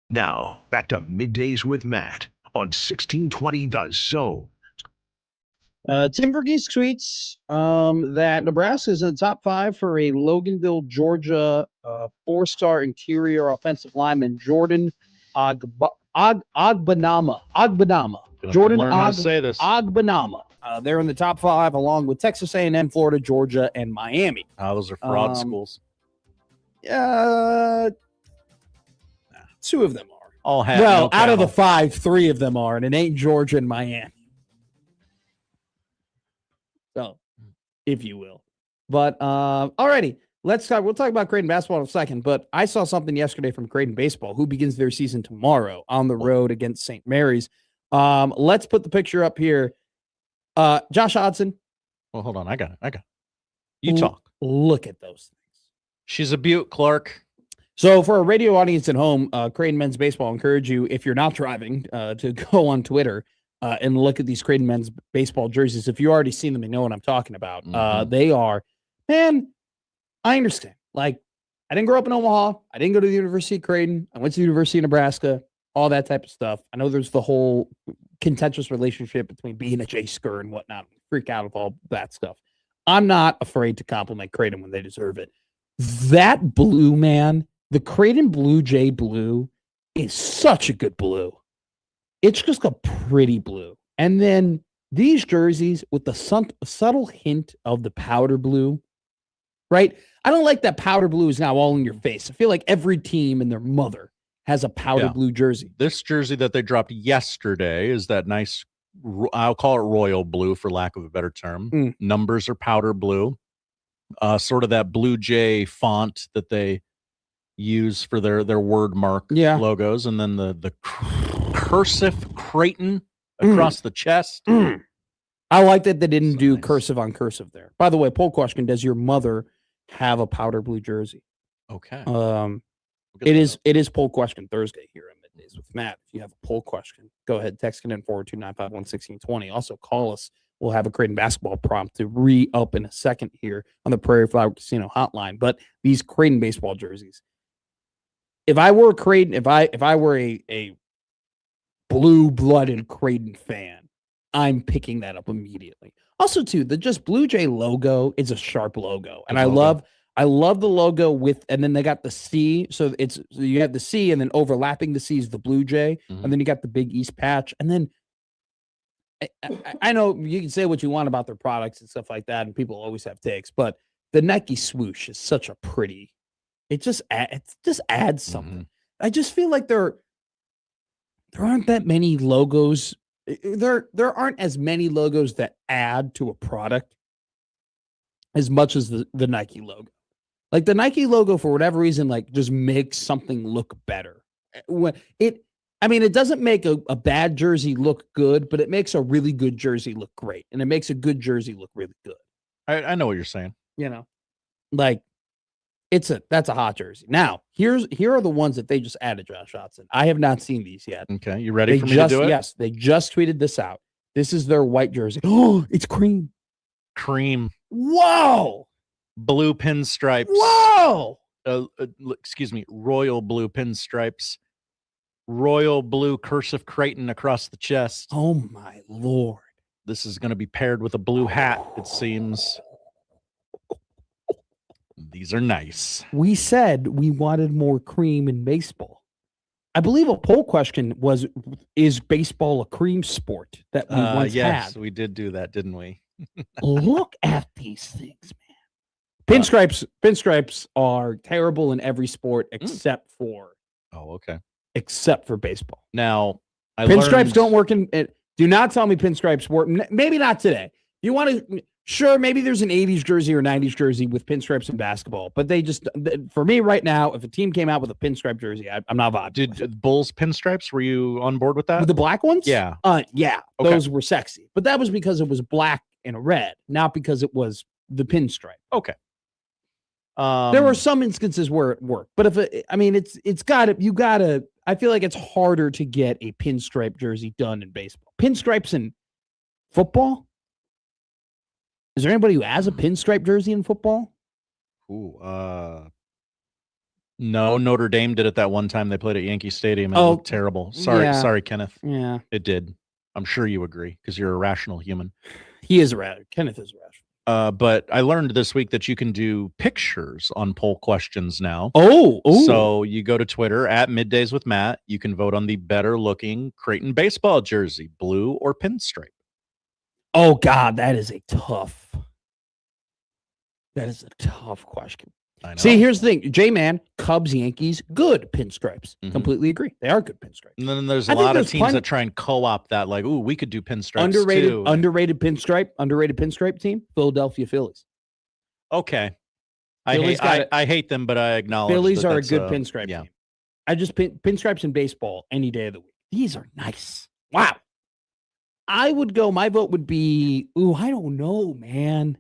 Now, back to Middays with Matt on 1620 The Zone. Tim Verghese tweets that Nebraska is in the top 5 for a Loganville, Georgia 4-star interior offensive lineman, Jordan Ogbanama. Jordan learn how to say this. Ogbanama. They're in the top 5 along with Texas A&M, Florida, Georgia, and Miami. Those are fraud schools. 2 of them are. All hat, Well, no out of the camel. 5, 3 of them are, and it ain't Georgia and Miami. So, if you will. But alrighty, let's talk. We'll talk about Creighton basketball in a second. But I saw something yesterday from Creighton baseball, who begins their season tomorrow on the road against St. Mary's. Let's put the picture up here. Josh Hodson. Well, hold on. I got it. You talk. Look at those things. She's a beaut, Clark. So for a radio audience at home, Creighton men's baseball, I encourage you, if you're not driving, to go on Twitter and look at these Creighton men's baseball jerseys. If you already seen them, you know what I'm talking about. They are, man, I understand. Like, I didn't grow up in Omaha. I didn't go to the University of Creighton. I went to the University of Nebraska, all that type of stuff. I know there's the whole contentious relationship between being a J-Sker and whatnot. Freak out of all that stuff. I'm not afraid to compliment Creighton when they deserve it. That blue, man, the Creighton Blue Jay blue is such a good blue. It's just a pretty blue. And then these jerseys with the subtle hint of the powder blue, right? I don't like that powder blue is now all in your face. I feel like every team and their mother has a powder blue jersey. This jersey that they dropped yesterday is that nice, I'll call it royal blue for lack of a better term. Numbers are powder blue. Sort of that Blue Jay font that they use for their word mark logos, and then the cursive Creighton across the chest. I like that they didn't do nice cursive on cursive there. By the way, poll question: does your mother have a powder blue jersey? Okay. It is poll question Thursday here on Middays with Matt. If you have a poll question, go ahead, text it in 429511620. Also call us. We'll have a Creighton basketball prompt to re-up in a second here on the Prairie Flower Casino hotline. But these Creighton baseball jerseys, if I were a Creighton, if I were a blue-blooded Creighton fan, I'm picking that up immediately. Also, too, the just Blue Jay logo is a sharp logo, and I love the logo with, and then they got the C, so you have the C, and then overlapping the C is the Blue Jay, and then you got the big East patch, and then I know you can say what you want about their products and stuff like that, and people always have takes, but the Nike swoosh is such a pretty. It just adds something. I just feel like there aren't that many logos. There aren't as many logos that add to a product as much as the Nike logo. Like the Nike logo, for whatever reason, like just makes something look better. It doesn't make a bad jersey look good, but it makes a really good jersey look great. And it makes a good jersey look really good. I know what you're saying. You know, like that's a hot jersey. Now, here are the ones that they just added, Josh Hodson. I have not seen these yet. Okay. You ready for me to do it? Yes. They just tweeted this out. This is their white jersey. Oh, it's cream. Cream. Whoa. Blue pinstripes. Whoa. Excuse me. Royal blue pinstripes. Royal blue cursive Creighton across the chest. Oh my Lord. This is going to be paired with a blue hat, it seems. These are nice. We said we wanted more cream in baseball. I believe a poll question was, is baseball a cream sport that we once had? Yes, we did do that, didn't we? Look at these things, man. Pinstripes are terrible in every sport except for baseball. Now, pinstripes don't work in it. Do not tell me pinstripes work. Maybe not today. You want to, sure, maybe there's an 80s jersey or 90s jersey with pinstripes in basketball, but for me right now, if a team came out with a pinstripe jersey, I'm not vibing. Did Bulls pinstripes, were you on board with that? With the black ones? Yeah. Yeah. Okay. Those were sexy, but that was because it was black and red, not because it was the pinstripe. Okay. There were some instances where it worked, but I feel like it's harder to get a pinstripe jersey done in baseball. Pinstripes in football? Is there anybody who has a pinstripe jersey in football? Ooh, No, Notre Dame did it that one time they played at Yankee Stadium. And it looked terrible. Sorry, Kenneth. Yeah. It did. I'm sure you agree because you're a rational human. He is Kenneth is rational. But I learned this week that you can do pictures on poll questions now. Oh. So you go to Twitter at Middays with Matt. You can vote on the better looking Creighton baseball jersey, blue or pinstripe. Oh, God, that is a tough question. I know. See, here's the thing. J-Man, Cubs, Yankees, good pinstripes. Mhm. Completely agree. They are good pinstripes. And then there's a lot of teams that try and co-opt that, like, ooh, we could do pinstripes too. Underrated pinstripe team, Philadelphia Phillies. Okay. I hate them, but I acknowledge Phillies are a that's, good pinstripe team. I just pinstripes in baseball any day of the week. These are nice. Wow. I would go, my vote would be, I don't know, man.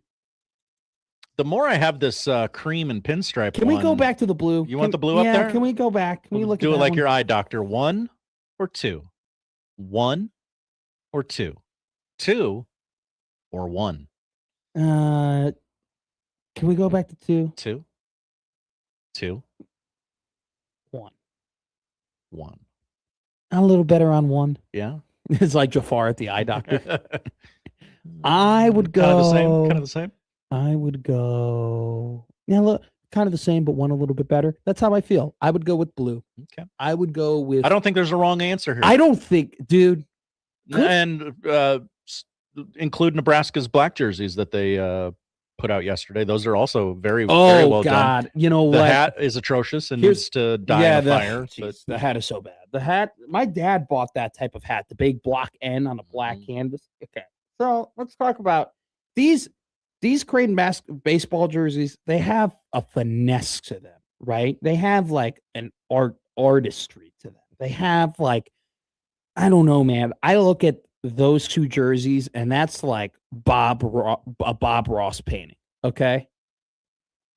The more I have this cream and pinstripe, can we go back to the blue? You want the blue up there? Can we go back? Can we look at do it like one? your eye doctor? 1 or 2? 1 or 2? 2 or 1? Can we go back to 2? 2. 2. 1. 1. I'm a little better on 1. Yeah. It's like Jafar at the eye doctor. I would go kind of the same. I would go look, kind of the same, but one a little bit better. That's how I feel. I would go with blue. Okay. I would go with. I don't think there's a wrong answer here. I don't think, dude. And include Nebraska's black jerseys that they put out yesterday. Those are also very well done. You know the what? The hat is atrocious and needs to die in a fire. But the hat is so bad. The hat. My dad bought that type of hat, the big block N on a black canvas. Okay, so let's talk about these Creighton baseball jerseys. They have a finesse to them, right? They have like an artistry to them. They have like, I don't know, man. I look at those two jerseys and that's like a Bob Ross painting. Okay.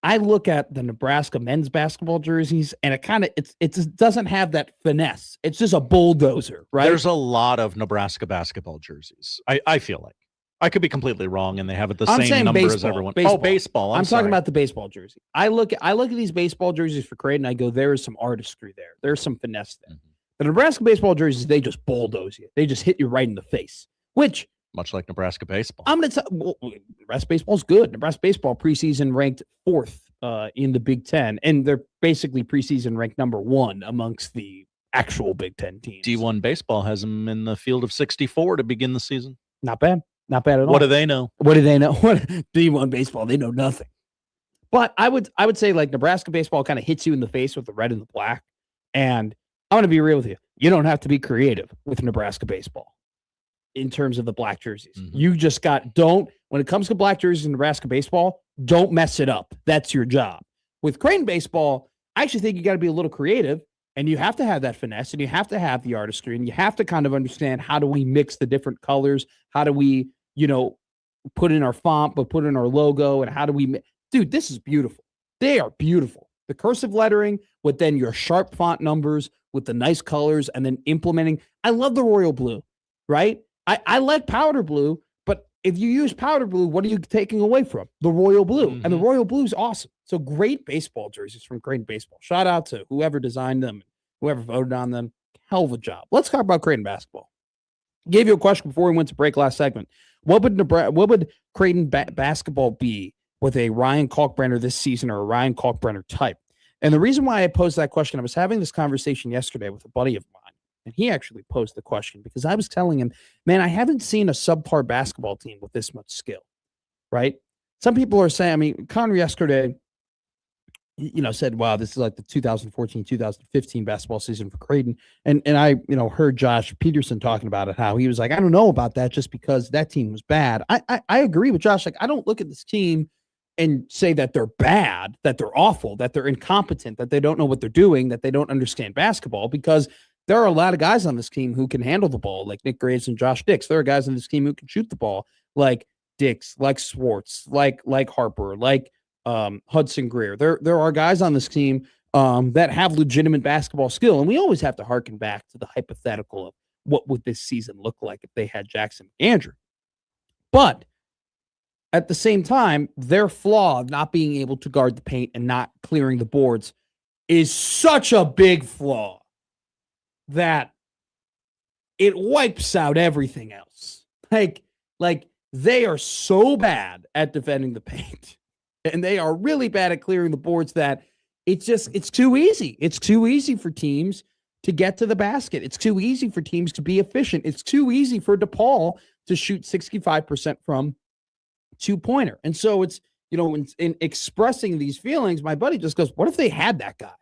I look at the Nebraska men's basketball jerseys and it just doesn't have that finesse. It's just a bulldozer, right? There's a lot of Nebraska basketball jerseys. I feel like I could be completely wrong and they have it the same number as everyone. Baseball. I'm talking about the baseball jersey. I look at these baseball jerseys for Creighton. I go, there is some artistry there. There's some finesse there. Mm-hmm. The Nebraska baseball jerseys, they just bulldoze you. They just hit you right in the face, which much like Nebraska baseball. I'm going to tell Nebraska baseball's good. Nebraska baseball preseason ranked 4th in the Big Ten, and they're basically preseason ranked number 1 amongst the actual Big Ten teams. D1 baseball has them in the field of 64 to begin the season. Not bad. Not bad at all. What do they know? What do they know? D1 baseball, they know nothing. But I would say like Nebraska baseball kind of hits you in the face with the red and the black. And I'm going to be real with you. You don't have to be creative with Nebraska baseball in terms of the black jerseys. Mm-hmm. You just when it comes to black jerseys in Nebraska baseball, don't mess it up. That's your job. With Creighton baseball, I actually think you got to be a little creative and you have to have that finesse and you have to have the artistry and you have to kind of understand how do we mix the different colors? How do we, put in our font, but put in our logo and how do we, dude, this is beautiful. They are beautiful. The cursive lettering with then your sharp font numbers with the nice colors and then implementing. I love the royal blue, right? I like powder blue, but if you use powder blue, what are you taking away from? The royal blue. Mm-hmm. And the royal blue is awesome. So great baseball jerseys from Creighton baseball. Shout out to whoever designed them, whoever voted on them. Hell of a job. Let's talk about Creighton basketball. Gave you a question before we went to break last segment. What would Creighton basketball be with a Ryan Kalkbrenner this season or a Ryan Kalkbrenner type? And the reason why I posed that question, I was having this conversation yesterday with a buddy of mine, and he actually posed the question because I was telling him, man, I haven't seen a subpar basketball team with this much skill, right? Some people are saying, Connor yesterday, said, wow, this is like the 2014-2015 basketball season for Creighton. And I, heard Josh Peterson talking about it, how he was like, I don't know about that just because that team was bad. I agree with Josh. Like, I don't look at this team and say that they're bad, that they're awful, that they're incompetent, that they don't know what they're doing, that they don't understand basketball, because there are a lot of guys on this team who can handle the ball, like Nick Graves and Josh Dix. There are guys on this team who can shoot the ball, like Dix, like Swartz, like Harper, like Hudson Greer. There are guys on this team that have legitimate basketball skill, and we always have to harken back to the hypothetical of what would this season look like if they had Jackson McAndrew. But at the same time, their flaw of not being able to guard the paint and not clearing the boards is such a big flaw that it wipes out everything else. Like they are so bad at defending the paint, and they are really bad at clearing the boards that it's too easy. It's too easy for teams to get to the basket. It's too easy for teams to be efficient. It's too easy for DePaul to shoot 65% from two-pointer. And so it's, in expressing these feelings, my buddy just goes, what if they had that guy?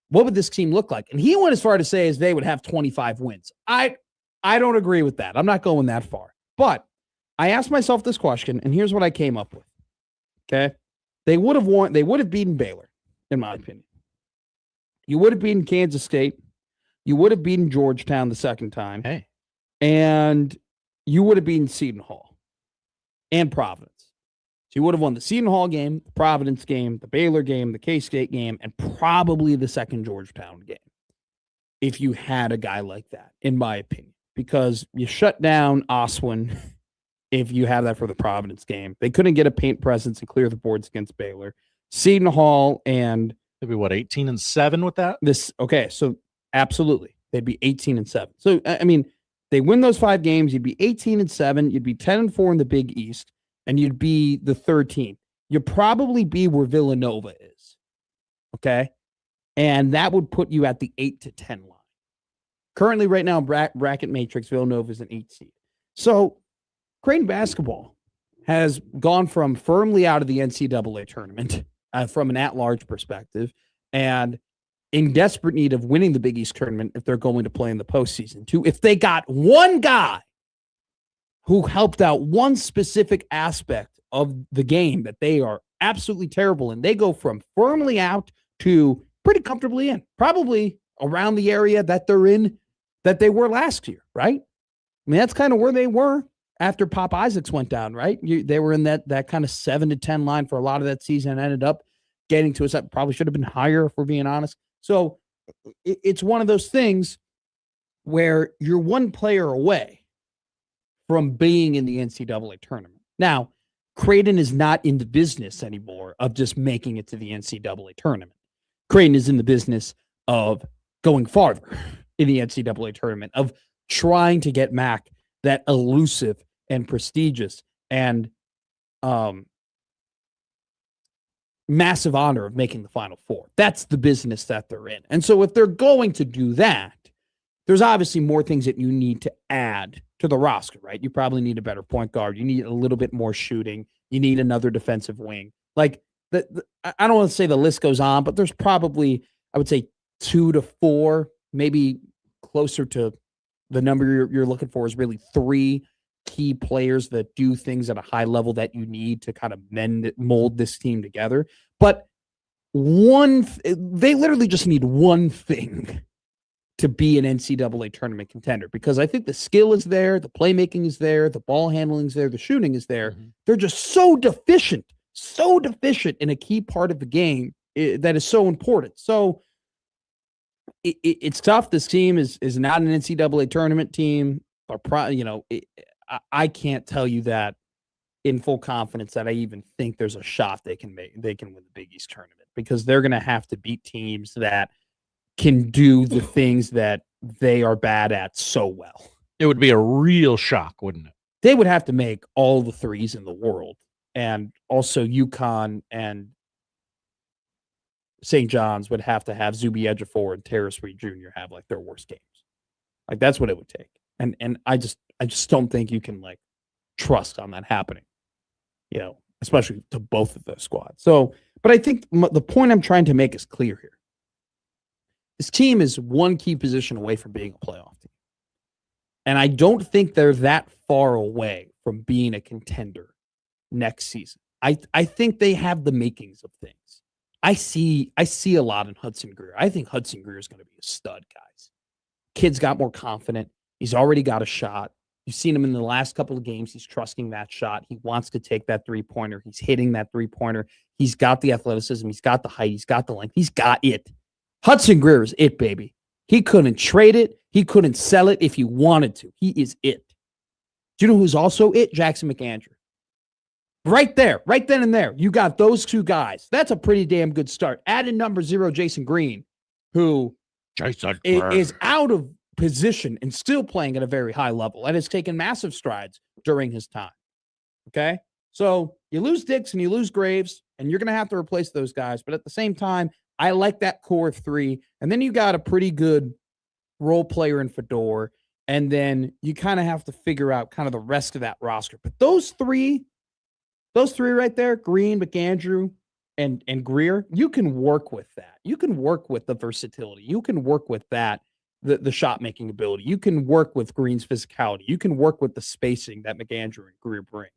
What would this team look like? And he went as far to say as they would have 25 wins. I don't agree with that. I'm not going that far. But I asked myself this question, and here's what I came up with. Okay? They would have won. They would have beaten Baylor, in my opinion. You would have beaten Kansas State. You would have beaten Georgetown the second time. Hey. And you would have beaten Seton Hall and Providence. So you would have won the Seton Hall game, the Providence game, the Baylor game, the K-State game, and probably the second Georgetown game if you had a guy like that, in my opinion. Because you shut down Oswin if you have that for the Providence game. They couldn't get a paint presence and clear the boards against Baylor. Seton Hall and... Maybe 18-7 with that? Okay, so absolutely. They'd be 18-7. So, I mean, they win those 5 games, you'd be 18-7, you'd be 10-4 in the Big East, and you'd be the third team. You'd probably be where Villanova is. Okay? And that would put you at the 8-10 line. Currently, right now, bracket matrix, Villanova is an 8 seed. So, Creighton basketball has gone from firmly out of the NCAA tournament from an at-large perspective and in desperate need of winning the Big East tournament if they're going to play in the postseason, to if they got one guy who helped out one specific aspect of the game that they are absolutely terrible in, they go from firmly out to pretty comfortably in, probably around the area that they're in, that they were last year, right? I mean, that's kind of where they were after Pop Isaacs went down, right? They were in that kind of 7-10 line for a lot of that season and ended up getting to us. That probably should have been higher, if we're being honest. So it's one of those things where you're one player away from being in the NCAA tournament. Now, Creighton is not in the business anymore of just making it to the NCAA tournament. Creighton is in the business of going farther in the NCAA tournament, of trying to get Mac that elusive and prestigious and massive honor of making the Final Four. That's the business that they're in. And so if they're going to do that, there's obviously more things that you need to add to the roster, right? You probably need a better point guard. You need a little bit more shooting. You need another defensive wing. Like, I don't want to say the list goes on, but there's probably, I would say, 2 to 4, maybe closer to the number you're looking for is really 3 key players that do things at a high level that you need to kind of mold this team together. But they literally just need one thing to be an NCAA tournament contender, because I think the skill is there, the playmaking is there, the ball handling is there, the shooting is there. Mm-hmm. They're just so deficient in a key part of the game that is so important. So it's tough. This team is not an NCAA tournament team. Or I can't tell you that in full confidence that I even think there's a shot they can win the Big East tournament, because they're going to have to beat teams that can do the things that they are bad at so well. It would be a real shock, wouldn't it? They would have to make all the threes in the world, and also UConn and St. John's would have to have Zuby Ejiofor and Terrace Reed Jr. have like their worst games. Like, that's what it would take. And I just don't think you can like trust on that happening, especially to both of those squads. So, but I think the point I'm trying to make is clear here. This team is one key position away from being a playoff team. And I don't think they're that far away from being a contender next season. I think they have the makings of things. I see a lot in Hudson Greer. I think Hudson Greer is going to be a stud, guys. Kid's got more confident. He's already got a shot. You've seen him in the last couple of games. He's trusting that shot. He wants to take that three-pointer. He's hitting that three-pointer. He's got the athleticism. He's got the height. He's got the length. He's got it. Hudson Greer is it, baby. He couldn't trade it. He couldn't sell it if he wanted to. He is it. Do you know who's also it? Jackson McAndrew. Right there, right then and there, you got those two guys. That's a pretty damn good start. Add in number 0, Jason Green, who is out of position and still playing at a very high level and has taken massive strides during his time. Okay. So you lose Dix and you lose Graves, and you're going to have to replace those guys. But at the same time, I like that core of 3. And then you got a pretty good role player in Fedor. And then you kind of have to figure out kind of the rest of that roster. But those three right there, Green, McAndrew, and Greer, you can work with that. You can work with the versatility. You can work with that, the shot making ability. You can work with Green's physicality. You can work with the spacing that McAndrew and Greer brings,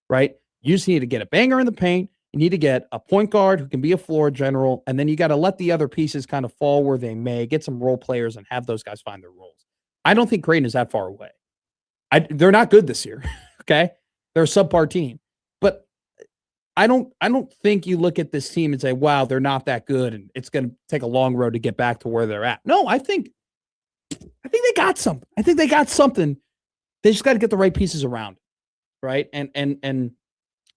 right? You just need to get a banger in the paint. You need to get a point guard who can be a floor general, and then you got to let the other pieces kind of fall where they may, get some role players and have those guys find their roles. I don't think Creighton is that far away. They're not good this year, okay? They're a subpar team. But I don't think you look at this team and say, wow, they're not that good and it's going to take a long road to get back to where they're at. No, I think they got something. I think they got something. They just got to get the right pieces around, right? And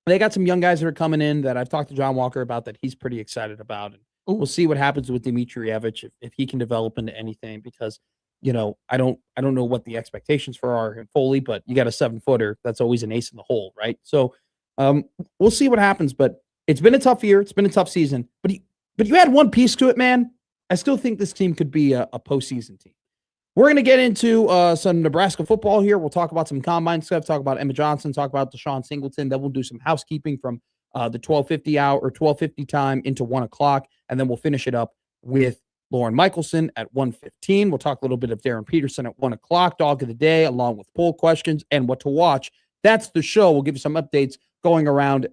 they got some young guys that are coming in that I've talked to John Walker about that he's pretty excited about. And we'll see what happens with Dimitrievich if he can develop into anything, because I don't know what the expectations for are in Foley, but you got a 7-footer. That's always an ace in the hole, right? So we'll see what happens, but it's been a tough year. It's been a tough season, but you add one piece to it, man. I still think this team could be a postseason team. We're going to get into some Nebraska football here. We'll talk about some combine stuff, talk about Emma Johnson, talk about Deshaun Singleton. Then we'll do some housekeeping from the 12:50 hour or 12:50 time into 1 o'clock. And then we'll finish it up with Lauren Michelson at 1:15. We'll talk a little bit of Darren Peterson at 1 o'clock, dog of the day, along with poll questions and what to watch. That's the show. We'll give you some updates going around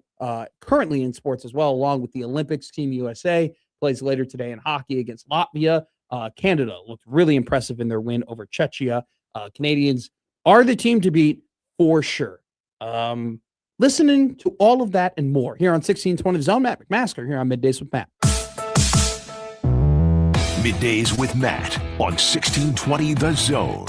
currently in sports as well, along with the Olympics. Team USA plays later today in hockey against Latvia. Canada looked really impressive in their win over Czechia. Canadians are the team to beat for sure. Listening to all of that and more here on 1620 The Zone. Matt McMaster here on Middays with Matt. Middays with Matt on 1620 The Zone.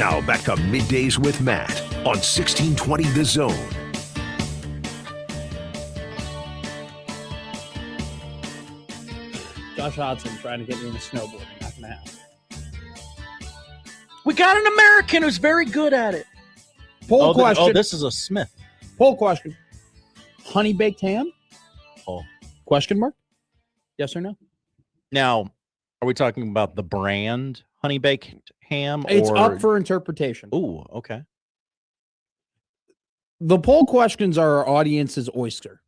Now back to Middays with Matt on 1620 The Zone. Josh Hodson trying to get me into snowboarding. Not gonna happen. We got an American who's very good at it. Poll question. This is a Smith. Poll question. Honey baked ham? Oh. Question mark? Yes or no? Now, are we talking about the brand honey baked ham? It's or... up for interpretation. Ooh, okay. The poll questions are our audience's oyster.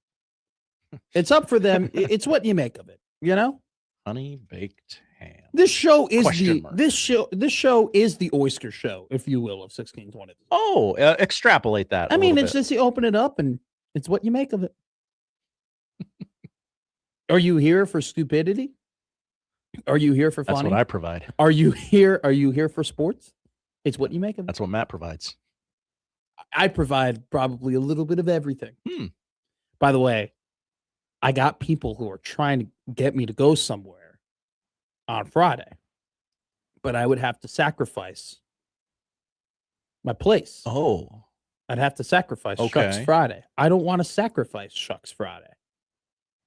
It's up for them. It's what you make of it, you know? Honey baked ham. This show is Question mark. this show is the oyster show, if you will, of 1620. Oh, extrapolate that. I mean, it's just you open it up and it's what you make of it. Are you here for stupidity? Are you here for funny? That's what I provide. Are you here for sports? It's what you make of it. That's what Matt provides. I provide probably a little bit of everything. By the way, I got people who are trying to get me to go somewhere on Friday, but I would have to sacrifice my place. Oh. I'd have to sacrifice Shucks Okay. Friday. I don't want to sacrifice Shucks Friday.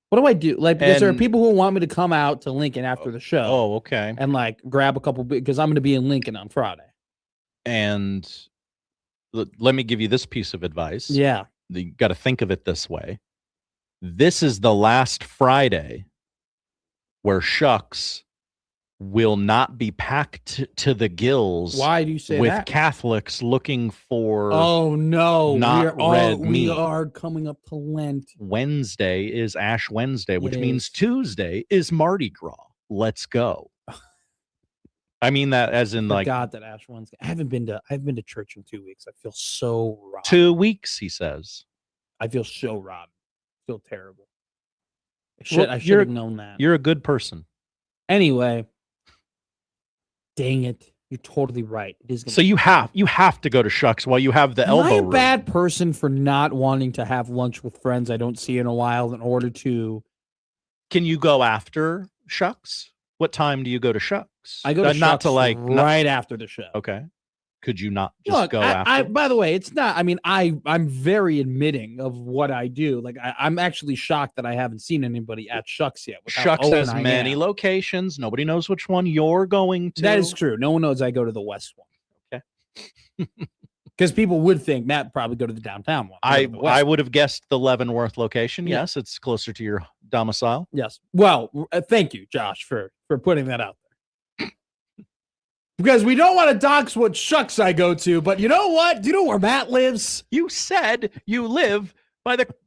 What do I do? Like, because there are people who want me to come out to Lincoln after the show. Oh, okay. And like grab a couple, because I'm going to be in Lincoln on Friday. And let me give you this piece of advice. Yeah. You got to think of it this way. This is the last Friday where Shucks will not be packed to the gills. Why do you say with that? Catholics looking for Oh no, not red we meat. are coming up to Lent. Wednesday is Ash Wednesday, which It means is. Tuesday is Mardi Gras. Let's go. I mean that as in like God, that Ash Wednesday. I haven't been to church in 2 weeks. I feel so robbed. 2 weeks, he says. I feel so robbed. I feel terrible. Well, I should have known that. You're a good person. Anyway, dang it. You're totally right. It is gonna So you have to go to Shucks while you have the Am elbow I a room. bad person for not wanting to have lunch with friends I don't see in a while in order to? Can you go after Shucks? What time do you go to Shucks? I go to not Shucks to like right after the show. Okay. Could you not just Look, go after? by the way, it's not. I mean, I'm very admitting of what I do. Like, I'm actually shocked that I haven't seen anybody at Shucks yet. with how Shucks old has I many am. locations. Nobody knows which one you're going to. That is true. No one knows I go to the West one. Okay. Because people would think Matt would probably go to the downtown one. I would have guessed the Leavenworth location. Yeah. Yes, it's closer to your domicile. Yes. Well, thank you, Josh, for putting that out there. Because we don't want to dox what Shucks I go to, but you know what? Do you know where Matt lives? You said you live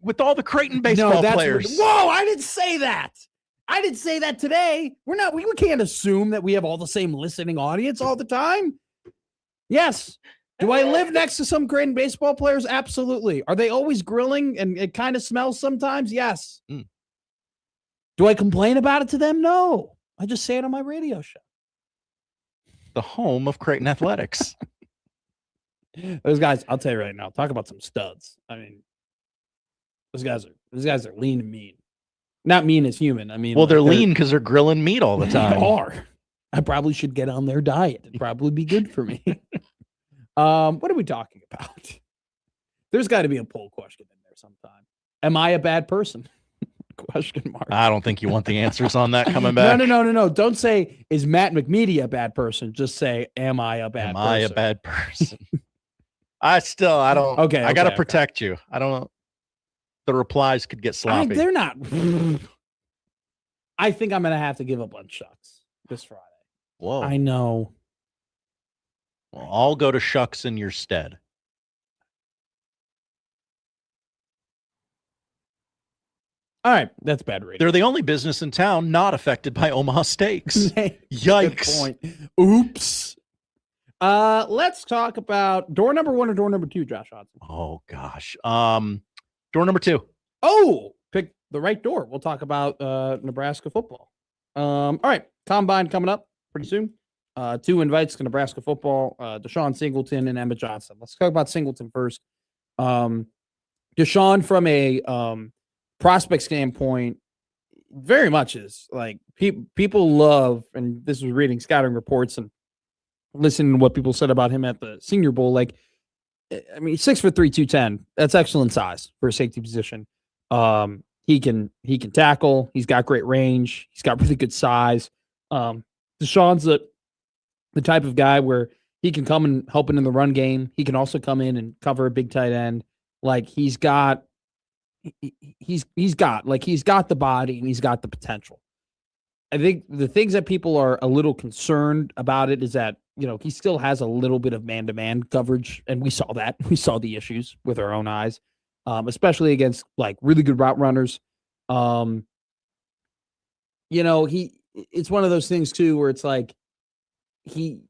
with all the Creighton baseball players. Whoa, I didn't say that. I didn't say that today. We can't assume that we have all the same listening audience all the time. Yes. Do I live next to some Creighton baseball players? Absolutely. Are they always grilling and it kind of smells sometimes? Yes. Do I complain about it to them? No. I just say it on my radio show. The home of Creighton athletics. Those guys, I'll tell you right now, talk about some studs. I mean, those guys are lean and mean. Not mean as human. I mean, Well, like, they're lean because they're grilling meat all the They time. are. I probably should get on their diet. It'd probably be good for me. What are we talking about? There's got to be a poll question in there sometime. Am I a bad person? Question mark. I don't think you want the answers on that coming back. No. Don't say, is Matt McMeady a bad person? Just say, am I a bad Am person? I a bad person? I don't. Okay. I got to okay. protect you. I don't. The replies could get sloppy. They're not. I think I'm going to have to give up on Shucks this Friday. Whoa. I know. Well, I'll go to Shucks in your stead. All right. That's bad radio. They're the only business in town not affected by Omaha steaks. Yikes. Good point. Oops. Let's talk about door number 1 or door number 2, Josh Hodson. Oh gosh. Door number 2. Oh, pick the right door. We'll talk about Nebraska football. All right. Combine coming up pretty soon. 2 invites to Nebraska football, Deshaun Singleton and Emma Johnson. Let's talk about Singleton first. Deshaun, from a prospect standpoint, very much is like people love, and this was reading scouting reports, and listening to what people said about him at the Senior Bowl, like, I mean, 6'3", 210. That's excellent size for a safety position. He can tackle. He's got great range. He's got really good size. Deshaun's the type of guy where he can come and help in the run game. He can also come in and cover a big tight end. Like he's got the body and he's got the potential. I think the things that people are a little concerned about it is that, he still has a little bit of man-to-man coverage, and we saw that. We saw the issues with our own eyes, especially against like really good route runners. It's one of those things too where it's like in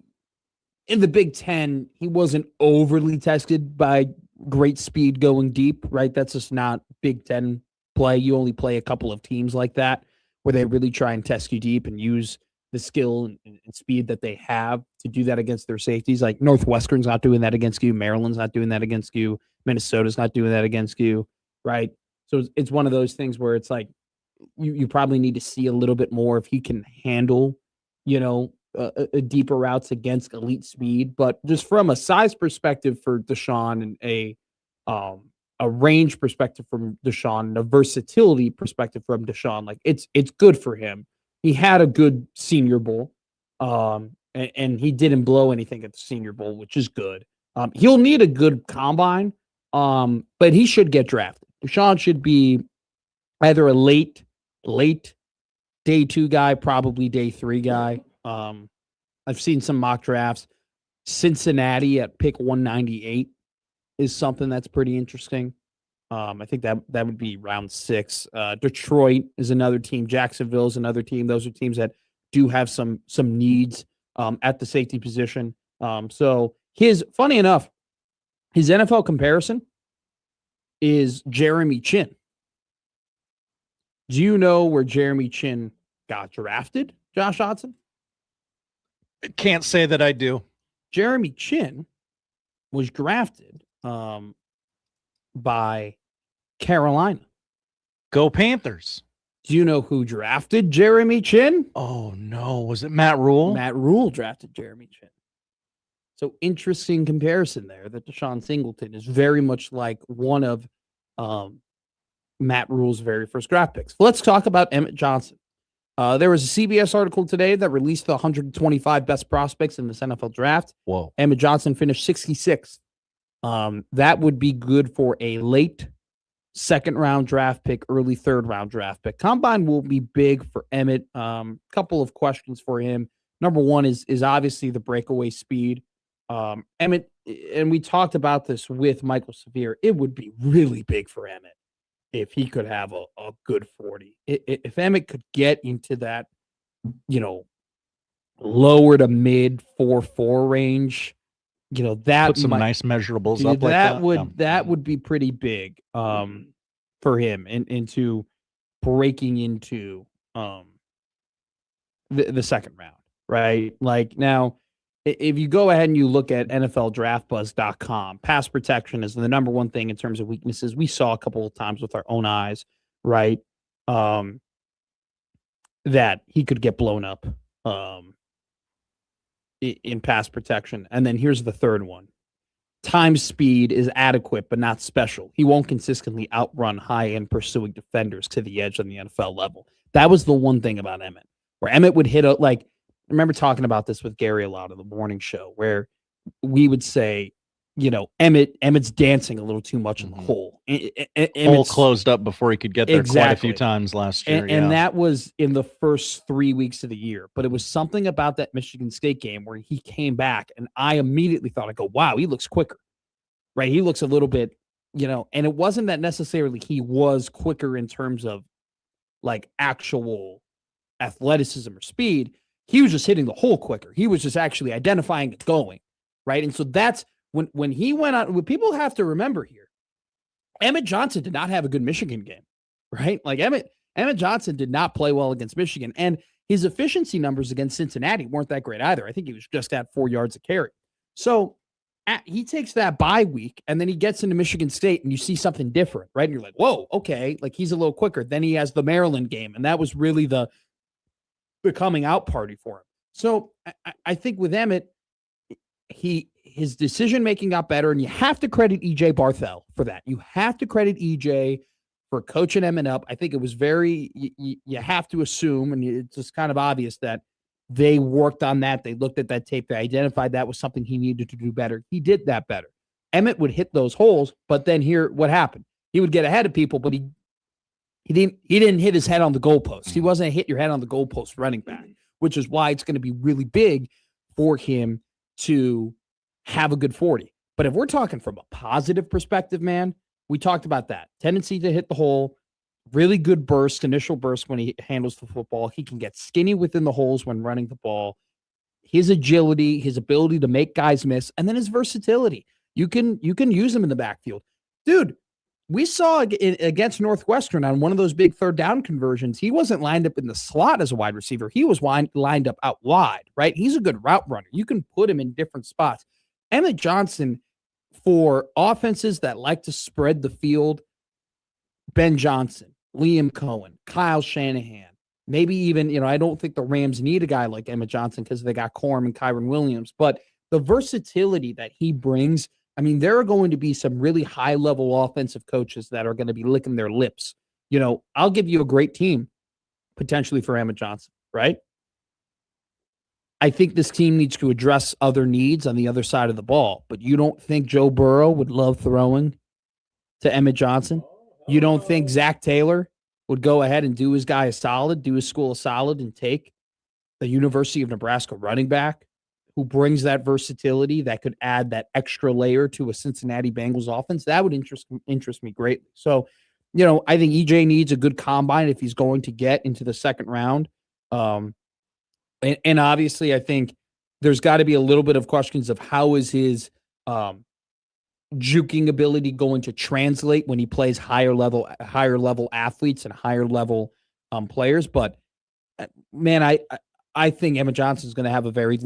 the Big Ten, he wasn't overly tested by great speed going deep, right? That's just not Big Ten play. You only play a couple of teams like that where they really try and test you deep and use the skill and speed that they have to do that against their safeties. Like Northwestern's not doing that against you. Maryland's not doing that against you. Minnesota's not doing that against you, right? So it's one of those things where it's like you probably need to see a little bit more if he can handle, a deeper routes against elite speed. But just from a size perspective for Deshaun and a range perspective from Deshaun and a versatility perspective from Deshaun, like it's good for him. He had a good Senior Bowl, and he didn't blow anything at the Senior Bowl, which is good. He'll need a good combine, but he should get drafted. Deshaun should be either a late day 2 guy, probably day 3 guy. I've seen some mock drafts. Cincinnati at pick 198 is something that's pretty interesting. I think that would be round 6. Detroit is another team. Jacksonville is another team. Those are teams that do have some needs at the safety position. So funny enough, his NFL comparison is Jeremy Chin. Do you know where Jeremy Chin got drafted, Josh Hodson? Can't say that I do. Jeremy Chin was drafted by Carolina. Go Panthers. Do you know who drafted Jeremy Chin? Oh, no. Was it Matt Rule? Matt Rule drafted Jeremy Chin. So interesting comparison there that Deshaun Singleton is very much like one of Matt Rule's very first draft picks. Let's talk about Emmett Johnson. There was a CBS article today that released the 125 best prospects in this NFL draft. Whoa. Emmett Johnson finished 66th. That would be good for a late 2nd round draft pick, early 3rd round draft pick. Combine will be big for Emmett. Couple of questions for him. Number one is obviously the breakaway speed. Emmett, and we talked about this with Michael Severe, it would be really big for Emmett if he could have a good 40. If Emmett could get into that, lower to mid 4.4 range, that put some nice measurables up like that. That would be pretty big for him into breaking into the 2nd round, right? Like now, if you go ahead and you look at NFLDraftBuzz.com, pass protection is the number one thing in terms of weaknesses. We saw a couple of times with our own eyes, right? That he could get blown up in pass protection. And then here's the 3rd one. Time speed is adequate, but not special. He won't consistently outrun high-end pursuing defenders to the edge on the NFL level. That was the one thing about Emmett, where Emmett would hit I remember talking about this with Gary a lot on the morning show, where we would say, Emmett's dancing a little too much in the hole. Hole closed up before he could get there quite a few times last year. And that was in the first 3 weeks of the year. But it was something about that Michigan State game where he came back, and I immediately thought, wow, he looks quicker, right? He looks a little bit, and it wasn't that necessarily he was quicker in terms of like actual athleticism or speed. He was just hitting the hole quicker. He was just actually identifying it going, right? And so that's when he went out. What people have to remember here, Emmett Johnson did not have a good Michigan game, right? Like Emmett Johnson did not play well against Michigan, and his efficiency numbers against Cincinnati weren't that great either. I think he was just at 4 yards a carry. So he takes that bye week, and then he gets into Michigan State, and you see something different, right? And you're like, whoa, okay, like he's a little quicker. Then he has the Maryland game, and that was really the coming out party for him. So I think with Emmett, his decision making got better, and you have to credit EJ Barthel for that. You have to credit EJ for coaching Emmett up. I think it was you have to assume, and it's just kind of obvious that they worked on that. They looked at that tape. They identified that was something he needed to do better. He did that better. Emmett would hit those holes, but then here, what happened? He would get ahead of people, but he didn't hit his head on the goalpost. He wasn't a hit your head on the goalpost running back, which is why it's going to be really big for him to have a good 40. But if we're talking from a positive perspective, man, we talked about that. Tendency to hit the hole, really good burst, initial burst when he handles the football. He can get skinny within the holes when running the ball. His agility, his ability to make guys miss, and then his versatility. You can use him in the backfield. Dude, we saw against Northwestern on one of those big third down conversions, he wasn't lined up in the slot as a wide receiver. He was lined up out wide, right? He's a good route runner. You can put him in different spots. Emmett Johnson, for offenses that like to spread the field, Ben Johnson, Liam Cohen, Kyle Shanahan, maybe even, I don't think the Rams need a guy like Emmett Johnson because they got Corum and Kyron Williams, but the versatility that he brings, I mean, there are going to be some really high-level offensive coaches that are going to be licking their lips. I'll give you a great team, potentially, for Emmett Johnson, right? I think this team needs to address other needs on the other side of the ball, but you don't think Joe Burrow would love throwing to Emmett Johnson? You don't think Zach Taylor would go ahead and do his guy a solid, do his school a solid, and take the University of Nebraska running back who brings that versatility that could add that extra layer to a Cincinnati Bengals offense? That would interest me greatly. So, I think EJ needs a good combine if he's going to get into the second round. And obviously, I think there's got to be a little bit of questions of how is his juking ability going to translate when he plays higher level athletes and higher level players. But man, I think Emmett Johnson is going to have a very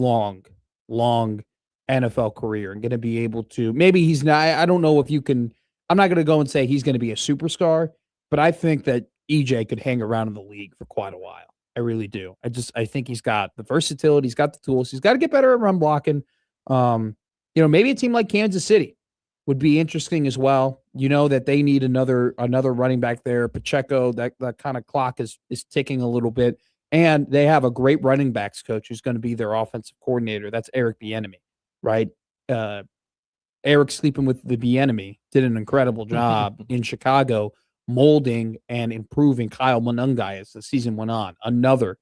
long NFL career and going to be able to, maybe he's not, I don't know if you can, I'm not going to go and say he's going to be a superstar, but I think that EJ could hang around in the league for quite a while. I really do. I think he's got the versatility. He's got the tools. He's got to get better at run blocking. Maybe a team like Kansas City would be interesting as well. That they need another running back there. Pacheco, that kind of clock is ticking a little bit. And they have a great running backs coach who's going to be their offensive coordinator. That's Eric Bieniemy, right? Eric, sleeping with the Bieniemy, did an incredible job in Chicago, molding and improving Kyle Monungai as the season went on. Another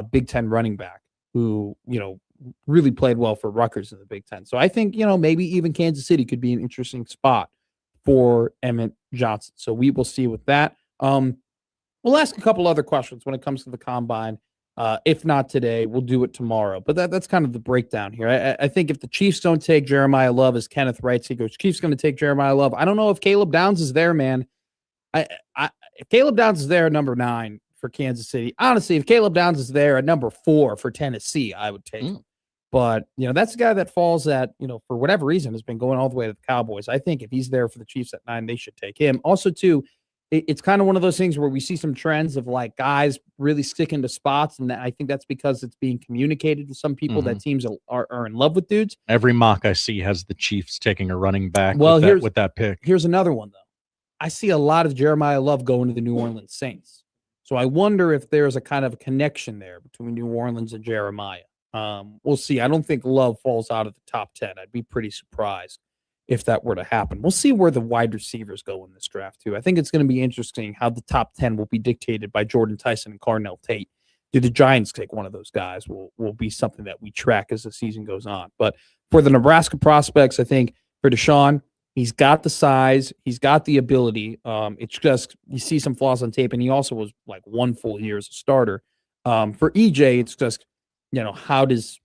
Big Ten running back who, really played well for Rutgers in the Big Ten. So I think, maybe even Kansas City could be an interesting spot for Emmett Johnson. So we will see with that. We'll ask a couple other questions when it comes to the combine. If not today, we'll do it tomorrow. But that's kind of the breakdown here. I think if the Chiefs don't take Jeremiah Love, as Kenneth writes, he goes, Chiefs going to take Jeremiah Love. I don't know if Caleb Downs is there, man. If Caleb Downs is there at number 9 for Kansas City, honestly, if Caleb Downs is there at number 4 for Tennessee, I would take him. But, that's a guy that falls at, for whatever reason, has been going all the way to the Cowboys. I think if he's there for the Chiefs at 9, they should take him. Also, too, it's kind of one of those things where we see some trends of like guys really sticking to spots. And I think that's because it's being communicated to some people that teams are in love with dudes. Every mock I see has the Chiefs taking a running back with that pick. Here's another one, though. I see a lot of Jeremiah Love going to the New Orleans Saints. So I wonder if there's a kind of connection there between New Orleans and Jeremiah. We'll see. I don't think Love falls out of the top 10. I'd be pretty surprised if that were to happen. We'll see where the wide receivers go in this draft, too. I think it's going to be interesting how the top 10 will be dictated by Jordan Tyson and Carnell Tate. Do the Giants take one of those guys will be something that we track as the season goes on. But for the Nebraska prospects, I think for Deshaun, he's got the size. He's got the ability. It's just you see some flaws on tape, and he also was like 1 full year as a starter. For EJ, it's just, how does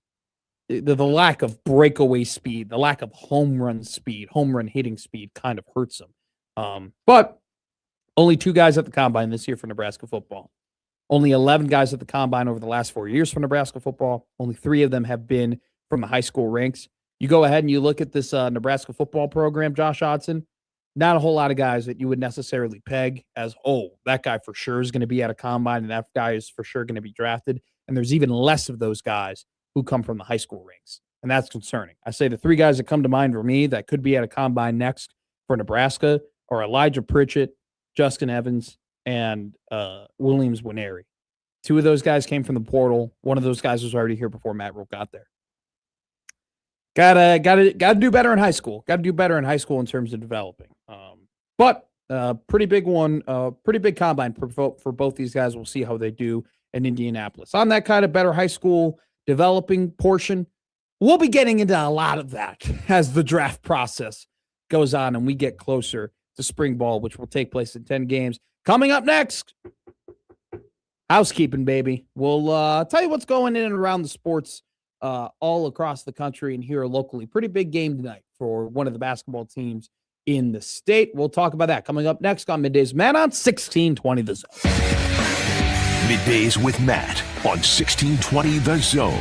the lack of breakaway speed, the lack of home run hitting speed kind of hurts him. But only 2 guys at the combine this year for Nebraska football. Only 11 guys at the combine over the last 4 years for Nebraska football. Only 3 of them have been from the high school ranks. You go ahead and you look at this Nebraska football program, Josh Hodson, not a whole lot of guys that you would necessarily peg as, that guy for sure is going to be at a combine and that guy is for sure going to be drafted. And there's even less of those guys who come from the high school ranks. and that's concerning. I say the three guys that come to mind for me that could be at a combine next for Nebraska are Elijah Pritchett, Justin Evans, and Williams Winery. Two of those guys came from the portal. One of those guys was already here before Matt Rule got there. Gotta do better in high school. Got to do better in high school in terms of developing. But pretty big one, pretty big combine for both these guys. We'll see how they do in Indianapolis. On that kind of better high school developing portion, we'll be getting into a lot of that as the draft process goes on and we get closer to spring ball, which will take place in 10 games. Coming up next, housekeeping, baby. We'll tell you what's going in and around the sports all across the country and here locally. Pretty big game tonight for one of the basketball teams in the state. We'll talk about that coming up next on Middays Matt on 1620 The Zone. Middays with Matt on 1620 The Zone.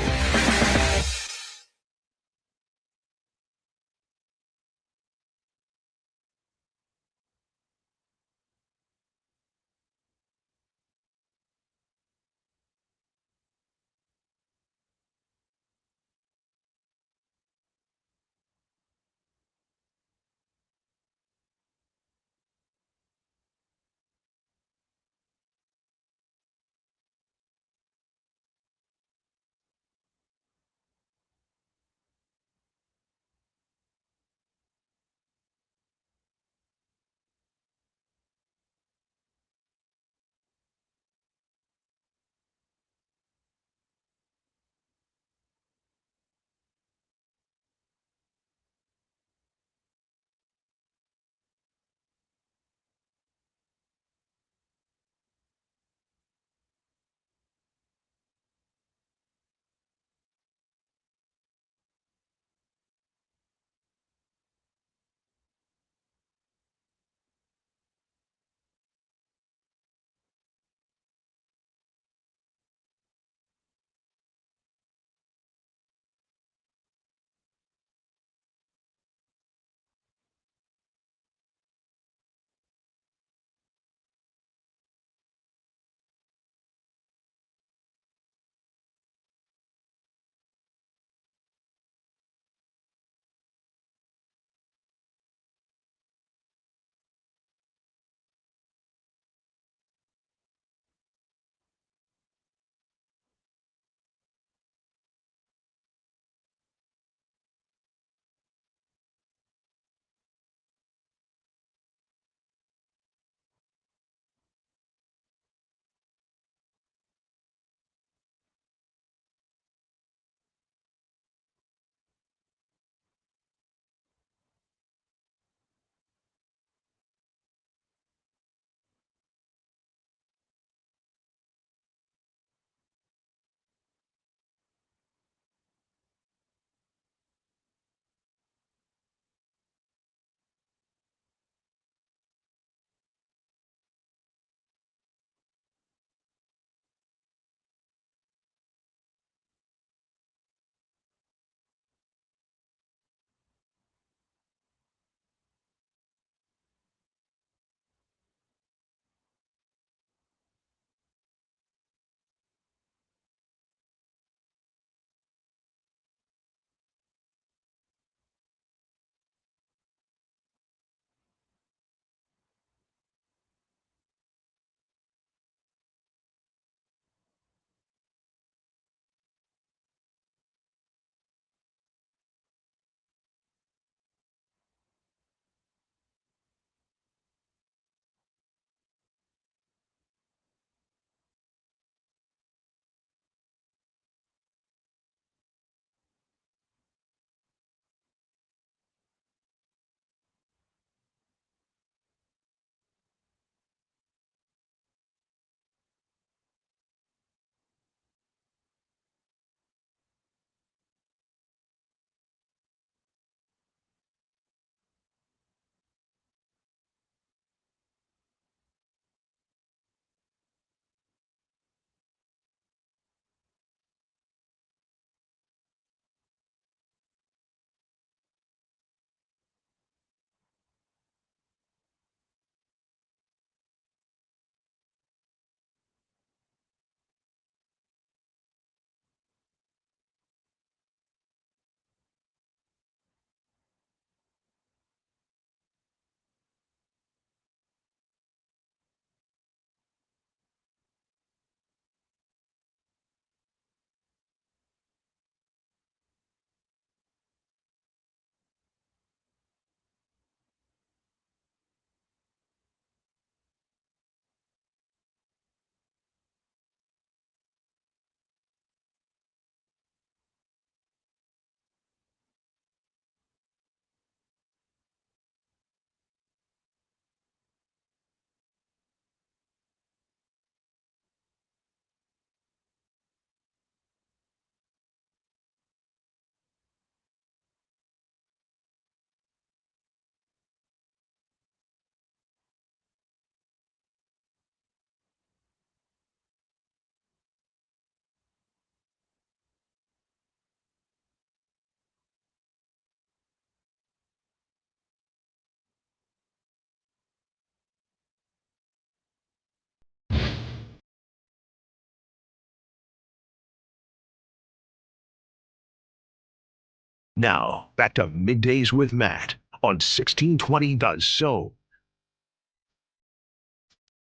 Now, back to Middays with Matt on 1620 The Zone.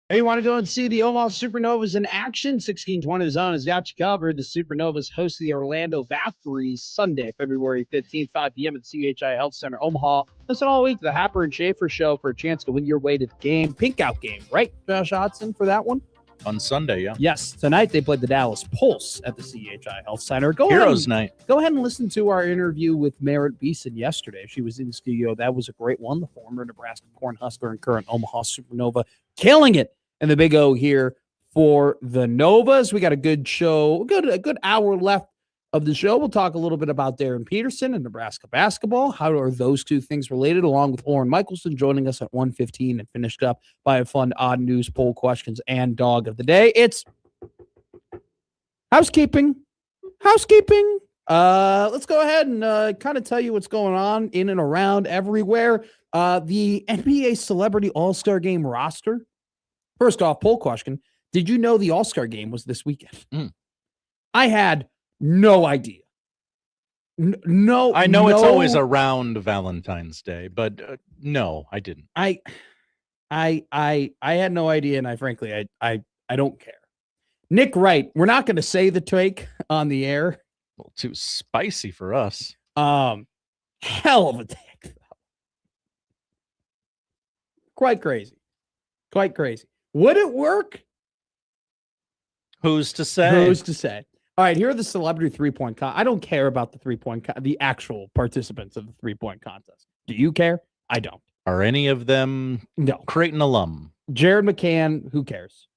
Hey, you want to go and see the Omaha Supernovas in action? 1620 Zone has got you covered. The Supernovas host the Orlando Valkyries Sunday, February 15th, 5 p.m. at the CHI Health Center, Omaha. Listen all week to the Happer and Schaefer Show for a chance to win your way to the game. Pink out game, right, Josh Hodson, for that one? On Sunday, yeah. Yes, tonight they played the Dallas Pulse at the CHI Health Center. Heroes Night. Go ahead and listen to our interview with Merritt Beeson yesterday. She was in the studio. That was a great one. The former Nebraska Cornhusker and current Omaha Supernova, killing it in the Big O here for the Novas. We got a good show, a good hour left of the show. We'll talk a little bit about Darren Peterson and Nebraska basketball. How are those two things related? Along with Lauren Michelson joining us at 1:15 and finished up by a fun odd news, poll questions, and dog of the day. It's housekeeping. Let's go ahead and kind of tell you what's going on in and around everywhere. The NBA Celebrity All-Star Game roster. First off, poll question. Did you know the All-Star Game was this weekend? I had no idea. I know it's always around Valentine's Day, but no, I didn't. I had no idea, and I don't care. Nick Wright, we're not going to say the take on the air. A little too spicy for us. Hell of a take. Quite crazy. Would it work? Who's to say? All right, here are the celebrity three-point I don't care about the three-point the actual participants of the three-point contest. Do you care? I don't. Are any of them Creighton alum? Jared McCann, who cares?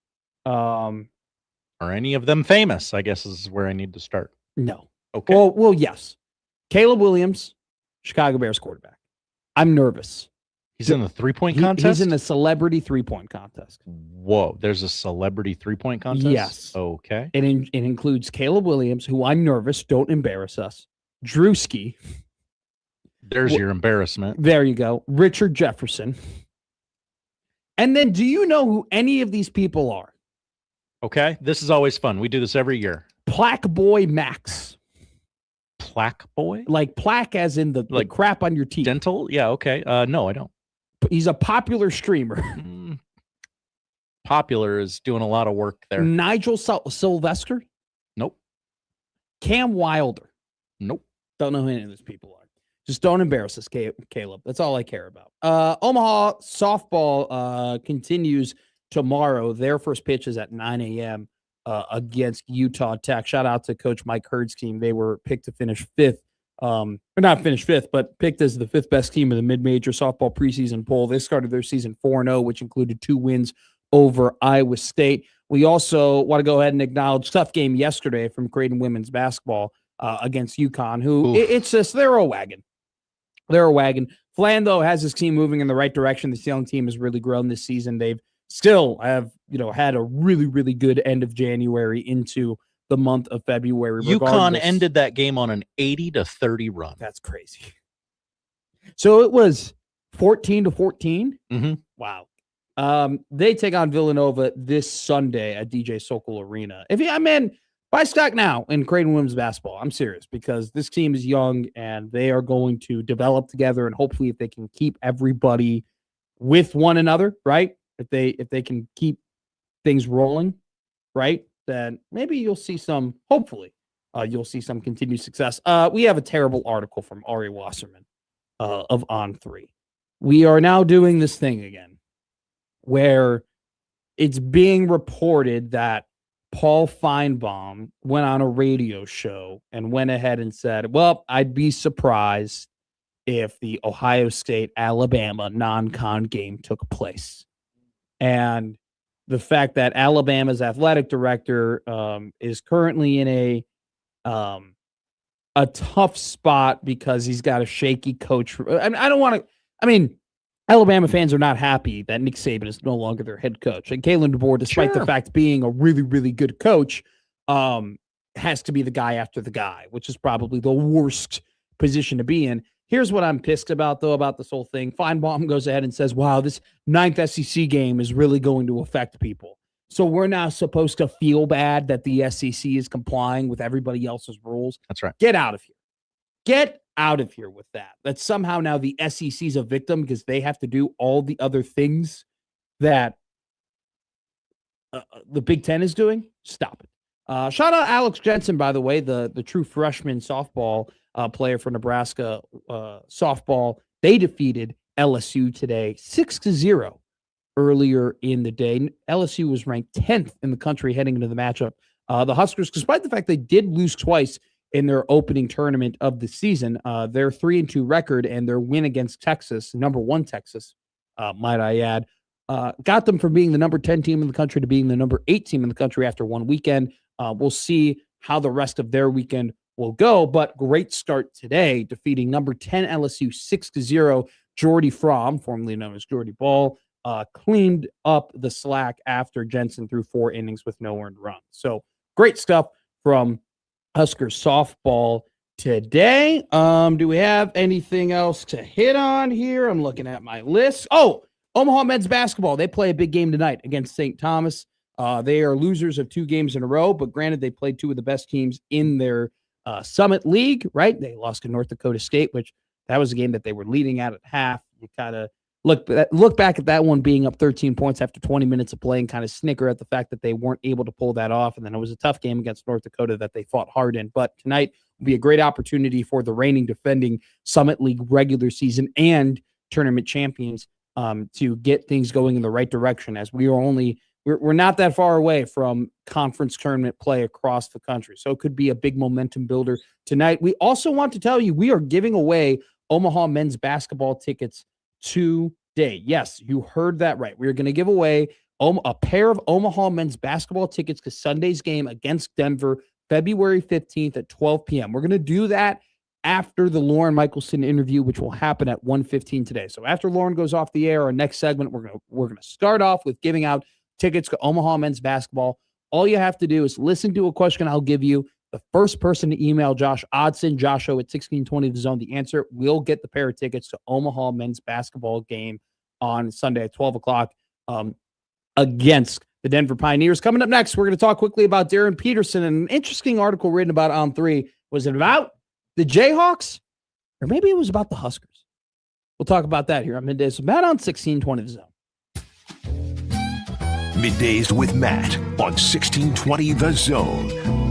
Are any of them famous? I guess is where I need to start. No. Okay. Well, yes. Caleb Williams, Chicago Bears quarterback. I'm nervous. He's in the three-point contest? He's in the celebrity three-point contest. Whoa, there's a celebrity three-point contest? Yes. Okay. It includes Caleb Williams, who I'm nervous. Don't embarrass us. Drewski. There's your embarrassment. There you go. Richard Jefferson. And then do you know who any of these people are? Okay. This is always fun. We do this every year. Plaque Boy Max. Plaque Boy? Like plaque as in the crap on your teeth. Dental? Yeah, okay. No, I don't. He's a popular streamer. Popular is doing a lot of work there. Nigel Sylvester? Nope. Cam Wilder? Nope. Don't know who any of those people are. Just don't embarrass us, Caleb. That's all I care about. Omaha softball continues tomorrow. Their first pitch is at 9 a.m. Against Utah Tech. Shout out to Coach Mike Hurd's team. They were picked to finish fifth. Or not finish fifth, but picked as the fifth best team in the mid-major softball preseason poll. They started their season 4-0, which included 2 wins over Iowa State. We also want to go ahead and acknowledge tough game yesterday from Creighton women's basketball against UConn, who it's just they're a wagon. Flan, though, has his team moving in the right direction. The young team has really grown this season. They've still have had a really, really good end of January into the month of February. UConn ended that game on an 80-30 run. That's crazy. So it was 14-14. Mm-hmm. Wow. They take on Villanova this Sunday at DJ Sokol Arena. Buy stock now in Creighton women's basketball. I'm serious because this team is young and they are going to develop together. And hopefully, if they can keep everybody with one another, right? If they can keep things rolling, right? Then maybe you'll see some, hopefully, you'll see some continued success. We have a terrible article from Ari Wasserman of On3. We are now doing this thing again where it's being reported that Paul Feinbaum went on a radio show and went ahead and said, well, I'd be surprised if the Ohio State-Alabama non-con game took place. And the fact that Alabama's athletic director is currently in a tough spot because he's got a shaky coach. Alabama fans are not happy that Nick Saban is no longer their head coach. And Kalen DeBoer, despite the fact being a really, really good coach, has to be the guy after the guy, which is probably the worst position to be in. Here's what I'm pissed about, though, about this whole thing. Feinbaum goes ahead and says, wow, this 9th SEC game is really going to affect people. So we're now supposed to feel bad that the SEC is complying with everybody else's rules. That's right. Get out of here. Get out of here with that. That somehow now the SEC is a victim because they have to do all the other things that the Big Ten is doing. Stop it. Shout out Alex Jensen, by the way, the true freshman softball player for Nebraska softball. They defeated LSU today 6-0 earlier in the day. LSU was ranked 10th in the country heading into the matchup. The Huskers, despite the fact they did lose twice in their opening tournament of the season, their 3-2 record and their win against Texas, number 1 Texas, might I add, got them from being the number 10 team in the country to being the number 8 team in the country after one weekend. We'll see how the rest of their weekend will go, but great start today, defeating number 10 LSU 6-0. Jordy Fromm, formerly known as Jordy Ball, cleaned up the slack after Jensen threw 4 innings with no earned runs. So great stuff from Huskers softball today. Do we have anything else to hit on here? I'm looking at my list. Oh, Omaha men's basketball. They play a big game tonight against St. Thomas. They are losers of 2 games in a row, but granted, they played 2 of the best teams in their Summit League, right? They lost to North Dakota State, which that was a game that they were leading at half. You kind of look back at that one being up 13 points after 20 minutes of play and kind of snicker at the fact that they weren't able to pull that off. And then it was a tough game against North Dakota that they fought hard in. But tonight will be a great opportunity for the reigning defending Summit League regular season and tournament champions to get things going in the right direction, as we're not that far away from conference tournament play across the country. So it could be a big momentum builder tonight. We also want to tell you we are giving away Omaha men's basketball tickets today. Yes, you heard that right. We're going to give away a pair of Omaha men's basketball tickets to Sunday's game against Denver, February 15th at 12 p.m. We're going to do that after the Lauren Michelson interview, which will happen at 1:15 today. So after Lauren goes off the air, our next segment, we're going to start off with giving out tickets to Omaha men's basketball. All you have to do is listen to a question I'll give you. The first person to email Josh Odson, Josho at 1620 The Zone, the answer will get the pair of tickets to Omaha men's basketball game on Sunday at 12 o'clock against the Denver Pioneers. Coming up next, we're going to talk quickly about Darren Peterson and an interesting article written about On3. Was it about the Jayhawks, or maybe it was about the Huskers? We'll talk about that here on Middays with Matt on 1620 The Zone. Middays with Matt on 1620 The Zone.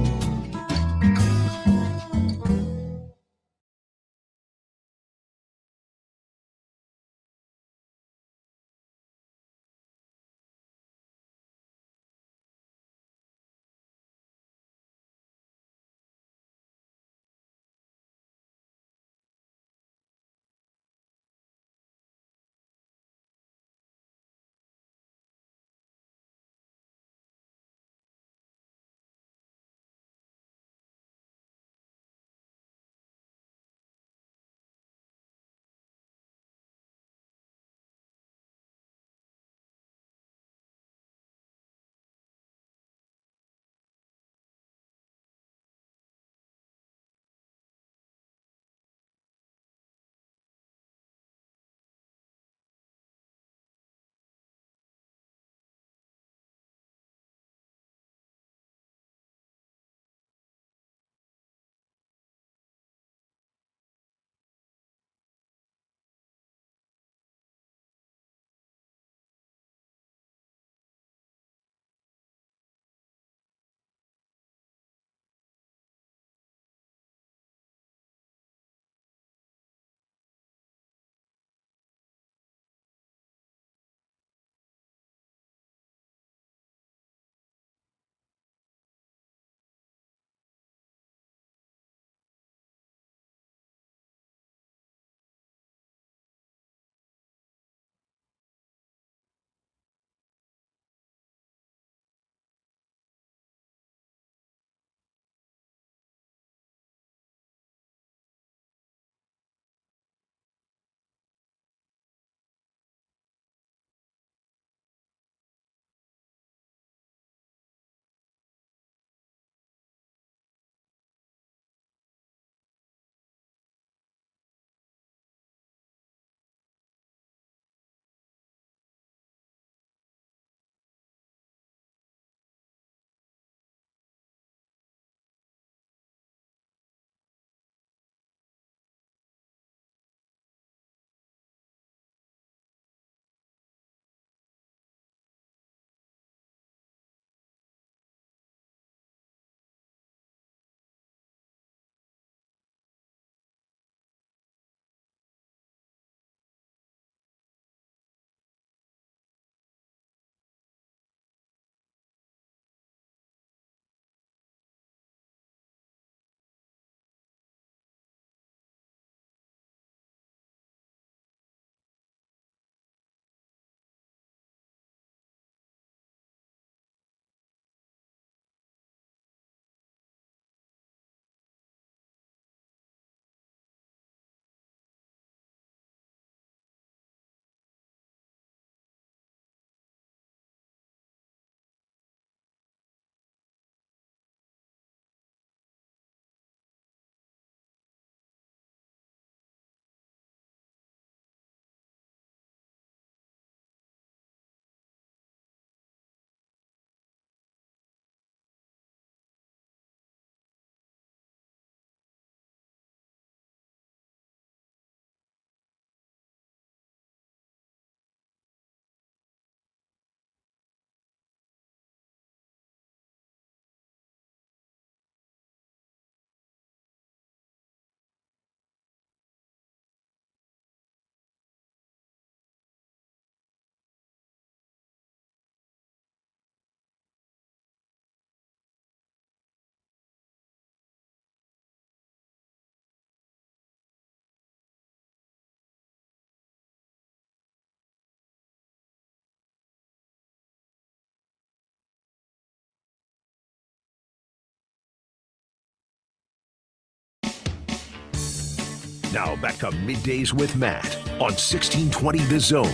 Now back to Middays with Matt on 1620 The Zone.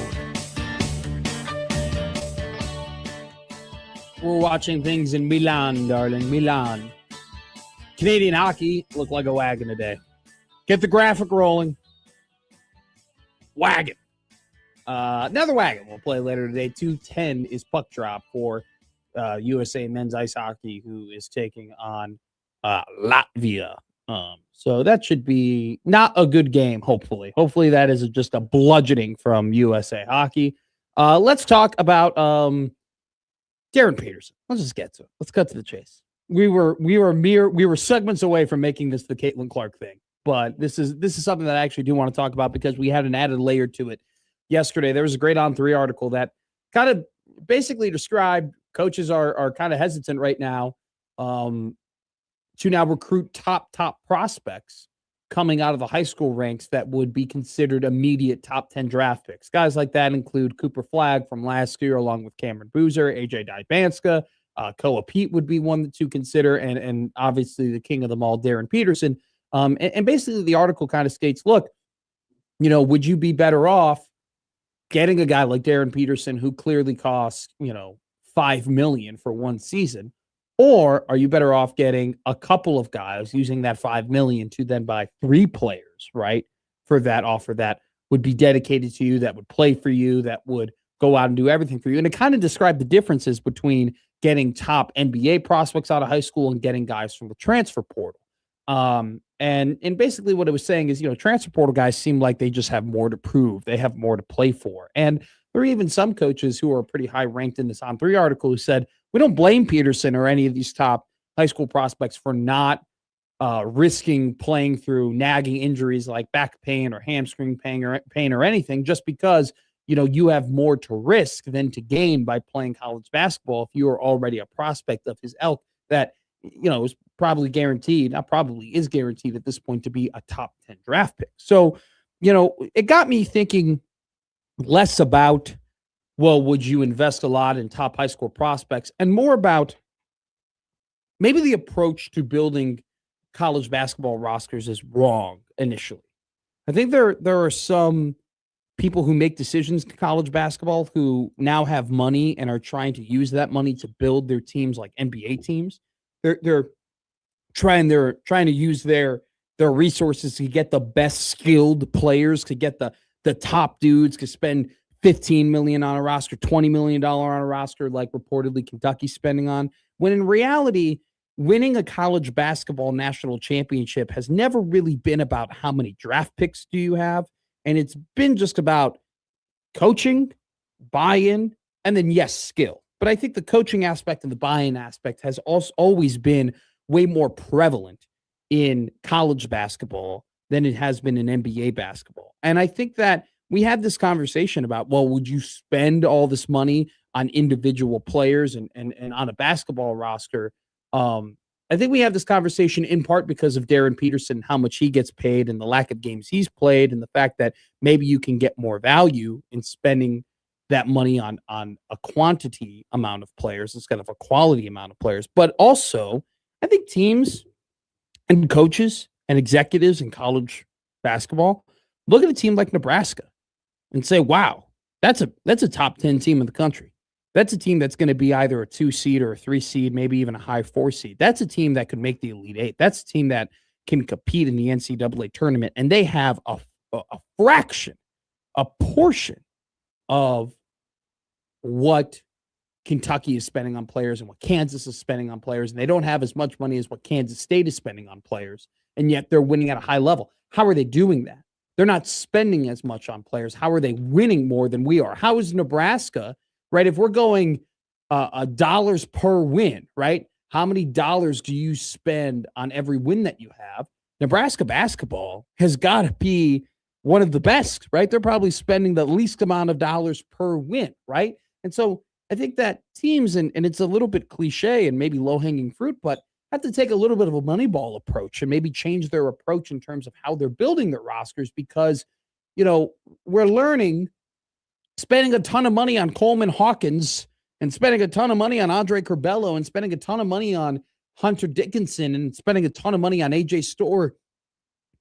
We're watching things in Milan, darling. Milan. Canadian hockey looked like a wagon today. Get the graphic rolling. Wagon. Another wagon we'll play later today. 2:10 is puck drop for USA men's ice hockey, who is taking on Latvia. So that should be not a good game, hopefully. Hopefully that is just a bludgeoning from USA hockey. Let's talk about Darren Peterson. Let's just get to it. Let's cut to the chase. We were segments away from making this the Caitlin Clark thing, but this is something that I actually do want to talk about because we had an added layer to it yesterday. There was a great On3 article that kind of basically described coaches are kind of hesitant right now to now recruit top prospects coming out of the high school ranks that would be considered immediate top 10 draft picks. Guys like that include Cooper Flagg from last year, along with Cameron Boozer, AJ Dybanska, Koa Pete would be one to consider, and obviously the king of them all, Darren Peterson. And basically the article kind of states, look, would you be better off getting a guy like Darren Peterson, who clearly costs, $5 million for one season, or are you better off getting a couple of guys using that $5 million to then buy 3 players, right, for that offer that would be dedicated to you, that would play for you, that would go out and do everything for you? And it kind of described the differences between getting top NBA prospects out of high school and getting guys from the transfer portal. And basically what it was saying is, transfer portal guys seem like they just have more to prove. They have more to play for. And there are even some coaches who are pretty high ranked in this On3 article who said, we don't blame Peterson or any of these top high school prospects for not risking playing through nagging injuries like back pain or hamstring pain or anything, just because, you have more to risk than to gain by playing college basketball if you are already a prospect of his ilk that, is probably guaranteed, not probably, is guaranteed at this point to be a top 10 draft pick. So, it got me thinking less about, well, would you invest a lot in top high school prospects, and more about maybe the approach to building college basketball rosters is wrong initially. I think there are some people who make decisions in college basketball who now have money and are trying to use that money to build their teams like NBA teams. They're trying to use their resources to get the best skilled players, to get the top dudes, to spend $15 million on a roster, $20 million on a roster, like reportedly Kentucky's spending on, when in reality, winning a college basketball national championship has never really been about how many draft picks do you have. And it's been just about coaching, buy-in, and then, yes, skill. But I think the coaching aspect and the buy-in aspect has also always been way more prevalent in college basketball than it has been in NBA basketball. And I think that we had this conversation about, well, would you spend all this money on individual players and on a basketball roster? I think we have this conversation in part because of Darren Peterson, how much he gets paid and the lack of games he's played, and the fact that maybe you can get more value in spending that money on a quantity amount of players instead of a quality amount of players. But also, I think teams and coaches and executives in college basketball look at a team like Nebraska and say, wow, that's a top 10 team in the country. That's a team that's going to be either a 2 seed or a 3 seed, maybe even a high 4 seed. That's a team that could make the Elite Eight. That's a team that can compete in the NCAA tournament. And they have a fraction, a portion of what Kentucky is spending on players and what Kansas is spending on players. And they don't have as much money as what Kansas State is spending on players. And yet they're winning at a high level. How are they doing that? They're not spending as much on players. How are they winning more than we are? How is Nebraska, right? If we're going dollars per win, right? How many dollars do you spend on every win that you have? Nebraska basketball has got to be one of the best, right? They're probably spending the least amount of dollars per win, right? And so I think that teams, and it's a little bit cliche and maybe low-hanging fruit, but have to take a little bit of a Moneyball approach and maybe change their approach in terms of how they're building their rosters, because, we're learning spending a ton of money on Coleman Hawkins and spending a ton of money on Andre Curbelo and spending a ton of money on Hunter Dickinson and spending a ton of money on AJ Storr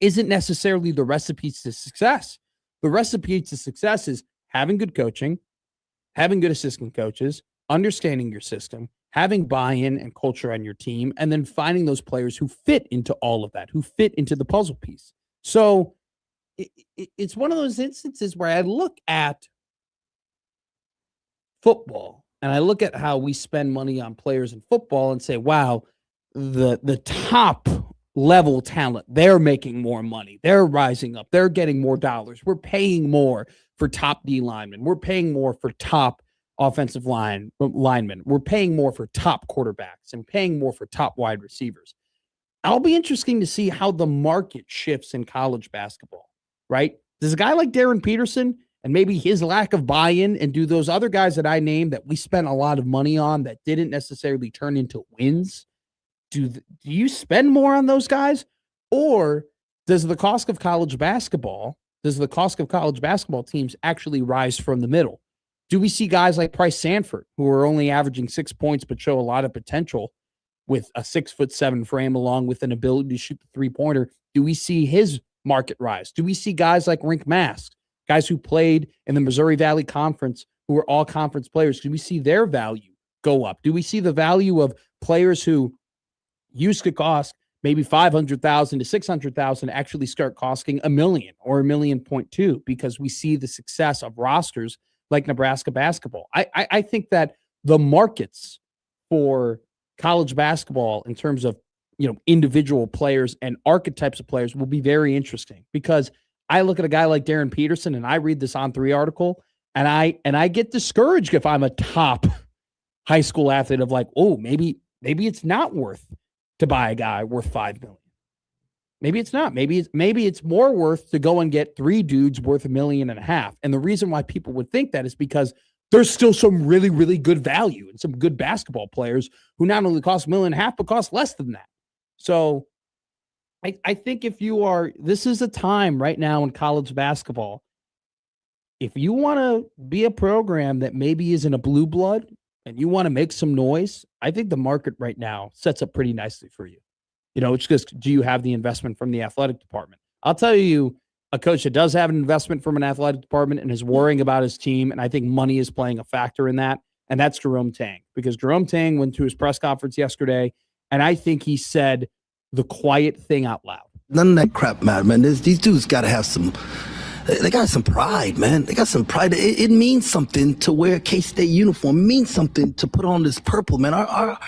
isn't necessarily the recipe to success. The recipe to success is having good coaching, having good assistant coaches, understanding your system, having buy-in and culture on your team, and then finding those players who fit into all of that, who fit into the puzzle piece. So it's one of those instances where I look at football and I look at how we spend money on players in football and say, wow, the top level talent, they're making more money. They're rising up. They're getting more dollars. We're paying more for top D linemen. We're paying more for top offensive linemen. We're paying more for top quarterbacks and paying more for top wide receivers. I'll be interesting to see how the market shifts in college basketball, right? Does a guy like Darren Peterson and maybe his lack of buy-in, and do those other guys that I named that we spent a lot of money on that didn't necessarily turn into wins, do you spend more on those guys? Or does the cost of college basketball teams actually rise from the middle? Do we see guys like Price Sanford, who are only averaging 6 points but show a lot of potential with a 6'7" frame along with an ability to shoot the three-pointer? Do we see his market rise? Do we see guys like Rink Mask, guys who played in the Missouri Valley Conference, who are all conference players? Do we see their value go up? Do we see the value of players who used to cost maybe $500,000 to $600,000 actually start costing $1 million or $1.2 million because we see the success of rosters like Nebraska basketball? I think that the markets for college basketball in terms of, individual players and archetypes of players will be very interesting, because I look at a guy like Darren Peterson and I read this On3 article and I get discouraged if I'm a top high school athlete of like, oh, maybe it's not worth to buy a guy worth $5 million. Maybe it's not. Maybe it's more worth to go and get 3 dudes worth $1.5 million. And the reason why people would think that is because there's still some really, really good value and some good basketball players who not only cost $1.5 million, but cost less than that. So I think this is a time right now in college basketball. If you want to be a program that maybe isn't a blue blood and you want to make some noise, I think the market right now sets up pretty nicely for you. It's just, do you have the investment from the athletic department? I'll tell you, a coach that does have an investment from an athletic department and is worrying about his team, and I think money is playing a factor in that, and that's Jerome Tang. Because Jerome Tang went to his press conference yesterday, and I think he said the quiet thing out loud. None of that crap, man. These dudes got to have they got some pride, man. They got some pride. It means something to wear a K-State uniform. It means something to put on this purple, man. Our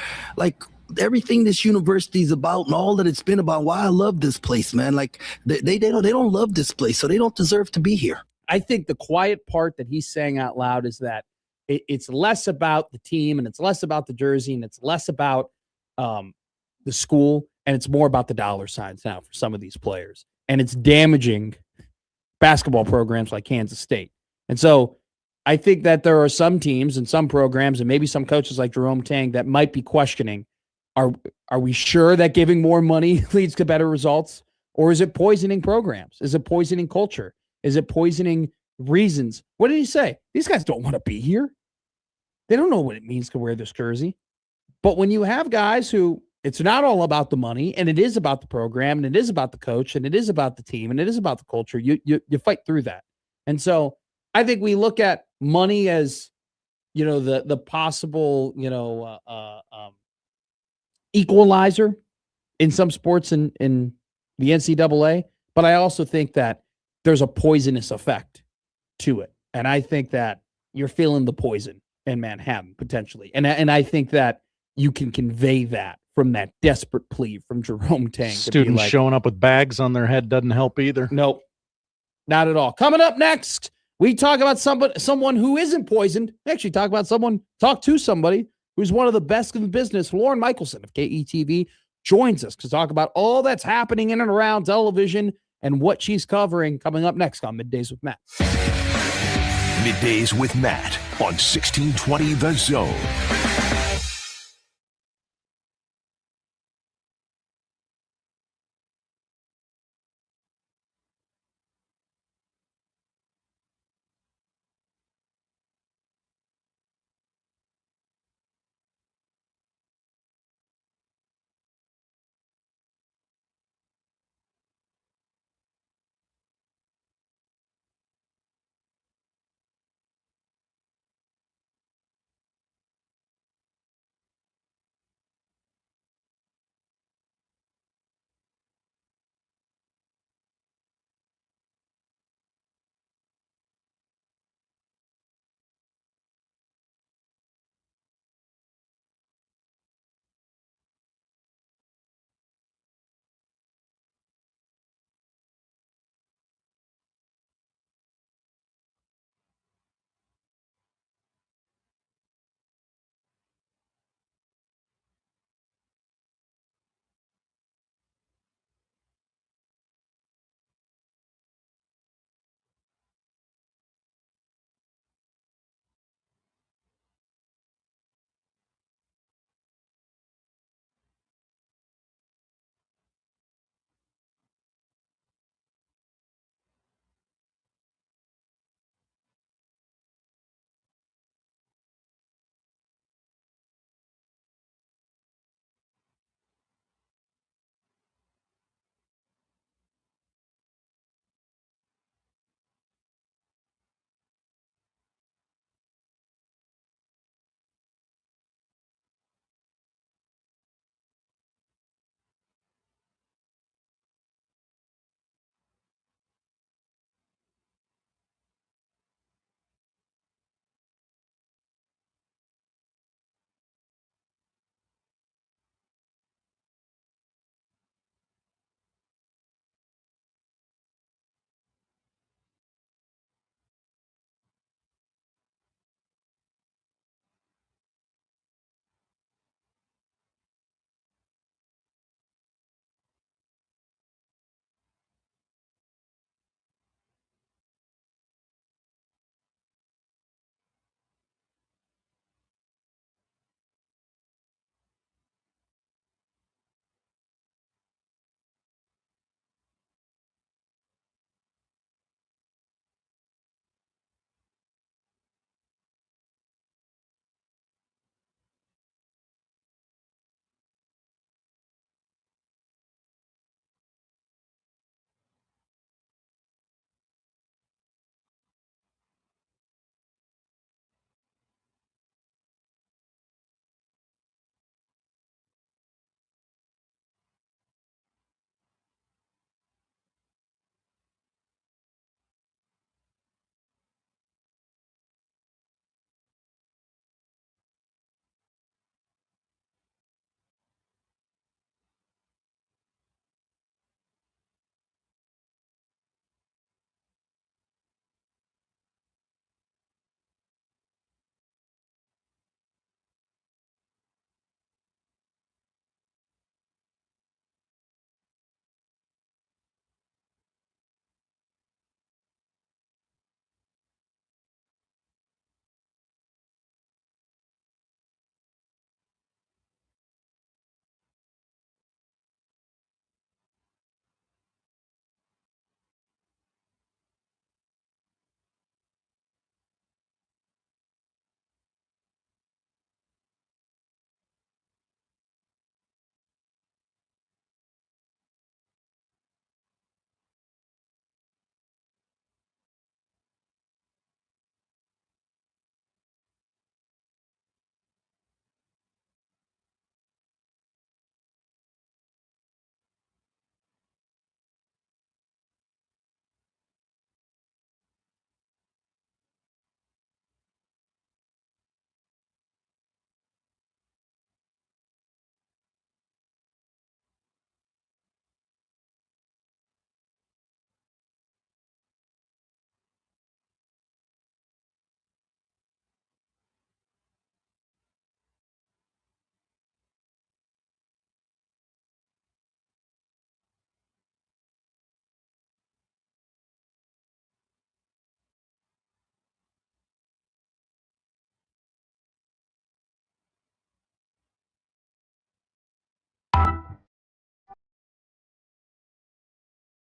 everything this university is about and all that it's been about, why I love this place, man. Like they don't love this place, so they don't deserve to be here. I think the quiet part that he's saying out loud is that it's less about the team and it's less about the jersey and it's less about the school, and it's more about the dollar signs now for some of these players. And it's damaging basketball programs like Kansas State. And so I think that there are some teams and some programs and maybe some coaches like Jerome Tang that might be questioning, are we sure that giving more money leads to better results? Or is it poisoning programs? Is it poisoning culture? Is it poisoning reasons? What did he say? These guys don't want to be here. They don't know what it means to wear this jersey. But when you have guys who, it's not all about the money, and it is about the program, and it is about the coach, and it is about the team, and it is about the culture, you fight through that. And so I think we look at money as, the possible, equalizer in some sports in the NCAA. But I also think that there's a poisonous effect to it. And I think that you're feeling the poison in Manhattan potentially. And I think that you can convey that from that desperate plea from Jerome Tang. Students showing up with bags on their head doesn't help either. Nope, not at all. Coming up next, we talk about someone who isn't poisoned. We actually talk to somebody who's one of the best in the business. Lauren Michelson of KETV joins us to talk about all that's happening in and around television and what she's covering, coming up next on Middays with Matt. Middays with Matt on 1620 The Zone.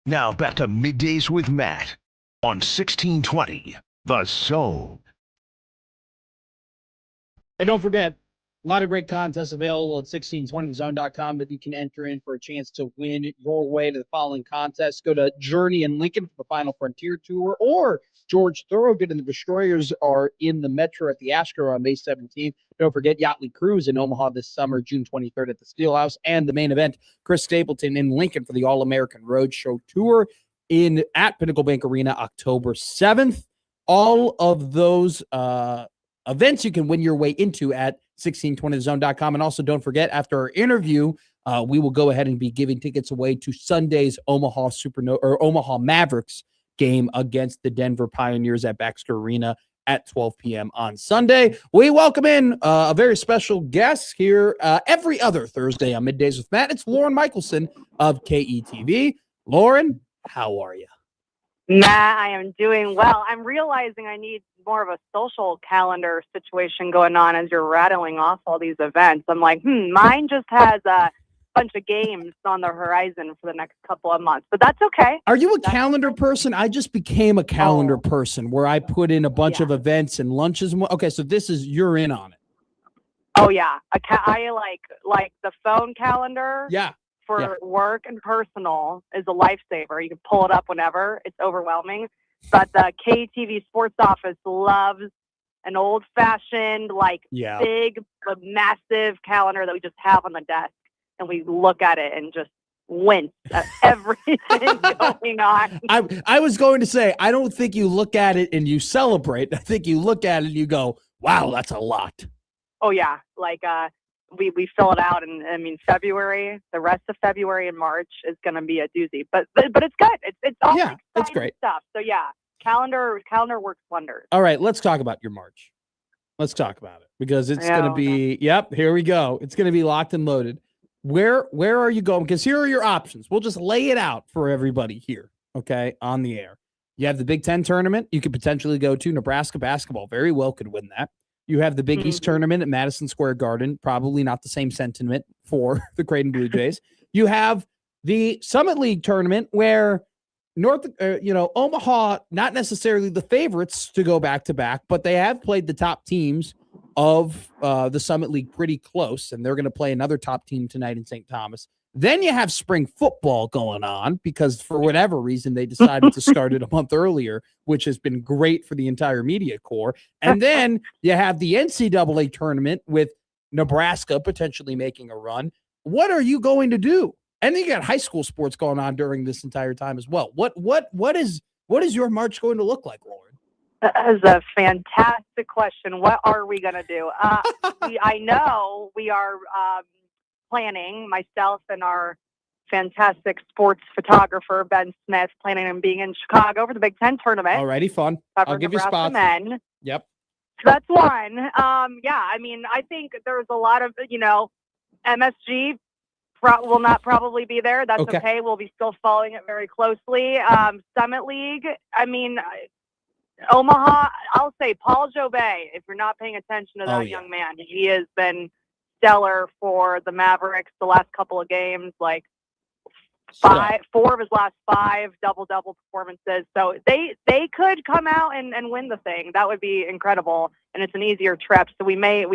Now back to Middays with Matt on 1620 The Zone. And don't forget, a lot of great contests available at 1620zone.com that you can enter in for a chance to win your way to the following contests. Go to Journey in Lincoln for the Final Frontier Tour, or George Thorogood and the Destroyers are in the Metro at the Astro on May 17th. Don't forget Yachtly Cruise in Omaha this summer, June 23rd at the Steelhouse, and the main event, Chris Stapleton in Lincoln for the All-American Roadshow Tour at Pinnacle Bank Arena, October 7th. All of those events you can win your way into at 1620zone.com. And also don't forget, after our interview, we will go ahead and be giving tickets away to Sunday's Omaha Mavericks game against the Denver Pioneers at Baxter Arena at 12 p.m. on Sunday. We welcome in a very special guest here every other Thursday on Middays with Matt. It's Lauren Michelson of KETV. Lauren, how are you? Matt, I am doing well. I'm realizing I need more of a social calendar situation going on as you're rattling off all these events. I'm like, mine just has a bunch of games on the horizon for the next couple of months, but that's okay. Are you a calendar person? I just became a calendar person where I put in a bunch of events and lunches. Okay, so you're in on it. Oh yeah, I like the phone calendar. Yeah. For work and personal is a lifesaver. You can pull it up whenever. It's overwhelming. But the KTV sports office loves an old-fashioned, big, massive calendar that we just have on the desk. And we look at it and just wince at everything going on. I was going to say, I don't think you look at it and you celebrate. I think you look at it and you go, wow, that's a lot. Oh, yeah. We fill it out, and I mean February. The rest of February and March is going to be a doozy, but it's good. It's all it's great stuff. So yeah, calendar works wonders. All right, let's talk about your March. Let's talk about it because it's going to be. Yep, here we go. It's going to be locked and loaded. Where are you going? Because here are your options. We'll just lay it out for everybody here. Okay, on the air. You have the Big Ten tournament. You could potentially go to. Nebraska basketball very well could win that. You have the Big East tournament at Madison Square Garden. Probably not the same sentiment for the Creighton Blue Jays. You have the Summit League tournament where Omaha, not necessarily the favorites to go back to back, but they have played the top teams of the Summit League pretty close, and they're going to play another top team tonight in St. Thomas. Then you have spring football going on because for whatever reason they decided to start it a month earlier, which has been great for the entire media corps. And then you have the NCAA tournament with Nebraska potentially making a run. What are you going to do? And then you got high school sports going on during this entire time as well. What is your March going to look like, Lauren? That is a fantastic question. What are we going to do? I know we are planning, myself and our fantastic sports photographer, Ben Smith, planning on being in Chicago for the Big Ten tournament. Alrighty, fun. I'll give you spots. Men. Yep. So that's one. I mean, I think there's a lot of, MSG will not probably be there. That's okay. We'll be still following it very closely. Summit League, I mean, Omaha, I'll say Paul Jobay, if you're not paying attention to that young man, he has been stellar for the Mavericks the last couple of games, 4 of his last 5 double-double performances. So they could come out and win the thing. That would be incredible, and it's an easier trip. So we may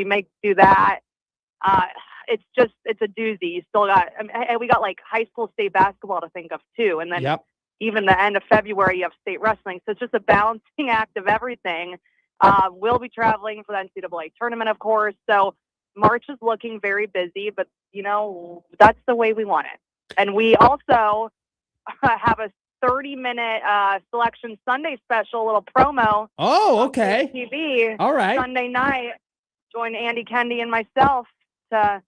do that. It's a doozy. You still got, we got high school state basketball to think of too, and then even the end of February you have state wrestling. So it's just a balancing act of everything. We'll be traveling for the NCAA tournament, of course. So March is looking very busy, but that's the way we want it. And we also have a 30-minute Selection Sunday special, little promo. Oh, okay. TV. All right. Sunday night, join Andy Kendi and myself to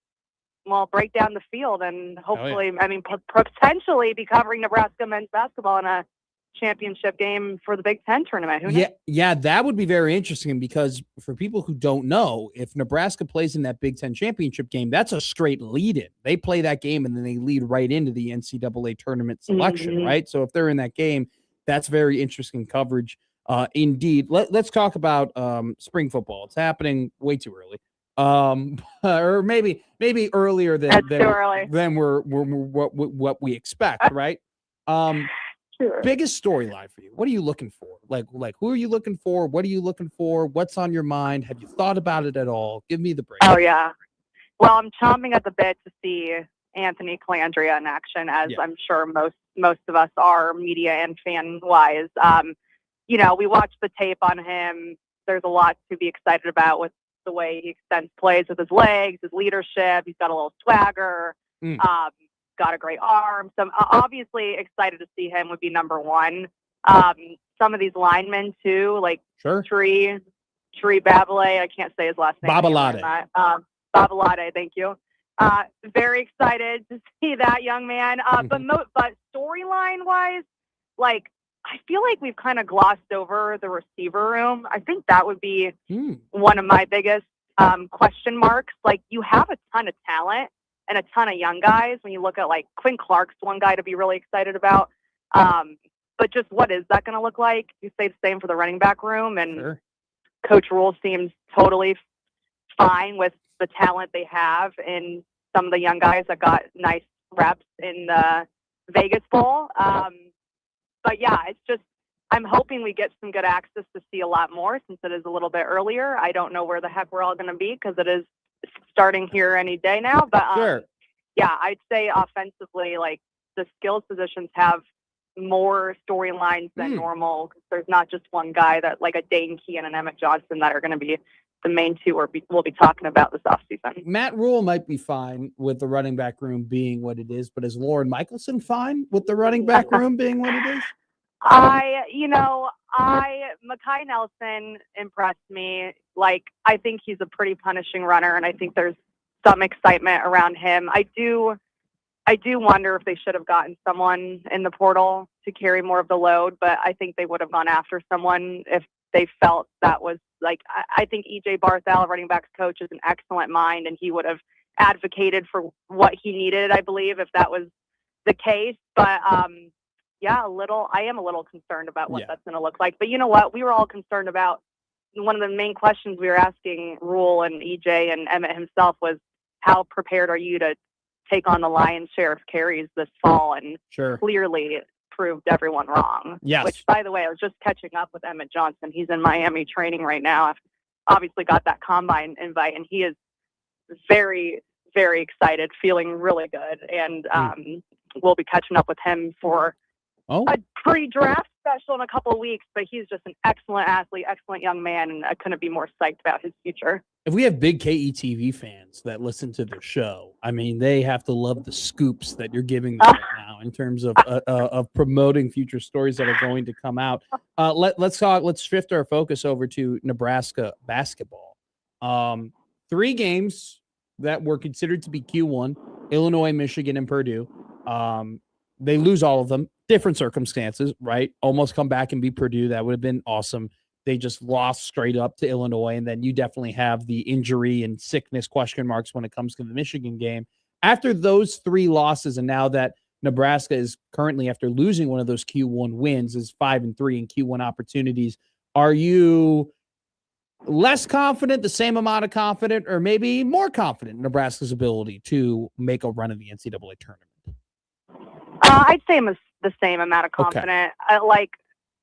break down the field and hopefully, potentially be covering Nebraska men's basketball in a championship game for the Big Ten tournament. Who knows? Yeah, that would be very interesting because for people who don't know, if Nebraska plays in that Big Ten championship game, that's a straight lead-in. They play that game and then they lead right into the NCAA tournament selection, right? So if they're in that game, that's very interesting coverage. Indeed. Let's talk about spring football. It's happening way too early. Or maybe earlier than what we expect, right? Sure. biggest storyline for you? What are you looking for? Like who are you looking for? What are you looking for? What's on your mind? Have you thought about it at all? Give me the break. Oh yeah. Well, I'm chomping at the bit to see Anthony Calandria in action, as I'm sure most of us are, media and fan wise. We watched the tape on him. There's a lot to be excited about with the way he extends plays with his legs, his leadership. He's got a little swagger. Got a great arm. So I'm obviously excited to see him would be number one. Some of these linemen too, like Tree Babalade. I can't say his last name. Babalade. Babalade, thank you. Very excited to see that young man. But storyline wise, like I feel like we've kind of glossed over the receiver room. I think that would be one of my biggest question marks. Like you have a ton of talent and a ton of young guys. When you look at like Quinn Clark's one guy to be really excited about. But just what is that going to look like? You say the same for the running back room, and Coach Rule seems totally fine with the talent they have in some of the young guys that got nice reps in the Vegas Bowl. But yeah, it's just, I'm hoping we get some good access to see a lot more since it is a little bit earlier. I don't know where the heck we're all going to be because it is starting here any day now. But yeah, I'd say offensively, like the skills positions have more storylines than normal. There's not just one guy that like a Dane Key and an Emmett Johnson that are going to be the main two we'll be talking about this offseason. Matt Rule might be fine with the running back room being what it is, but is Lauren Michelson fine with the running back room being what it is? Mekhi Nelson impressed me. Like, I think he's a pretty punishing runner, and I think there's some excitement around him. I do wonder if they should have gotten someone in the portal to carry more of the load, but I think they would have gone after someone if they felt that was like, I think EJ Barthel, running backs coach, is an excellent mind, and he would have advocated for what he needed, I believe, if that was the case. But I am a little concerned about what that's going to look like. But you know what? We were all concerned about, one of the main questions we were asking Rule and EJ and Emmett himself was, how prepared are you to take on the lion's share of carries this fall? And clearly proved everyone wrong. Yes. Which, by the way, I was just catching up with Emmett Johnson. He's in Miami training right now. I've obviously got that combine invite, and he is very, very excited, feeling really good. And we'll be catching up with him for a pre-draft special in a couple of weeks. But he's just an excellent athlete, excellent young man, and I couldn't be more psyched about his future. If we have big KETV fans that listen to the show, I mean, they have to love the scoops that you're giving them right now in terms of promoting future stories that are going to come out. Let's shift our focus over to Nebraska basketball. 3 games that were considered to be Q1: Illinois, Michigan, and Purdue. They lose all of them. Different circumstances, right? Almost come back and beat Purdue. That would have been awesome. They just lost straight up to Illinois. And then you definitely have the injury and sickness question marks when it comes to the Michigan game. After those 3 losses, and now that Nebraska is currently, after losing one of those Q1 wins, is 5-3 in Q1 opportunities, are you less confident, the same amount of confident, or maybe more confident in Nebraska's ability to make a run in the NCAA tournament? I'd say I'm the same amount of confident.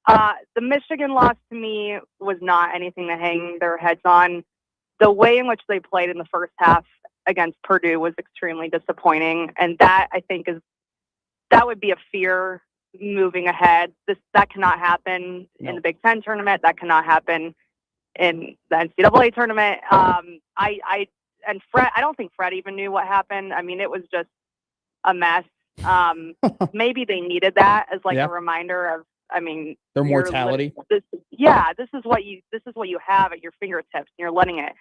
The Michigan loss to me was not anything to hang their heads on. The way in which they played in the first half against Purdue was extremely disappointing. And that, I think, that would be a fear moving ahead. That cannot happen in the Big Ten tournament. That cannot happen in the NCAA tournament. I don't think Fred even knew what happened. I mean, it was just a mess. Maybe they needed that as a reminder of, I mean, their mortality. This is what you have at your fingertips, and you're letting it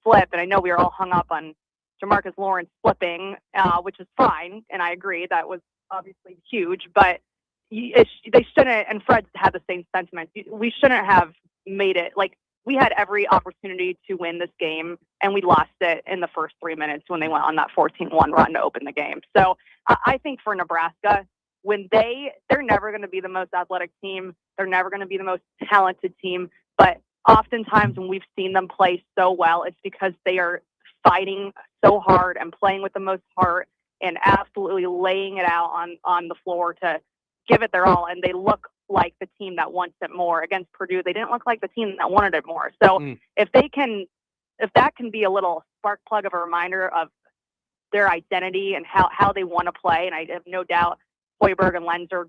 slip. And I know we were all hung up on Jamarcus Lawrence slipping, which is fine, and I agree that was obviously huge. But they shouldn't. And Fred had the same sentiment. We shouldn't have made it. Like, we had every opportunity to win this game, and we lost it in the first 3 minutes when they went on that 14-1 run to open the game. So I think for Nebraska, when they're never going to be the most athletic team, they're never going to be the most talented team, but oftentimes when we've seen them play so well, it's because they are fighting so hard and playing with the most heart and absolutely laying it out on the floor to give it their all, and they look like the team that wants it more. Against Purdue, they didn't look like the team that wanted it more. So if that can be a little spark plug of a reminder of their identity and how they want to play, and I have no doubt Hoiberg and Lenzer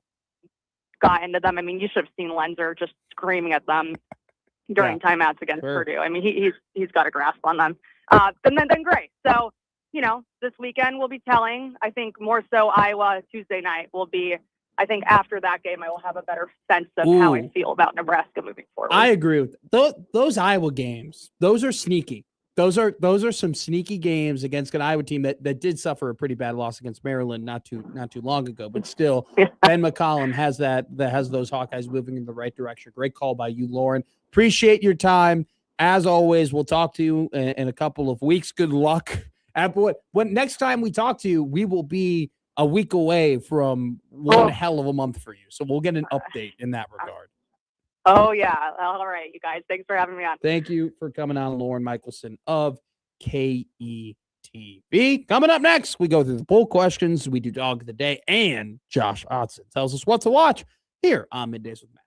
got into them. I mean, you should have seen Lenzer just screaming at them during timeouts against Purdue. I mean, he's got a grasp on them. Then great. So, this weekend will be telling. I think more so Iowa Tuesday night will be. I think after that game, I will have a better sense of how I feel about Nebraska moving forward. I agree with those Iowa games. Those are sneaky. Those are some sneaky games against an Iowa team that did suffer a pretty bad loss against Maryland not too long ago. But still, Ben McCollum has has those Hawkeyes moving in the right direction. Great call by you, Lauren. Appreciate your time. As always, we'll talk to you in a couple of weeks. Good luck. When next time we talk to you, we will be a week away from one hell of a month for you. So we'll get an update in that regard. Oh, yeah. All right, you guys. Thanks for having me on. Thank you for coming on, Lauren Michelson of KETV. Coming up next, we go through the poll questions. We do Dog of the Day, and Josh Otson tells us what to watch here on Middays with Matt.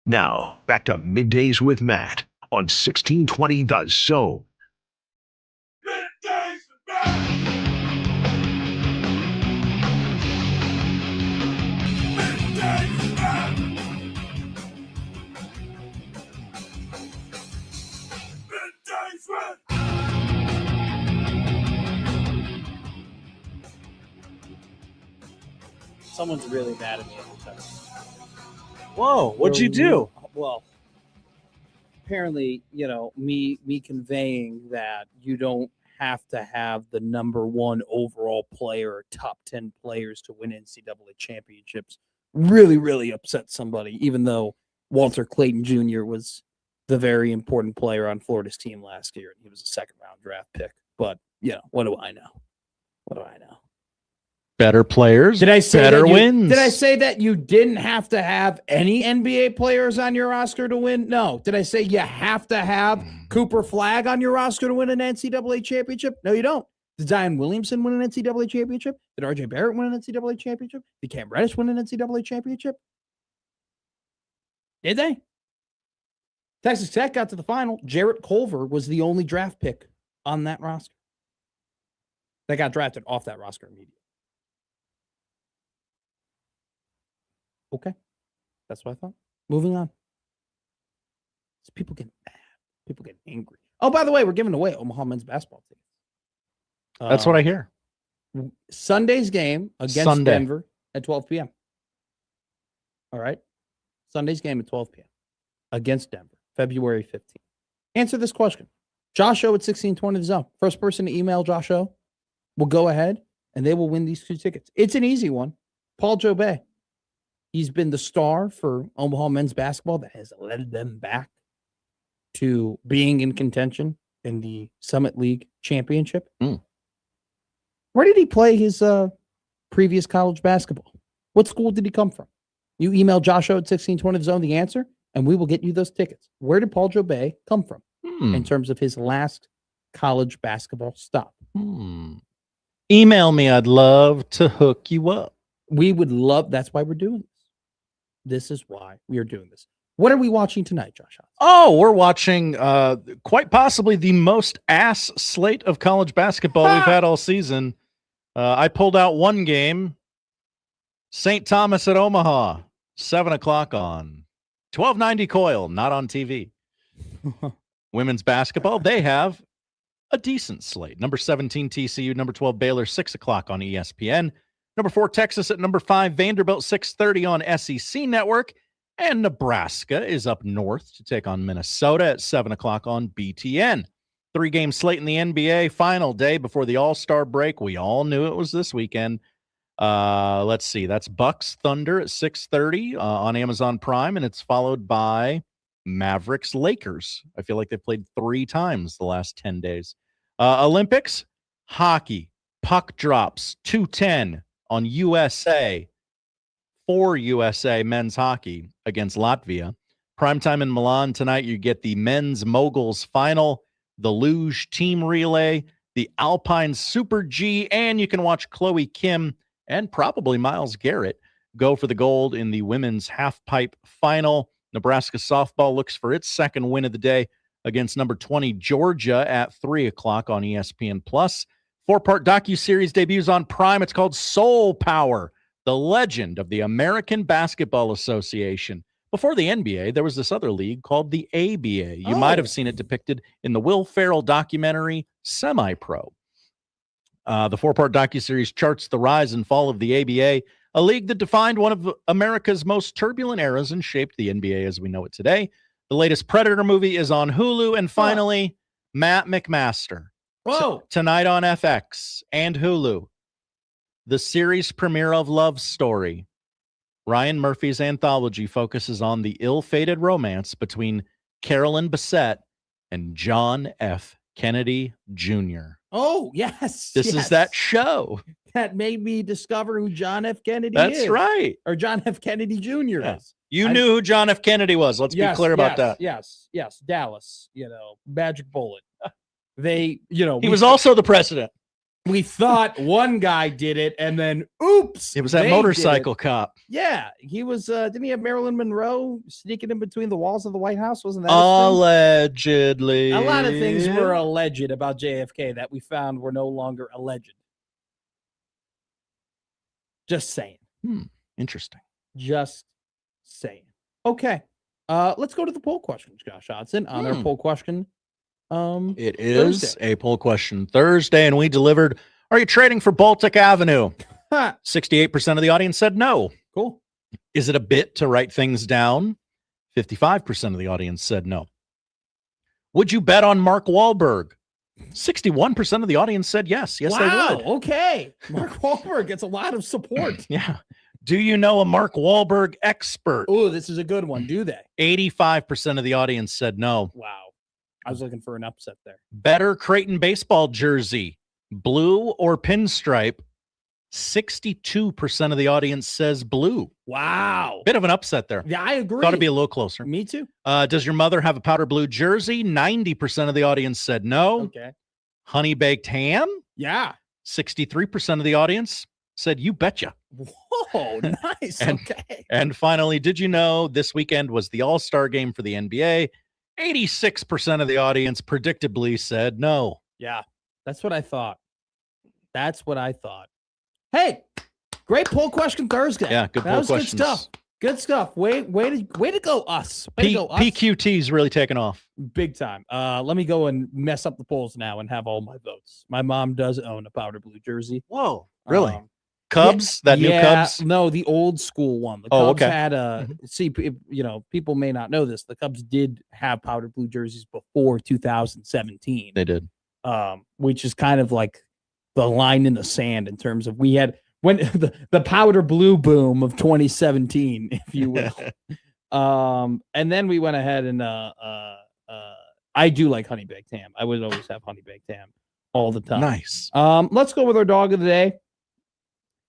Now, back to Middays with Matt on 1620 The Zone. Someone's really mad at me. Whoa, what'd you do? Well, apparently, me conveying that you don't have to have the number one overall player or top 10 players to win NCAA championships really, really upset somebody, even though Walter Creighton Jr. was the very important player on Florida's team last year. He was a second-round draft pick. But, what do I know? What do I know? Better players, Did I say better wins. Did I say that you didn't have to have any NBA players on your roster to win? No. Did I say you have to have Cooper Flagg on your roster to win an NCAA championship? No, you don't. Did Zion Williamson win an NCAA championship? Did RJ Barrett win an NCAA championship? Did Cam Reddish win an NCAA championship? Did they? Texas Tech got to the final. Jarrett Culver was the only draft pick on that roster. They got drafted off that roster immediately. Okay. That's what I thought. Moving on. So people get mad. People get angry. Oh, by the way, we're giving away Omaha men's basketball tickets. That's what I hear. Sunday's game against Denver at 12 p.m. All right. Sunday's game at 12 p.m. against Denver, February 15th. Answer this question. Josh O at 1620 The Zone. First person to email Josh O will go ahead and they will win these 2 tickets. It's an easy one. Paul Jobay. He's been the star for Omaha men's basketball that has led them back to being in contention in the Summit League championship. Where did he play his previous college basketball? What school did he come from? You email Josh O at 1620 The Zone the answer, and we will get you those tickets. Where did Paul Jobay come from in terms of his last college basketball stop? Email me. I'd love to hook you up. We would love. That's why we're doing this. This is why we are doing this. What are we watching tonight, Josh? Oh, we're watching quite possibly the most ass slate of college basketball we've had all season. I pulled out one game. St. Thomas at Omaha, 7 o'clock on 1290 Coil, not on TV. Women's basketball, they have a decent slate. Number 17 TCU, number 12 Baylor, 6 o'clock on ESPN. Number 4 Texas at number 5 Vanderbilt, 6:30 on SEC Network. And Nebraska is up north to take on Minnesota at 7 o'clock on BTN. 3-game slate in the NBA, final day before the All-Star break. We all knew it was this weekend. Let's see. That's Bucks Thunder at 6:30 on Amazon Prime, and it's followed by Mavericks Lakers. I feel like they've played 3 times the last 10 days. Olympics, hockey, puck drops, 2:10 on USA. For USA men's hockey against Latvia. Primetime in Milan tonight, you get the men's moguls final, the luge team relay, the Alpine Super G, and you can watch Chloe Kim and probably Myles Garrett go for the gold in the women's half-pipe final. Nebraska softball looks for its second win of the day against number 20 Georgia at 3 o'clock on ESPN+. 4-part docuseries debuts on Prime. It's called Soul Power, the legend of the American Basketball Association. Before the NBA, there was this other league called the ABA. You might have seen it depicted in the Will Ferrell documentary Semi-Pro. The 4-part docuseries charts the rise and fall of the ABA, a league that defined one of America's most turbulent eras and shaped the NBA as we know it today. The latest Predator movie is on Hulu. And finally, Matt McMaster. Tonight on FX and Hulu. The series premiere of Love Story. Ryan Murphy's anthology focuses on the ill-fated romance between Carolyn Bessette and John F. Kennedy Jr. Oh, yes. This is that show. That made me discover who John F. Kennedy is. That's right. Or John F. Kennedy Jr. is. You knew who John F. Kennedy was. Let's be clear about that. Yes. Dallas, Magic Bullet. They, he was also the president. We thought one guy did it, and then oops, It was that they motorcycle did it. cop. Yeah, he was. Didn't he have Marilyn Monroe sneaking in between the walls of the White House? Wasn't that his thing? Allegedly. A lot of things were alleged about JFK that we found were no longer alleged. Just saying. Interesting. Just saying. Okay. Let's go to the poll question, Josh Hodson. On our poll question. It is Thursday. a poll question Thursday, and we delivered, are you trading for Baltic Avenue? 68% of the audience said no. Cool. Is it a bit to write things down? 55% of the audience said no. Would you bet on Mark Wahlberg? 61% of the audience said yes. Yes, wow, they would. Okay. Mark Wahlberg gets a lot of support. Yeah. Do you know a Mark Wahlberg expert? Oh, this is a good one. Do they? 85% of the audience said no. Wow. I was looking for an upset there. Better Creighton baseball jersey, blue or pinstripe? 62% of the audience says blue. Wow. Bit of an upset there. Yeah, I agree. Thought it'd be a little closer. Me too. Does your mother have a powder blue jersey? 90% of the audience said no. Okay. Honey baked ham? Yeah. 63% of the audience said you betcha. Whoa, nice. Okay. And finally, did you know this weekend was the All-Star game for the NBA? 86% of the audience predictably said no. Yeah, that's what I thought. Hey, great poll question Thursday. Yeah, good poll questions. Good stuff. Good stuff. Way to go, us. Way to go, us. PQT's really taken off. Big time. Let me go and mess up the polls now and have all my votes. My mom does own a powder blue jersey. Whoa, really? Cubs? That new Cubs? No, the old school one. The Cubs had a people may not know this. The Cubs did have powder blue jerseys before 2017. They did. Which is kind of like the line in the sand in terms of we had when the powder blue boom of 2017, if you will. And then we went ahead and I do like honey baked ham. I would always have honey baked ham all the time. Nice. Let's go with our dog of the day.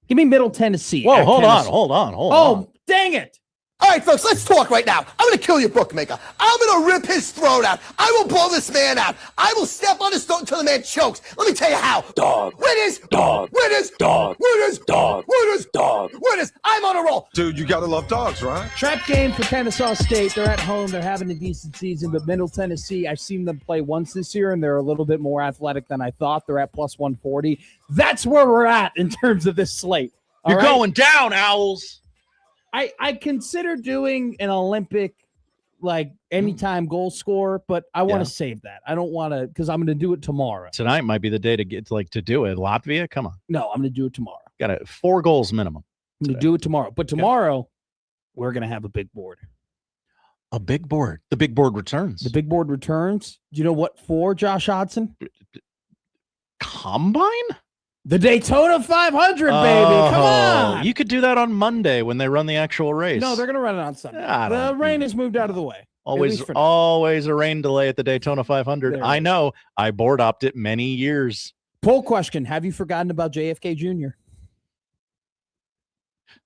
Give me Middle Tennessee. Whoa, hold Tennessee. on. Oh, dang it. All right, folks, let's talk right now. I'm going to kill your bookmaker. I'm going to rip his throat out. I will blow this man out. I will step on his throat until the man chokes. Let me tell you how. Dog. Winners. Dog. Winners. Dog. Winners. Dog. Winners. Dog. Winners. I'm on a roll. Dude, you got to love dogs, right? Trap game for Kennesaw State. They're at home. They're having a decent season, but Middle Tennessee, I've seen them play once this year, and they're a little bit more athletic than I thought. They're at plus 140. That's where we're at in terms of this slate. You're going down, Owls. I consider doing an Olympic, like, anytime goal scorer, but I want to save that. I don't want to, because I'm going to do it tomorrow. Tonight might be the day to get to do it. Latvia, come on. No, I'm going to do it tomorrow. Got 4 goals minimum. I'm going to do it tomorrow. But tomorrow, we're going to have a big board. A big board. The big board returns. The big board returns. Do you know what for, Josh Hodson? Combine? The Daytona 500, baby. Come on. You could do that on Monday when they run the actual race. No, they're going to run it on Sunday. The rain has moved out of the way. Always a rain delay at the Daytona 500. I know. I board opt it many years. Poll question. Have you forgotten about JFK Jr.?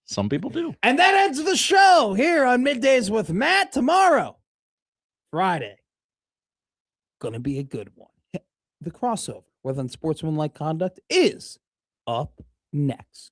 Some people do. And that ends the show here on Middays with Matt. Tomorrow, Friday, going to be a good one. The crossover with unsportsmanlike conduct is up next.